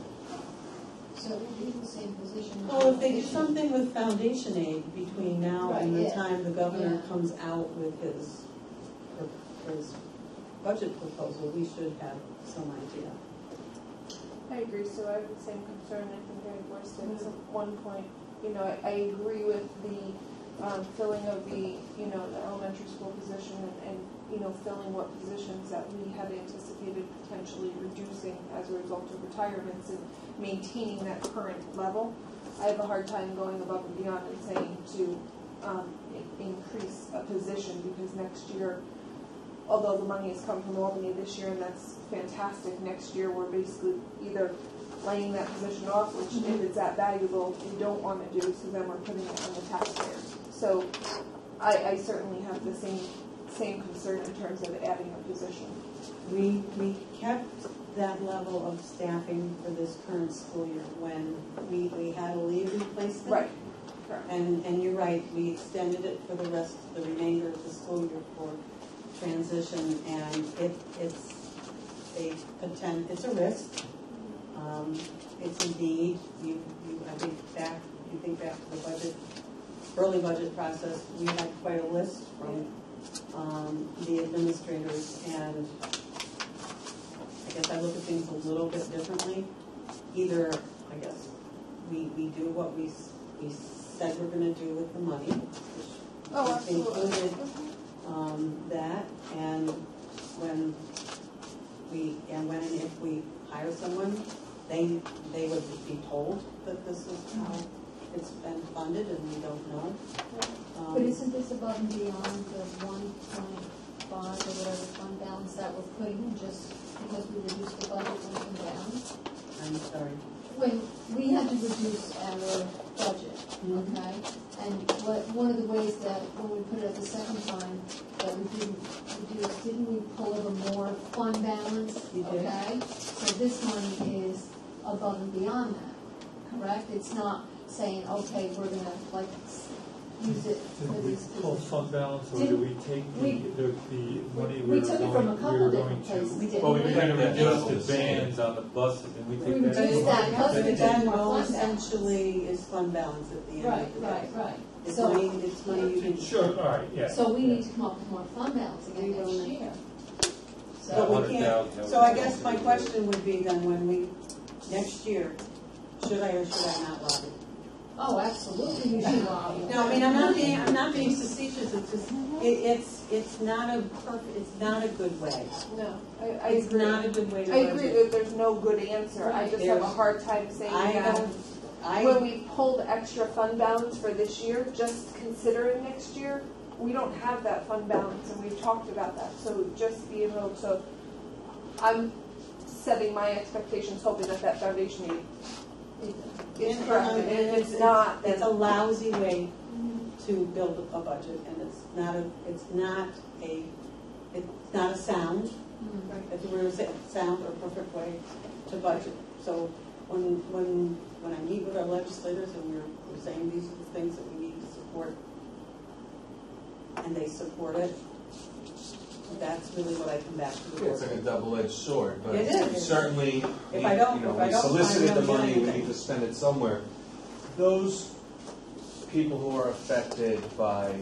So we'll be in the same position. Well, if they do something with foundation aid between now and the time the governor comes out with his budget proposal, we should have some idea. I agree. So I have the same concern. I think I voiced it at one point. I agree with the filling of the the elementary school position and filling what positions that we had anticipated potentially reducing as a result of retirements and maintaining that current level. I have a hard time going above and beyond and saying position, because next year, although the money has come from Albany this year, and that's fantastic, next year we're basically either laying that position off, which if it's that valuable, we don't want to do, so then we're putting it on the taxpayers. So I certainly have the same concern in terms of adding a position. We kept that level of staffing for this current school year when we had a leave replacement. Right. Correct. And you're right, we extended it for the remainder of the school year for transition, and it's a risk. It's indeed, you think back to the budget, early budget process, we had quite a list from the administrators, and I guess I look at things a little bit differently. Either, I guess, we do what we said we're going to do with the money, which included that, and when and if we hire someone, they would be told that this is how it's been funded, and we don't know. But isn't this above and beyond the 1.5 or whatever fund balance that we're putting in just because we reduced the budget when down? I'm sorry. When we had to reduce our budget, okay? And one of the ways that when we put it up the second time that we didn't reduce, didn't we pull over more fund balance? You did. Okay? So this money is above and beyond that, correct? It's not saying, okay, we're gonna like use it for Did we these pull positions. fund balance, or did we take the money We took it from a couple different places, didn't Well, we we? kind of reduced the bands on the buses, and we We take that. reduced that, But we took that more all fund balance. essentially is fund balance at the end Right, of the day. right. It's So- money you can. Sure, all right, yeah. So we need to come up with more fund balance again We will next not. year. But we 100,000, can't, so I guess my question would be then when we, next year, should I or should I not lobby? Oh, absolutely, you should lobby. No, I mean, I'm not being facetious, it's just, it's not a good way. No, I It's agree. not a good way to I agree budget. that there's no good answer. I just have a hard time saying that. When we pulled extra fund balance for this year, just considering next year, we don't have that fund balance, and we've talked about that. So just being able to, I'm setting my expectations, hoping that that foundation is correct. And if it's not, then It's a lousy way to build a budget, and it's not a sound, if the word is sound or perfect way to budget. So when I meet with our legislators and we're saying these are the things that we need to support, and they support it, that's really what I come back to the board. It's like a double-edged sword, but It is. certainly, If I don't we solicited the find money, we anything. need to spend it somewhere. Those people who are affected by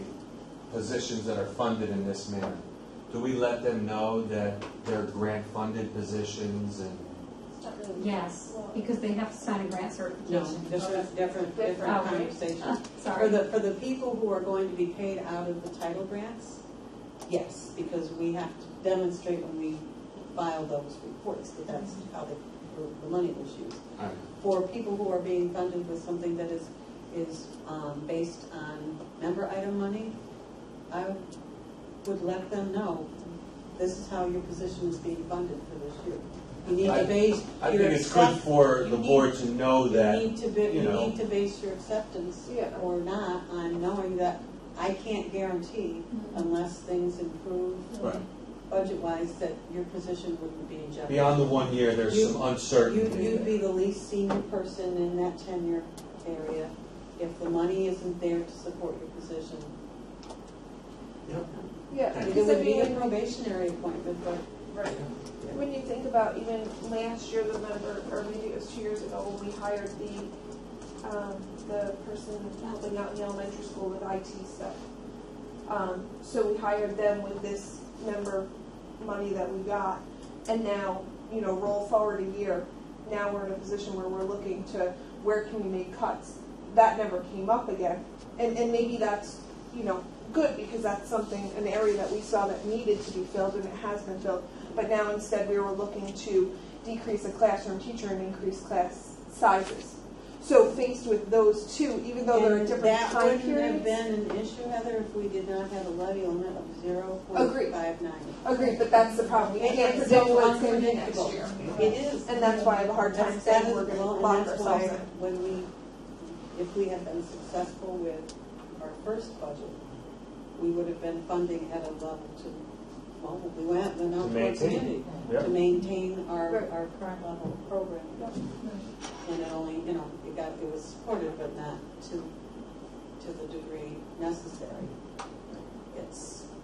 positions that are funded in this manner, do we let them know that they're grant-funded positions and? Yes, because they have to sign a grant No, certification. different Okay. conversation. Sorry. For the people who are going to be paid out of the title grants, yes, because we have to demonstrate when we file those reports that that's how the money was used. All right. For people who are being funded with something that is based on member item money, I would let them know, this is how your position is being funded for this year. You need to base I your think it's good for the board to know that, you need to base your acceptance or not on knowing that I can't guarantee unless things improve Right. budget-wise that your position wouldn't be in jeopardy. beyond the 1 year, there's some uncertainty. You'd be the least senior person in that tenure area if the money isn't there to support your position. Yeah, It because would be a probationary appointment, but. Right. When you think about even last year, the member, or maybe it was 2 years ago, when we hired the person helping out in the elementary school with IT stuff. So we hired them with this member money that we got, and now, roll forward a year, now we're in a position where we're looking to, where can we make cuts? That never came up again, and maybe that's, good, because that's something, an area that we saw that needed to be filled, and it has been filled. But now instead we were looking to decrease a classroom teacher and increase class sizes. So faced with those two, even though they're a different That time wouldn't have period. been an issue, Heather, if we did not have a levy limit of Agreed. 0.59. Agreed, but that's the problem. We can't It's predict so what it's going to be next unpredictable. year. It is. And that's why I have a hard time That saying is- we're going to well, and lock that's ourselves why in. if we had been successful with our first budget, we would have been funding at a level we went out To towards the maintain. unity, Yeah. to maintain our Right. current level of programming. And it only, it was supported, but not to the degree necessary.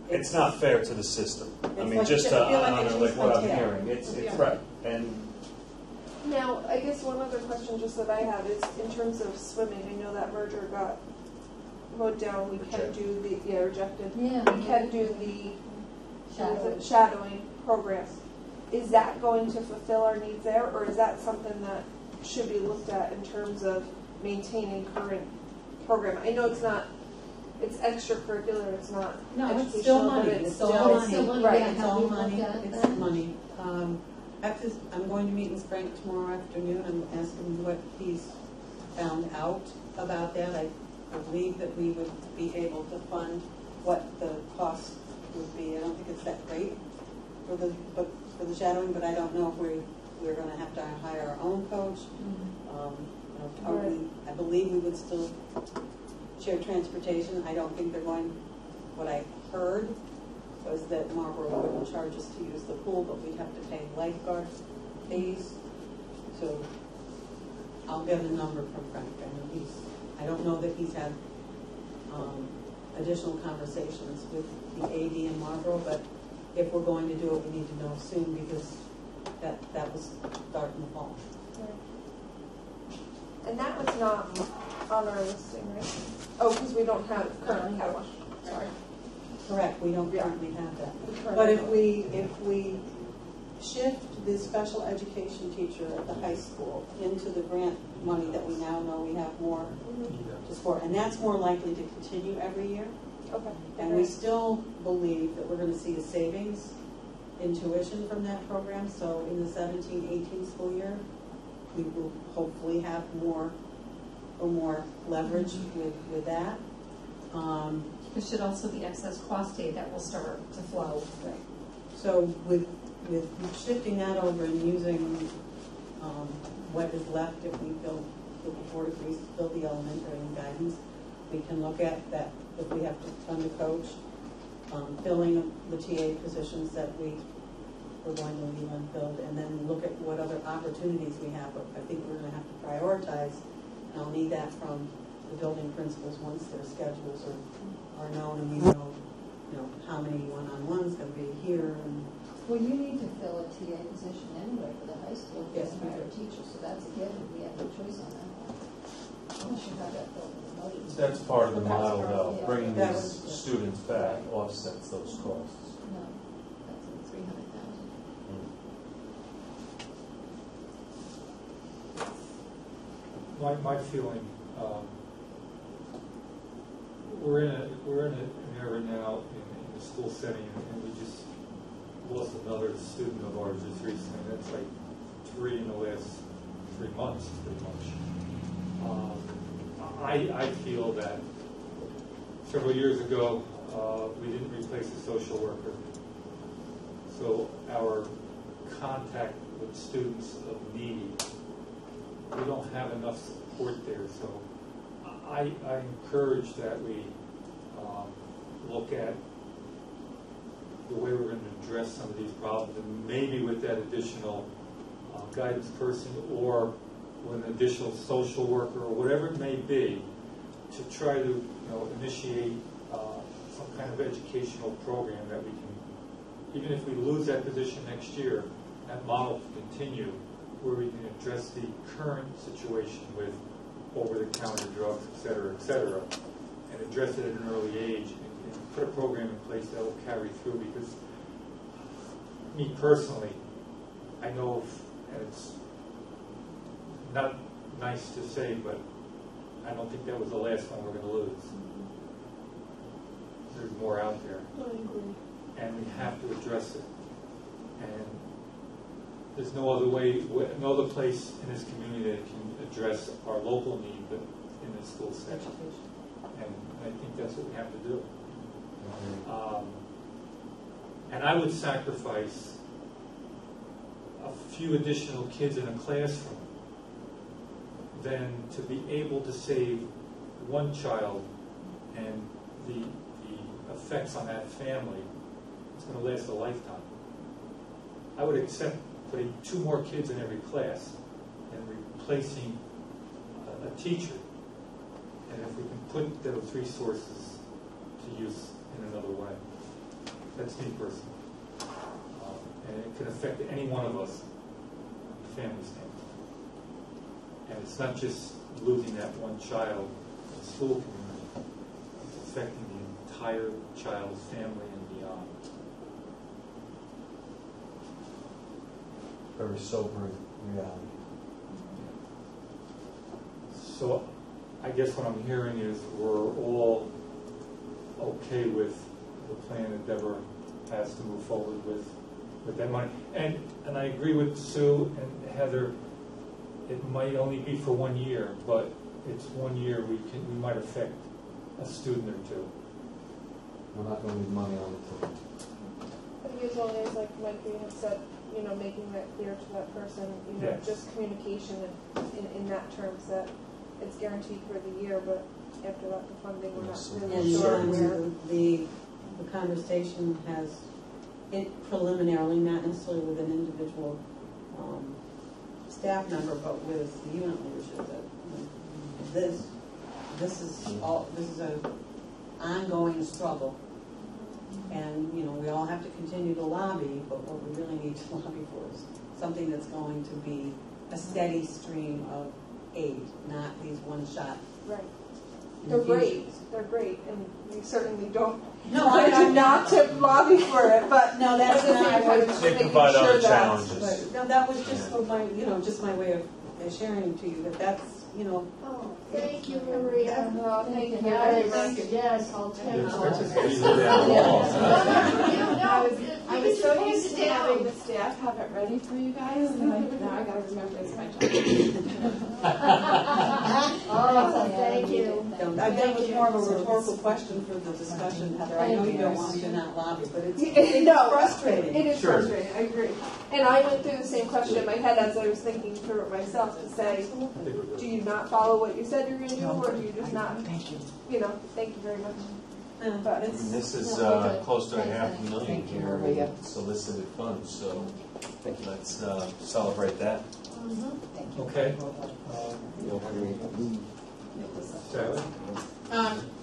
It's not fair to the system. I It's mean, like- just I to feel like honor it's like just what I'm unfair. hearing, it's right. And Now, I guess one other question just that I have is in terms of swimming, I know that merger got voted down. We can do rejected. Yeah. We can do the shadowing programs. Is that going to fulfill our needs there, or is that something that should be looked at in terms of maintaining current program? I know it's extracurricular, it's not No, educational, it's still money. but it's It's all still money. right. It's all money. It's money. I'm going to meet with Frank tomorrow afternoon and ask him what he's found out about that. I believe that we would be able to fund what the cost would be. I don't think it's that great for the shadowing, but I don't know if we're going to have to hire our own coach. I believe we would still share transportation. I don't think they're going. What I heard was that Marlboro wouldn't charge us to use the pool, but we'd have to pay lifeguard fees. So I'll get a number from Frank. I don't know that he's had additional conversations with the AD in Marlboro, but if we're going to do it, we need to know soon because that was start in the fall. And that was not on our listing, right? Oh, because we don't currently have one. Sorry. Correct, we don't currently have that. currently But if don't. we shift the special education teacher at the high school into the grant money that we now know we have more to support, and that's more likely to continue every year. Okay. And we still believe that we're going to see a savings in tuition from that program. So in the 17-18 school year, we will hopefully have more leverage with that. There should also be excess cost aid that will start to flow. Right. So with shifting that over and using what is left if we build the 4 degrees, build the elementary and guidance, we can look at that if we have to fund a coach, filling the TA positions that we're going to leave unfilled, and then look at what other opportunities we have. But I think we're going to have to prioritize, and I'll need that from the building principals once their schedules are known and we know how many one-on-ones going to be here. And Well, you need to fill a TA position anyway for the high school, Yes, doesn't we matter do. teacher, so that's a given, we have no choice on that. Unless you have that filled in the budget. that's part of the model, though. Yeah. Bringing That these was- students back offsets those costs. No, that's in 300,000. My feeling, we're in an era now in the school setting, and we just lost another student of ours just recently. That's like 3 in the last 3 months, pretty much. I feel that several years ago, we didn't replace a social worker. So our contact with students of need, we don't have enough support there. So I encourage that we look at the way we're going to address some of these problems, and maybe with that additional guidance person or with an additional social worker or whatever it may be, to try to initiate some kind of educational program that we can, even if we lose that position next year, that model to continue, where we can address the current situation with over-the-counter drugs, et cetera, and address it at an early age, and put a program in place that will carry through. Because me personally, I know, and it's not nice to say, but I don't think that was the last one we're going to lose. There's more out there, I agree. and we have to address it. And there's no other way, no other place in this community that can address our local need but in the school setting. And I think that's what we have to do. And I would sacrifice a few additional kids in a classroom than to be able to save one child and the effects on that family. It's going to last a lifetime. I would accept putting 2 more kids in every class and replacing a teacher. And if we can put those resources to use in another way. That's me personally. And it can affect any one of us, family standpoint. And it's not just losing that one child in the school community. It's affecting the entire child's family and beyond. Very sobering reality. So I guess what I'm hearing is we're all okay with the plan that Deborah has to move forward with that money. And I agree with Sue and Heather, it might only be for 1 year, but it's 1 year we might affect a student or 2. We're not going to leave money on the table. I think as long as, like Mike, we have said, making that clear to that person, Yes. just communication in that terms that it's guaranteed for the year, but after that, the funding, we're not really sure where. The conversation has, preliminarily, not necessarily with an individual staff member, but with the unit leadership, that this is an ongoing struggle. And, we all have to continue to lobby, but what we really need to lobby for is something that's going to be a steady stream of aid, not these one-shot. Right. They're great, and we certainly don't. No, I'm not to lobby for it, but no, that's not. I wanted They provide other challenges. No, that was just for my, just my way of sharing to you that's, Oh, thank you, Maria. Oh, thank you very Yes, much. yes, I'll take it. I was so used to having the staff have it ready for you guys, and now I gotta remember it's my job. Oh, thank you. That was more of a rhetorical question for the discussion, Heather. I know you don't want me to not lobby, but it's frustrating. It is frustrating, I agree. And I went through the same question in my head as I was thinking through it myself to say, do you not follow what you said you're going to do, or do you just not? Thank you. Thank you very much. But And this is close to $500,000 here in solicited funds, so let's celebrate that. Okay. Sarah?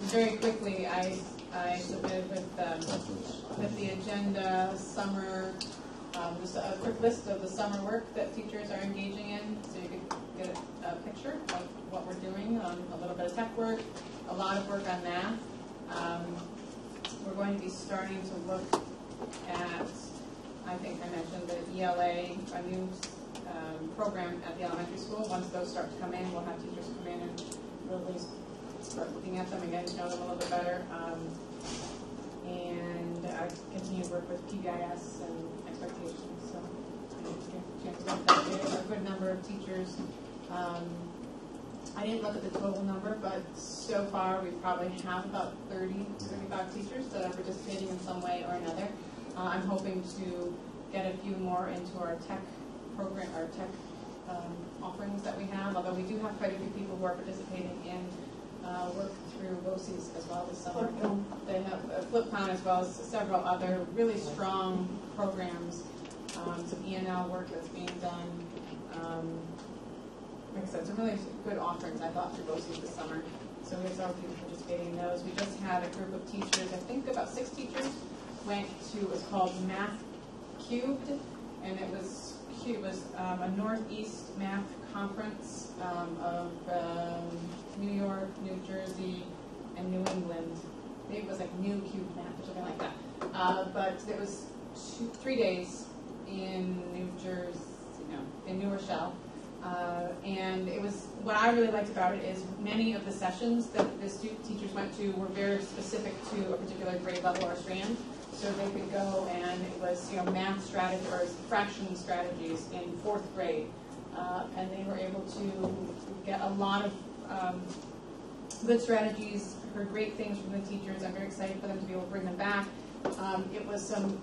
Very quickly, I submitted with the agenda summer, just a quick list of the summer work that teachers are engaging in, so you could get a picture of what we're doing, a little bit of tech work, a lot of work on math. We're going to be starting to look at, I think I mentioned the ELA, a new program at the elementary school. Once those start to come in, we'll have teachers come in and really start looking at them and getting to know them a little bit better. And I continue to work with PBIS and expectations, so I need to get a chance to look at that. There's a good number of teachers. I didn't look at the total number, but so far we probably have about 35 teachers that are participating in some way or another. I'm hoping to get a few more into our tech program, our tech offerings that we have, although we do have quite a few people who are participating in work through BOCES as well this summer. They have FlipCon as well as several other really strong programs, some ENL work that's being done. Like I said, some really good offerings, I thought, through BOCES this summer. So we have several people participating in those. We just had a group of teachers, I think about 6 teachers, went to, it was called Math Cubed, and it was a Northeast math conference of New York, New Jersey, and New England. Maybe it was like New Cube Math or something like that. But it was 3 days in New Jersey, in New Rochelle. And it was, what I really liked about it is many of the sessions that the teachers went to were very specific to a particular grade level or strand. So they could go and it was, math strategy or fraction strategies in 4th grade. And they were able to get a lot of good strategies, heard great things from the teachers. I'm very excited for them to be able to bring them back. It was some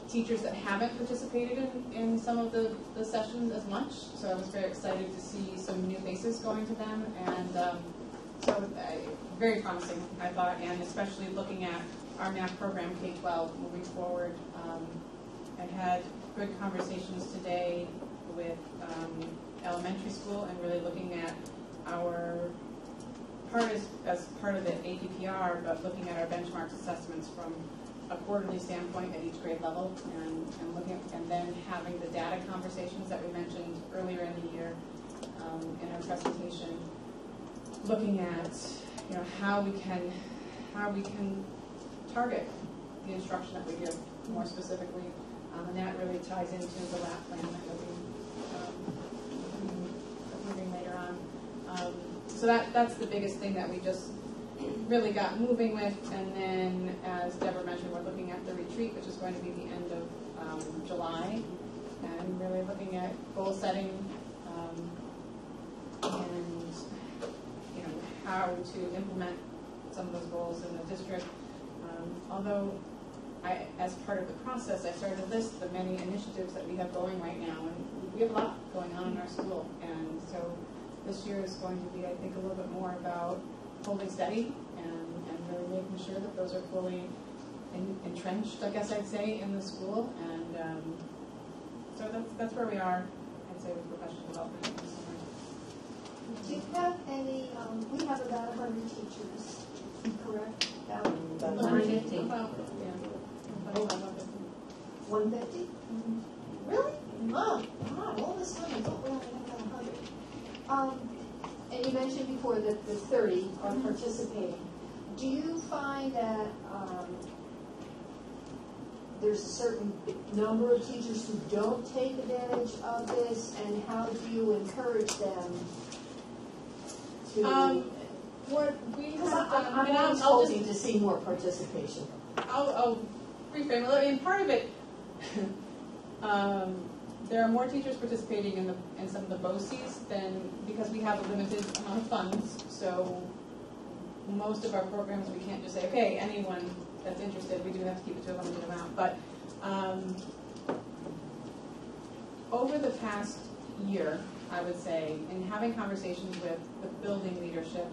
teachers that haven't participated in some of the sessions as much, so I was very excited to see some new faces going to them, and very promising, I thought, and especially looking at our math program K-12 moving forward. I had good conversations today with elementary school and really looking at our as part of the APPR, but looking at our benchmarks assessments from a quarterly standpoint at each grade level, and looking at, and then having the data conversations that we mentioned earlier in the year in our presentation, looking at how we can target the instruction that we give more specifically, and that really ties into the lab plan that we'll be moving later on. So that's the biggest thing that we just really got moving with, and then as Deborah mentioned, we're looking at the retreat, which is going to be the end of July, and really looking at goal setting and how to implement some of those goals in the district. Although as part of the process, I started to list the many initiatives that we have going right now, and we have a lot going on in our school, and so this year is going to be, I think, a little bit more about holding steady and really making sure that those are fully entrenched, I guess I'd say, in the school. And so that's where we are, I'd say, with professional development this summer. Do you have any, we have about 100 teachers, correct? About 150. About 150? Mm-hmm. Really? Oh, wow, all this time, I thought we only had about 100. And you mentioned before that the 30 are participating. Do you find that there's a certain number of teachers who don't take advantage of this, and how do you encourage them to? I'm always hoping to see more participation. I'll reframe it. I mean, part of it, there are more teachers participating in some of the BOCEs than, because we have a limited amount of funds, so most of our programs we can't just say, okay, anyone that's interested, we do have to keep it to a limited amount. But over the past year, I would say, in having conversations with the building leadership,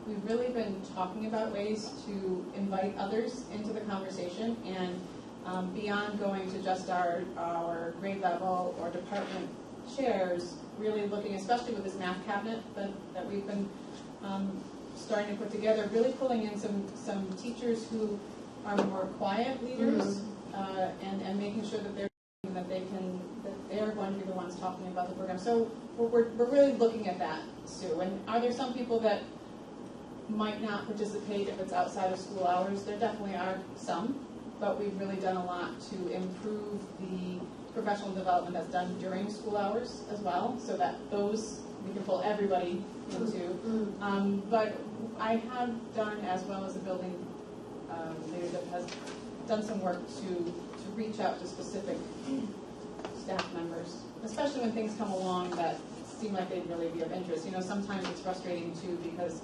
we've really been talking about ways to invite others into the conversation, and beyond going to just our grade level or department chairs, really looking, especially with this math cabinet that we've been starting to put together, really pulling in some teachers who are more quiet leaders, and making sure that they're going to be the ones talking about the program. So we're really looking at that, Sue. And are there some people that might not participate if it's outside of school hours? There definitely are some, but we've really done a lot to improve the professional development that's done during school hours as well, so that those we can pull everybody into. But I have done, as well as the building leadership has done some work to reach out to specific staff members, especially when things come along that seem like they'd really be of interest. Sometimes it's frustrating too, because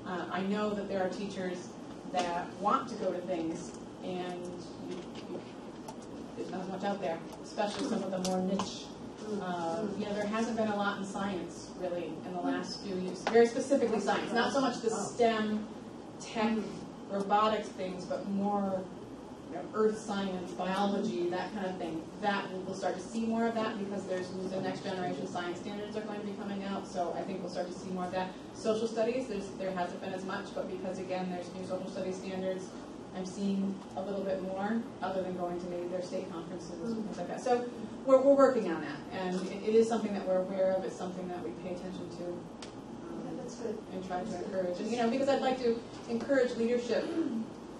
I know that there are teachers that want to go to things, and there's not as much out there, especially some of the more niche. There hasn't been a lot in science, really, in the last few years. Very specifically science, not so much the STEM, tech, robotics things, but more earth science, biology, that kind of thing. That we'll start to see more of that, because there's the next generation science standards are going to be coming out, so I think we'll start to see more of that. Social studies, there hasn't been as much, but because again there's new social studies standards, I'm seeing a little bit more, other than going to maybe their state conferences and things like that. So we're working on that, and it is something that we're aware of. It's something that we pay attention to. That's good. And try to encourage, and because I'd like to encourage leadership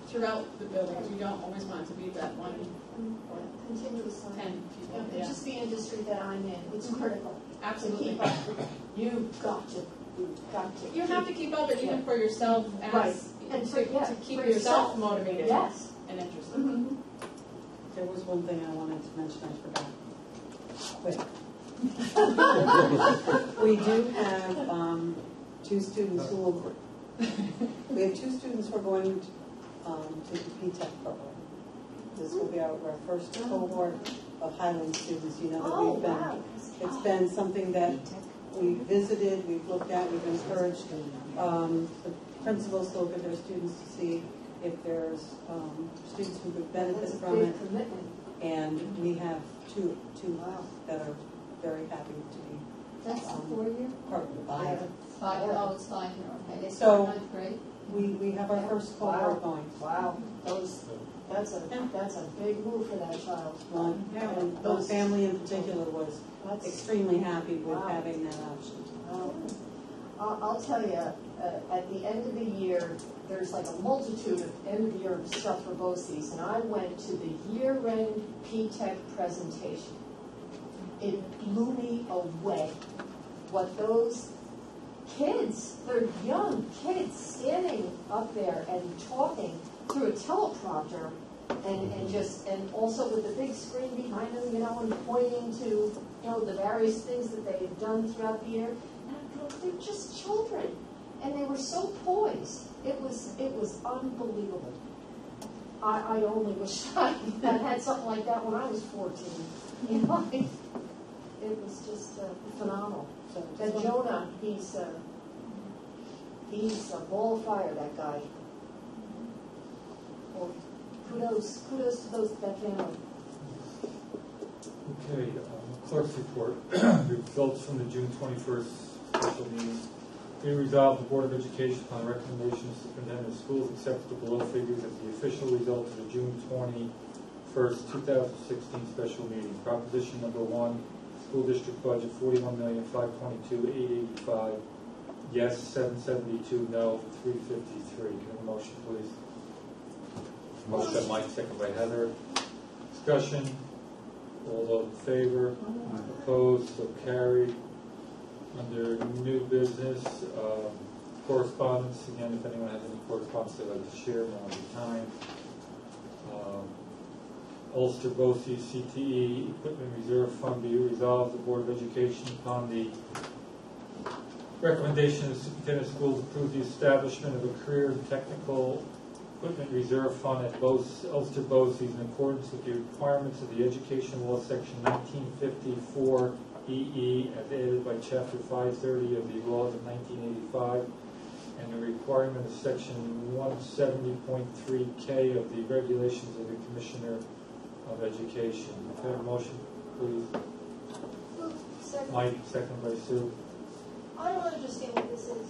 throughout the buildings. You don't always want it to be that one or continuous 10 people. It's just the industry that I'm in. It's critical. Absolutely. To keep up. You've got to. You have to keep up, but even for yourself, as right. and to keep yourself motivated. Yes. And interested. There was one thing I wanted to mention, I forgot. Quick. We do have, two students who will, we have two students who are going, to the P-TECH program. This will be our first cohort of Highland students, you know, that we've been, it's been something that we visited, we've looked at, we've encouraged, the principals to look at their students to see if there's, students who could benefit from it. And we have two that are very happy to be. That's the 4-year? Five. Oh, it's 5 year, okay. They So, start ninth grade? We have our first cohort going. Wow, that's a big move for that child. And the family in particular was extremely happy with having that option. I'll tell you, at the end of the year, there's like a multitude of end of the year stuff for BOCES, and I went to the year-end P-TECH presentation. It blew me away what those kids, they're young kids, standing up there and talking through a teleprompter, and also with the big screen behind them, you know, and pointing to, you know, the various things that they've done throughout the year. And I thought, they're just children, and they were so poised. It was unbelievable. I only wish I had something like that when I was 14. You know, it was just phenomenal. That Jonah, he's a ball of fire, that guy. Well, kudos to that family. Okay, clerk's report. Results from the June 21st special meeting. Be resolved, the Board of Education, upon recommendation of Superintendent of Schools, accepts the below figures as the official result of the June 21st, 2016 special meeting. Proposition number 1, school district budget $41,522,885. Yes, 772. No, 353. Can I have a motion, please? Motion by Mike, second by Heather. Discussion. All those in favor? Opposed? So carried. Under new business, correspondence. Again, if anyone has any correspondence they'd like to share, now is the time. Ulster BOCES CTE Equipment Reserve Fund be resolved. The Board of Education, upon the recommendation of the Superintendent of Schools, approve the establishment of a Career and Technical Equipment Reserve Fund at Ulster BOCES in accordance with the requirements of the Education Law, Section 1954 EE, as added by Chapter 530 of the laws of 1985, and the requirement of Section 170.3K of the regulations of the Commissioner of Education. Can I have a motion, please? Mike, second by Sue. I don't understand what this is.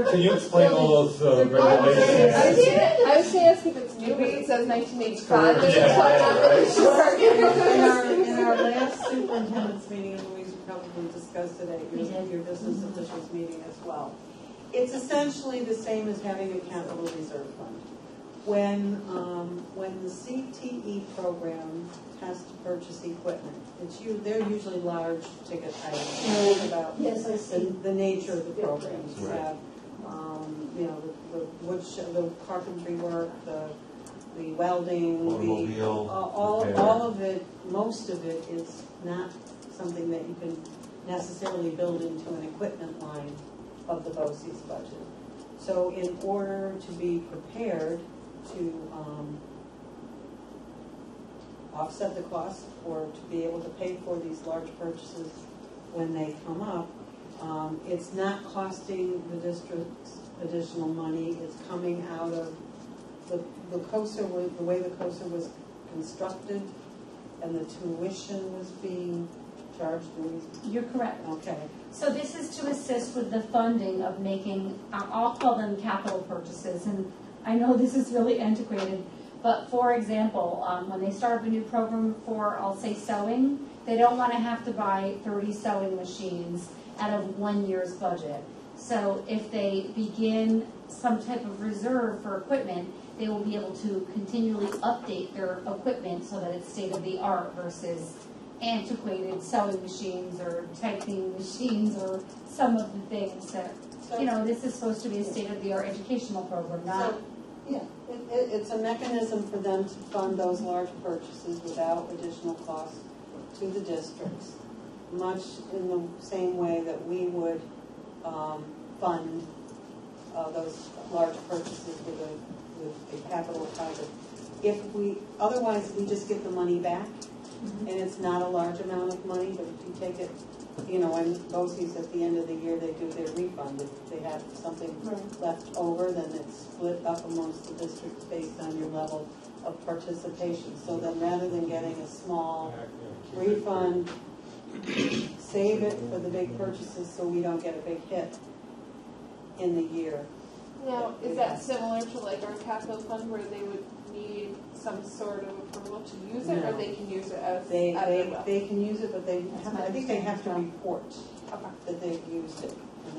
Can you explain all those regulations? I was going to ask if it's new, but it says 1985. In our last superintendent's meeting, and Louise probably discussed it at your business officials meeting as well. It's essentially the same as having a capital reserve fund. When the CTE program has to purchase equipment, they're usually large ticket items. About the nature of the programs. You have, you know, the carpentry work, the welding, all of it. Most of it is not something that you can necessarily build into an equipment line of the BOCES budget. So in order to be prepared to offset the cost or to be able to pay for these large purchases when they come up, it's not costing the districts additional money. It's coming out of the COSA, the way the COSA was constructed, and the tuition was being charged. You're correct. Okay. So this is to assist with the funding of making, I'll call them capital purchases, and I know this is really antiquated, but for example, when they start a new program for, I'll say sewing, they don't want to have to buy 30 sewing machines out of 1 year's budget. So if they begin some type of reserve for equipment, they will be able to continually update their equipment so that it's state-of-the-art versus antiquated sewing machines or typing machines or some of the things that, you know, this is supposed to be a state-of-the-art educational program, not Yeah, it's a mechanism for them to fund those large purchases without additional cost to the districts, much in the same way that we would fund those large purchases with a capital project. Otherwise, we just get the money back, and it's not a large amount of money, but if you take it, when BOCES at the end of the year, they do their refund. If they have something left over, then it's split up amongst the districts based on your level of participation. So then rather than getting a small refund, save it for the big purchases so we don't get a big hit in the year. Now, is that similar to like our capital fund where they would need some sort of approval to use it, or they can use it as They they can use it, but I think they have to report Okay. that they've used it. And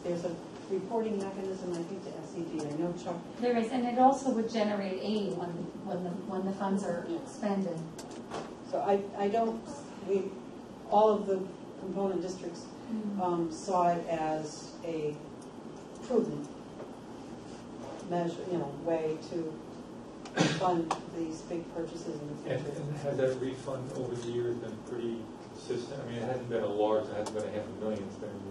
there's a reporting mechanism, I think, to SED. I know Chuck. There is, and it also would generate aid when the funds are expended. So all of the component districts saw it as a prudent measure, way to fund these big purchases in the future. And has that refund over the years been pretty consistent? I mean, it hasn't been a large, it hasn't been $500,000, it's been under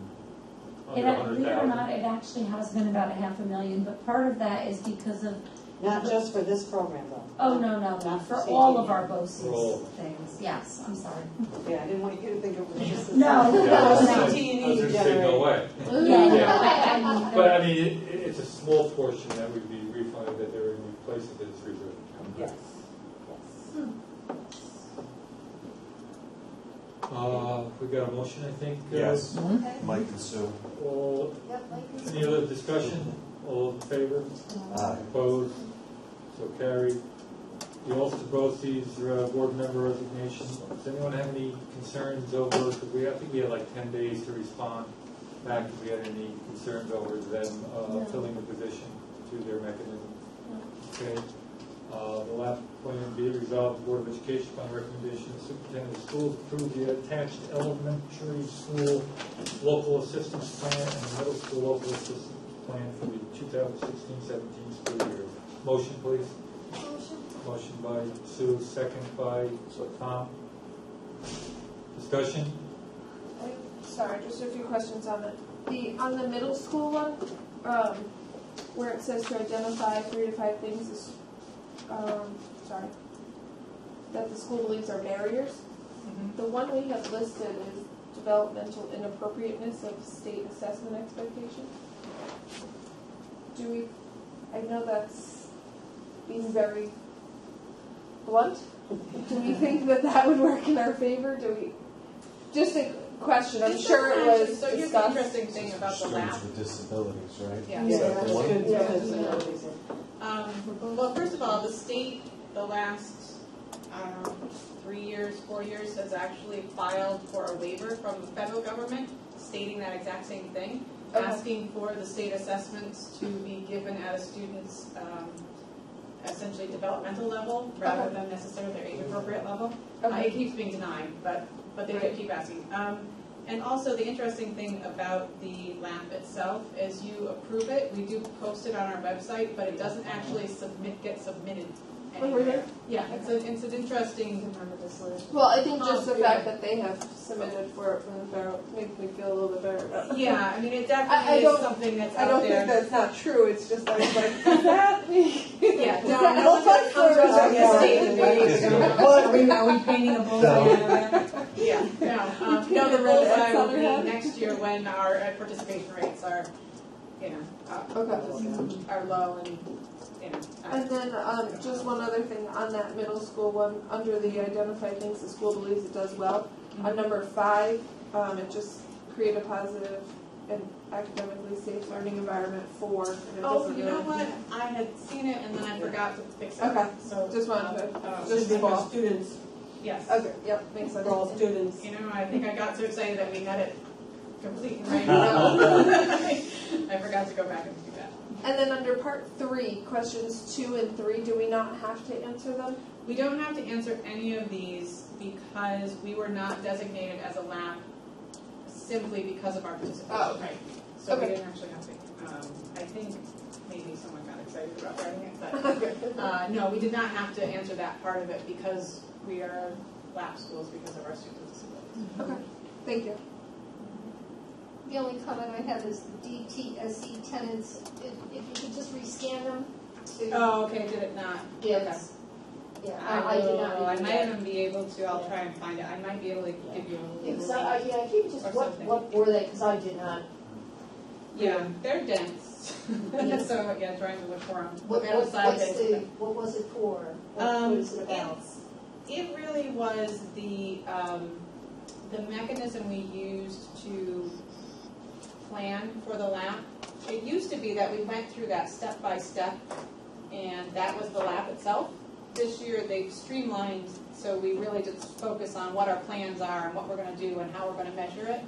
Believe it or 100,000. not, it actually has been about $500,000, but part of that is because of. Not just for this program, though. Oh, no, Not for for all CTE. of our For all BOCES of things, yes, I'm sorry. Yeah, I didn't want you to think it was just No, I was no. just saying, no way. Yeah. But I mean, it's a small portion that would be refunded that they would be placed into this reserve account. Yes. We got a motion, I think. Yes, Mike and Sue. All, any other discussion? All in favor? Opposed? So carried. The Ulster BOCES board member resignation. Does anyone have any concerns over, because I think we had like 10 days to respond back if we had any concerns over them filling the position through their mechanism. Okay. The last plan be resolved, the Board of Education upon recommendation of the superintendent of schools approve the attached elementary school local assistance plan and the middle school local assistance plan for the 2016-17 school year. Motion, please. Motion by Sue, second by Tom. Discussion? Sorry, just a few questions on it. On the middle school one, where it says to identify 3 to 5 things that the school believes are barriers. The one we have listed is developmental inappropriateness of state assessment expectations. I know that's being very blunt. Do we think that would work in our favor? Just a question, I'm sure it was So here's the discussed. interesting thing about the lab. Students with disabilities, right? Yeah. Is that the one? Well, first of all, the state, the last, 3 years, 4 years, has actually filed for a waiver from the federal government stating that exact same thing, asking for the state assessments to be given at a student's essentially developmental level rather than necessarily their age-appropriate level. It keeps being denied, but they do keep asking. And also, the interesting thing about the LAMP itself is you approve it, we do post it on our website, but it doesn't actually get submitted anywhere. Yeah, it's an interesting. Well, I think just the fact that they have submitted for it from the federal makes me feel a little bit better about it. Yeah, I mean, it definitely is something that's out there. I don't think that's not true, it's just I was like, does that mean? Yeah, no one's going to come to us from the state and Are we painting a bullseye out of there? Yeah, no, the bullseye will be next year when our participation rates are, are low and, And then just one other thing on that middle school one, under the identify things the school believes it does well. On number 5, it just create a positive and academically safe learning environment for. And it doesn't you know really- what? I had seen it and then I forgot to fix it. Okay, So just wanted to, Just just for students, yes. Okay, yep, makes sense. for all students. I think I got so excited that we had it complete and ready to go. I forgot to go back and do that. And then under part 3, questions 2 and 3, do we not have to answer them? We don't have to answer any of these because we were not designated as a lab simply because of our participation. Oh, right. So okay. we didn't actually have to. I think maybe someone got excited about writing it, but no, we did not have to answer that part of it because we are lab schools because of our students with disabilities. Okay, thank you. The only comment I have is the DTSE tenants, if you could just rescan them to. Oh, okay, did it not? Yes. Yeah, I I did will, not. I read might that. even be able to, I'll try and find it. I might be able to give you a Yeah, little. 'cause yeah, if you could just, or what something. were they, because I did not. Yeah, they're dense. So, yeah, trying to look for them. What was it for? What is it about? It really was the mechanism we used to plan for the lap. It used to be that we went through that step by step, and that was the lap itself. This year they've streamlined, so we really just focus on what our plans are and what we're going to do and how we're going to measure it.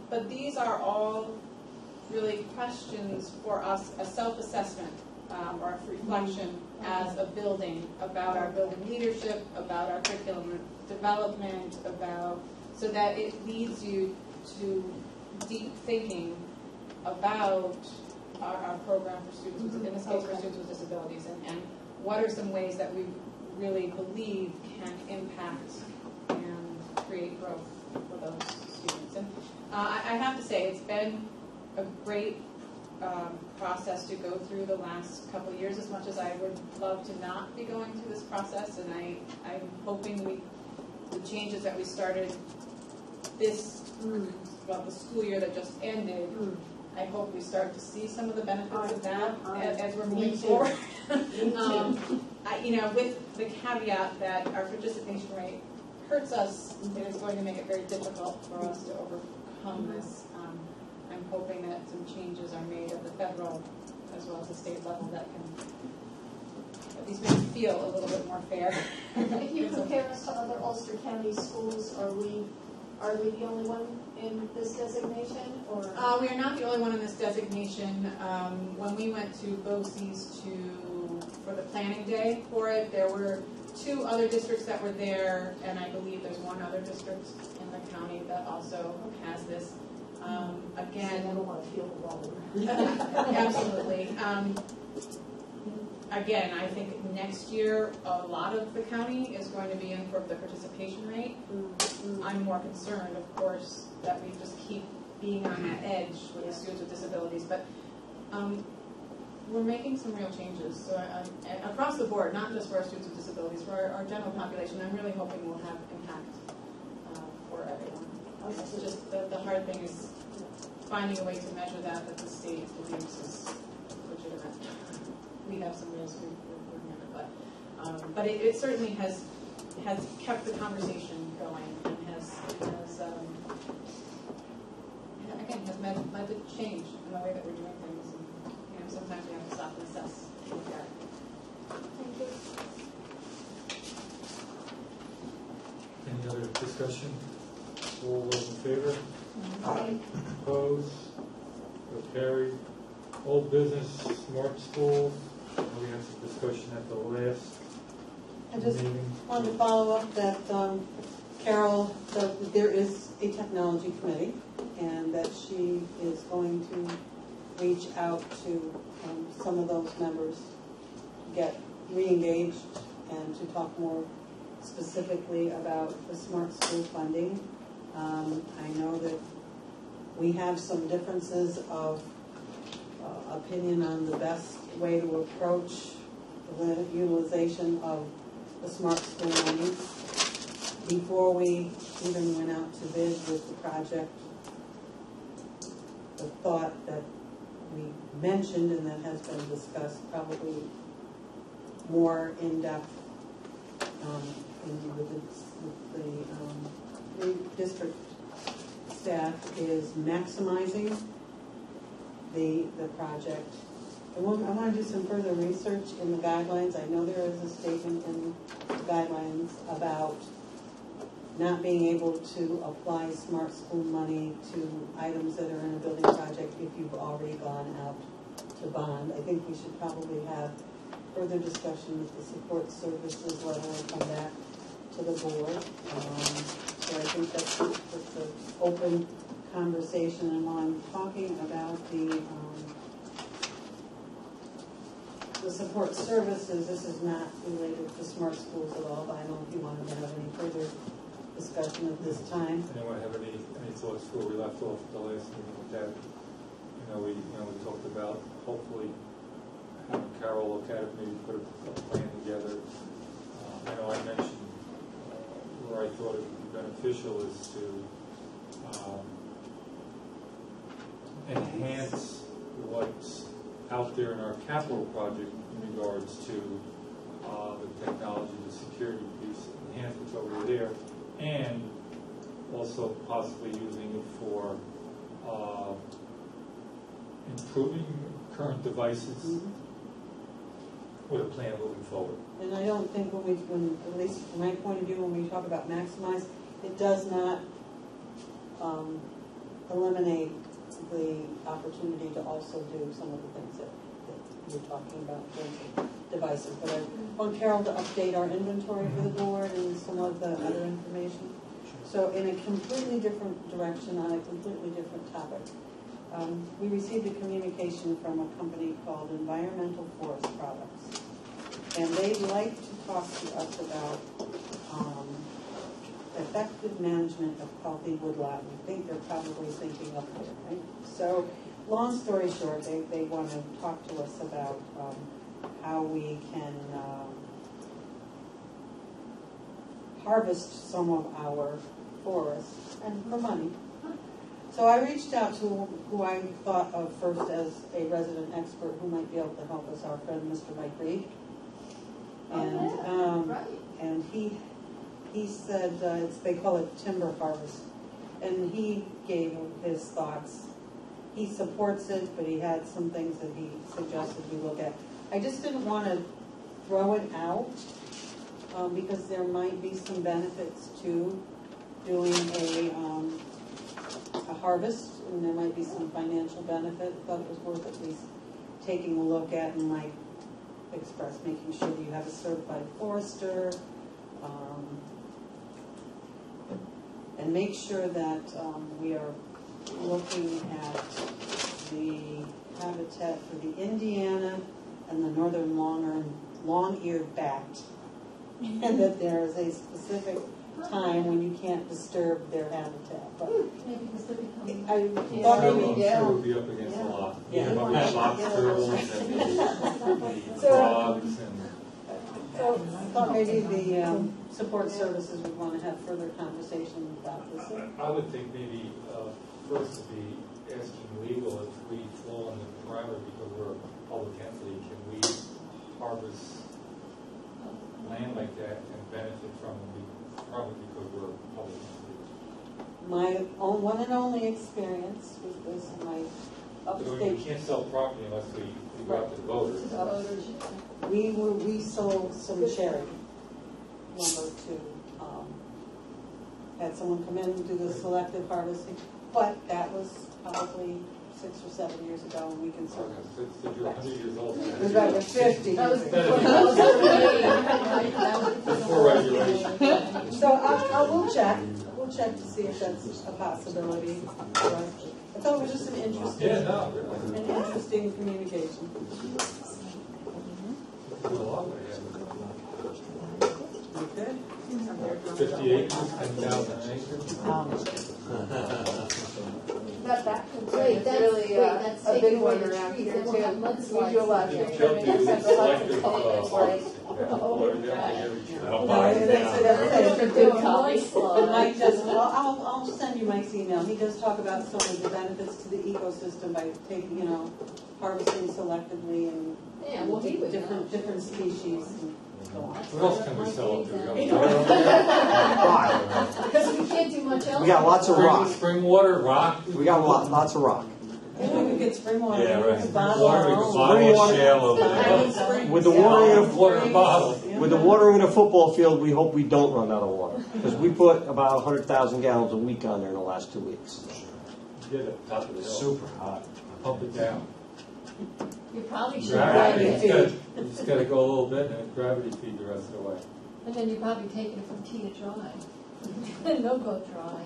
But these are all really questions for us, a self-assessment or a reflection as a building about our building leadership, about our curriculum development, about so that it leads you to deep thinking about our program for students, with, in this case for students with disabilities, and what are some ways that we really believe can impact and create growth for those students. And I have to say, it's been a great process to go through the last couple of years, as much as I would love to not be going through this process, and I'm hoping the changes that we started this, the school year that just ended, I hope we start to see some of the benefits of that as we're moving forward. With the caveat that our participation rate hurts us, and it's going to make it very difficult for us to overcome this. I'm hoping that some changes are made at the federal as well as the state level that can at least make it feel a little bit more fair. If you compare us to other Ulster County schools, are we the only one in this designation, or? We are not the only one in this designation. When we went to BOCES for the planning day for it, there were 2 other districts that were there, and I believe there's 1 other district in the county that also has this. Again, I don't want to feel the role. absolutely. Again, I think next year a lot of the county is going to be in for the participation rate. I'm more concerned, of course, that we just keep being on that edge with the students with disabilities. But we're making some real changes. So across the board, not just for our students with disabilities, for our general population, I'm really hoping we'll have impact for everyone. It's just the hard thing is finding a way to measure that the state believes is legitimate. We have some ways we're working on it, but it certainly has kept the conversation going and has again led to change in the way that we're doing things. And sometimes we have to stop and assess. Thank you. Any other discussion? All those in favor? Aye. Opposed? So carried. Old business, smart schools. We had some discussion at the last I just meeting. wanted to follow up that Carol, that there is a technology committee and that she is going to reach out to some of those members, get re-engaged and to talk more specifically about the smart school funding. I know that we have some differences of opinion on the best way to approach the utilization of the smart school money. Before we even went out to bid with the project, the thought that we mentioned and that has been discussed probably more in depth with the district staff is maximizing the project. I want to do some further research in the guidelines. I know there is a statement in the guidelines about not being able to apply smart school money to items that are in a building project if you've already gone out to bond. I think we should probably have further discussion with the support services level and come back to the board. So I think that's an open conversation. And while I'm talking about the the support services, this is not related to smart schools at all, but I don't know if you wanted to have any further discussion at this time. Anyone have any thoughts where we left off at the last meeting with that? We talked about hopefully having Carol look at it, maybe put a plan together. I know I mentioned where I thought it would be beneficial is to enhance what's out there in our capital project in regards to the technology, the security piece, enhance what's over there, and also possibly using it for improving current devices with a plan moving forward. And I don't think when at least from my point of view, when we talk about maximize, it does not eliminate the opportunity to also do some of the things that you're talking about in terms of devices. But I want Carol to update our inventory for the board and some of the other information. So in a completely different direction, on a completely different topic, we received a communication from a company called Environmental Forest Products. And they'd like to talk to us about effective management of healthy woodlot. We think they're probably thinking up there, right? So, long story short, they want to talk to us about how we can harvest some of our forests and for money. So I reached out to who I thought of first as a resident expert who might be able to help us, our friend Mr. Mike Reed. And he said they call it timber harvest, and he gave his thoughts. He supports it, but he had some things that he suggested we look at. I just didn't want to throw it out because there might be some benefits to doing a harvest, and there might be some financial benefit. I thought it was worth at least taking a look at, and like express making sure that you have a certified forester, and make sure that we are looking at the habitat for the Indiana and the northern long-eared bat, and that there is a specific time when you can't disturb their habitat. But maybe because they're becoming. I thought maybe, I'm sure we'll be up against a lot. Yeah. About the box turtles and the frogs and. So I thought maybe the support services would want to have further conversation about this. I would think maybe first to be asking legal if we fall in the parameter because we're a public entity, can we harvest land like that and benefit from it probably because we're a public entity? My own one and only experience with this, my upstate. We can't sell property unless we go out to the voters. We sold some cherry lumber to, had someone come in and do the selective harvesting, but that was probably 6 or 7 years ago, and we can sort of. So you're 100 years old. It was right at 50. That was before regulation. So we'll check. We'll check to see if that's a possibility for us. I thought it was just an interesting communication. Okay. 50 acres, 10,000 acres. That concern is really a big one around here too. We do a lot of I'll send you Mike's email. He does talk about some of the benefits to the ecosystem by taking, harvesting selectively and different species. What else can we sell up there? Because we can't do much else. We got lots of rock. Spring water, rock. We got lots of rock. Maybe we could get spring water. Yeah, right. We could Spring bottle water, our we own. could bottle a shale over there. With the watering in Water in a bottle. with the watering in a football field, we hope we don't run out of water because we put about 100,000 gallons a week on there in the last 2 weeks. Get it, top of the hill. Super hot. Pump it down. You probably should. Gravity. You just got to go a little bit and then gravity feed the rest of the way. And then you're probably taking it from tea to dry. No go dry.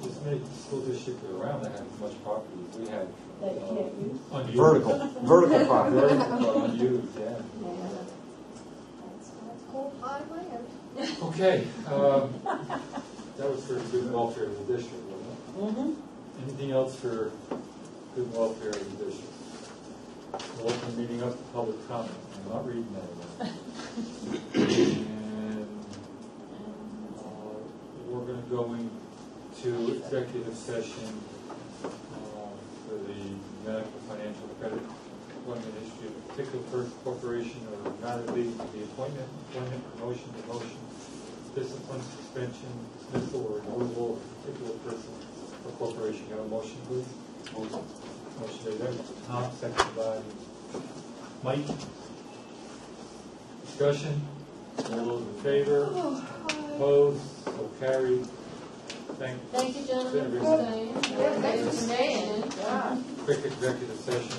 There's many school districts around that have as much property as we have. That you can't use? Unused. Vertical property. Vertical, unused, yeah. That's called high land. Okay, that was for good welfare of the district, wasn't it? Anything else for good welfare of the district? We'll open the meeting up to public comment. I'm not reading that one. And we're going to go into executive session for the medical financial credit employment history of a particular corporation or matter leading to the appointment, promotion, demotion, discipline, suspension, dismissal, or removal of a particular person or corporation. Have a motion, please? Motion made by Tom, seconded by Mike. Discussion? All those in favor? Opposed? So carried. Thank you, gentlemen, for staying. Yeah, thanks for staying. Yeah. Quick executive session.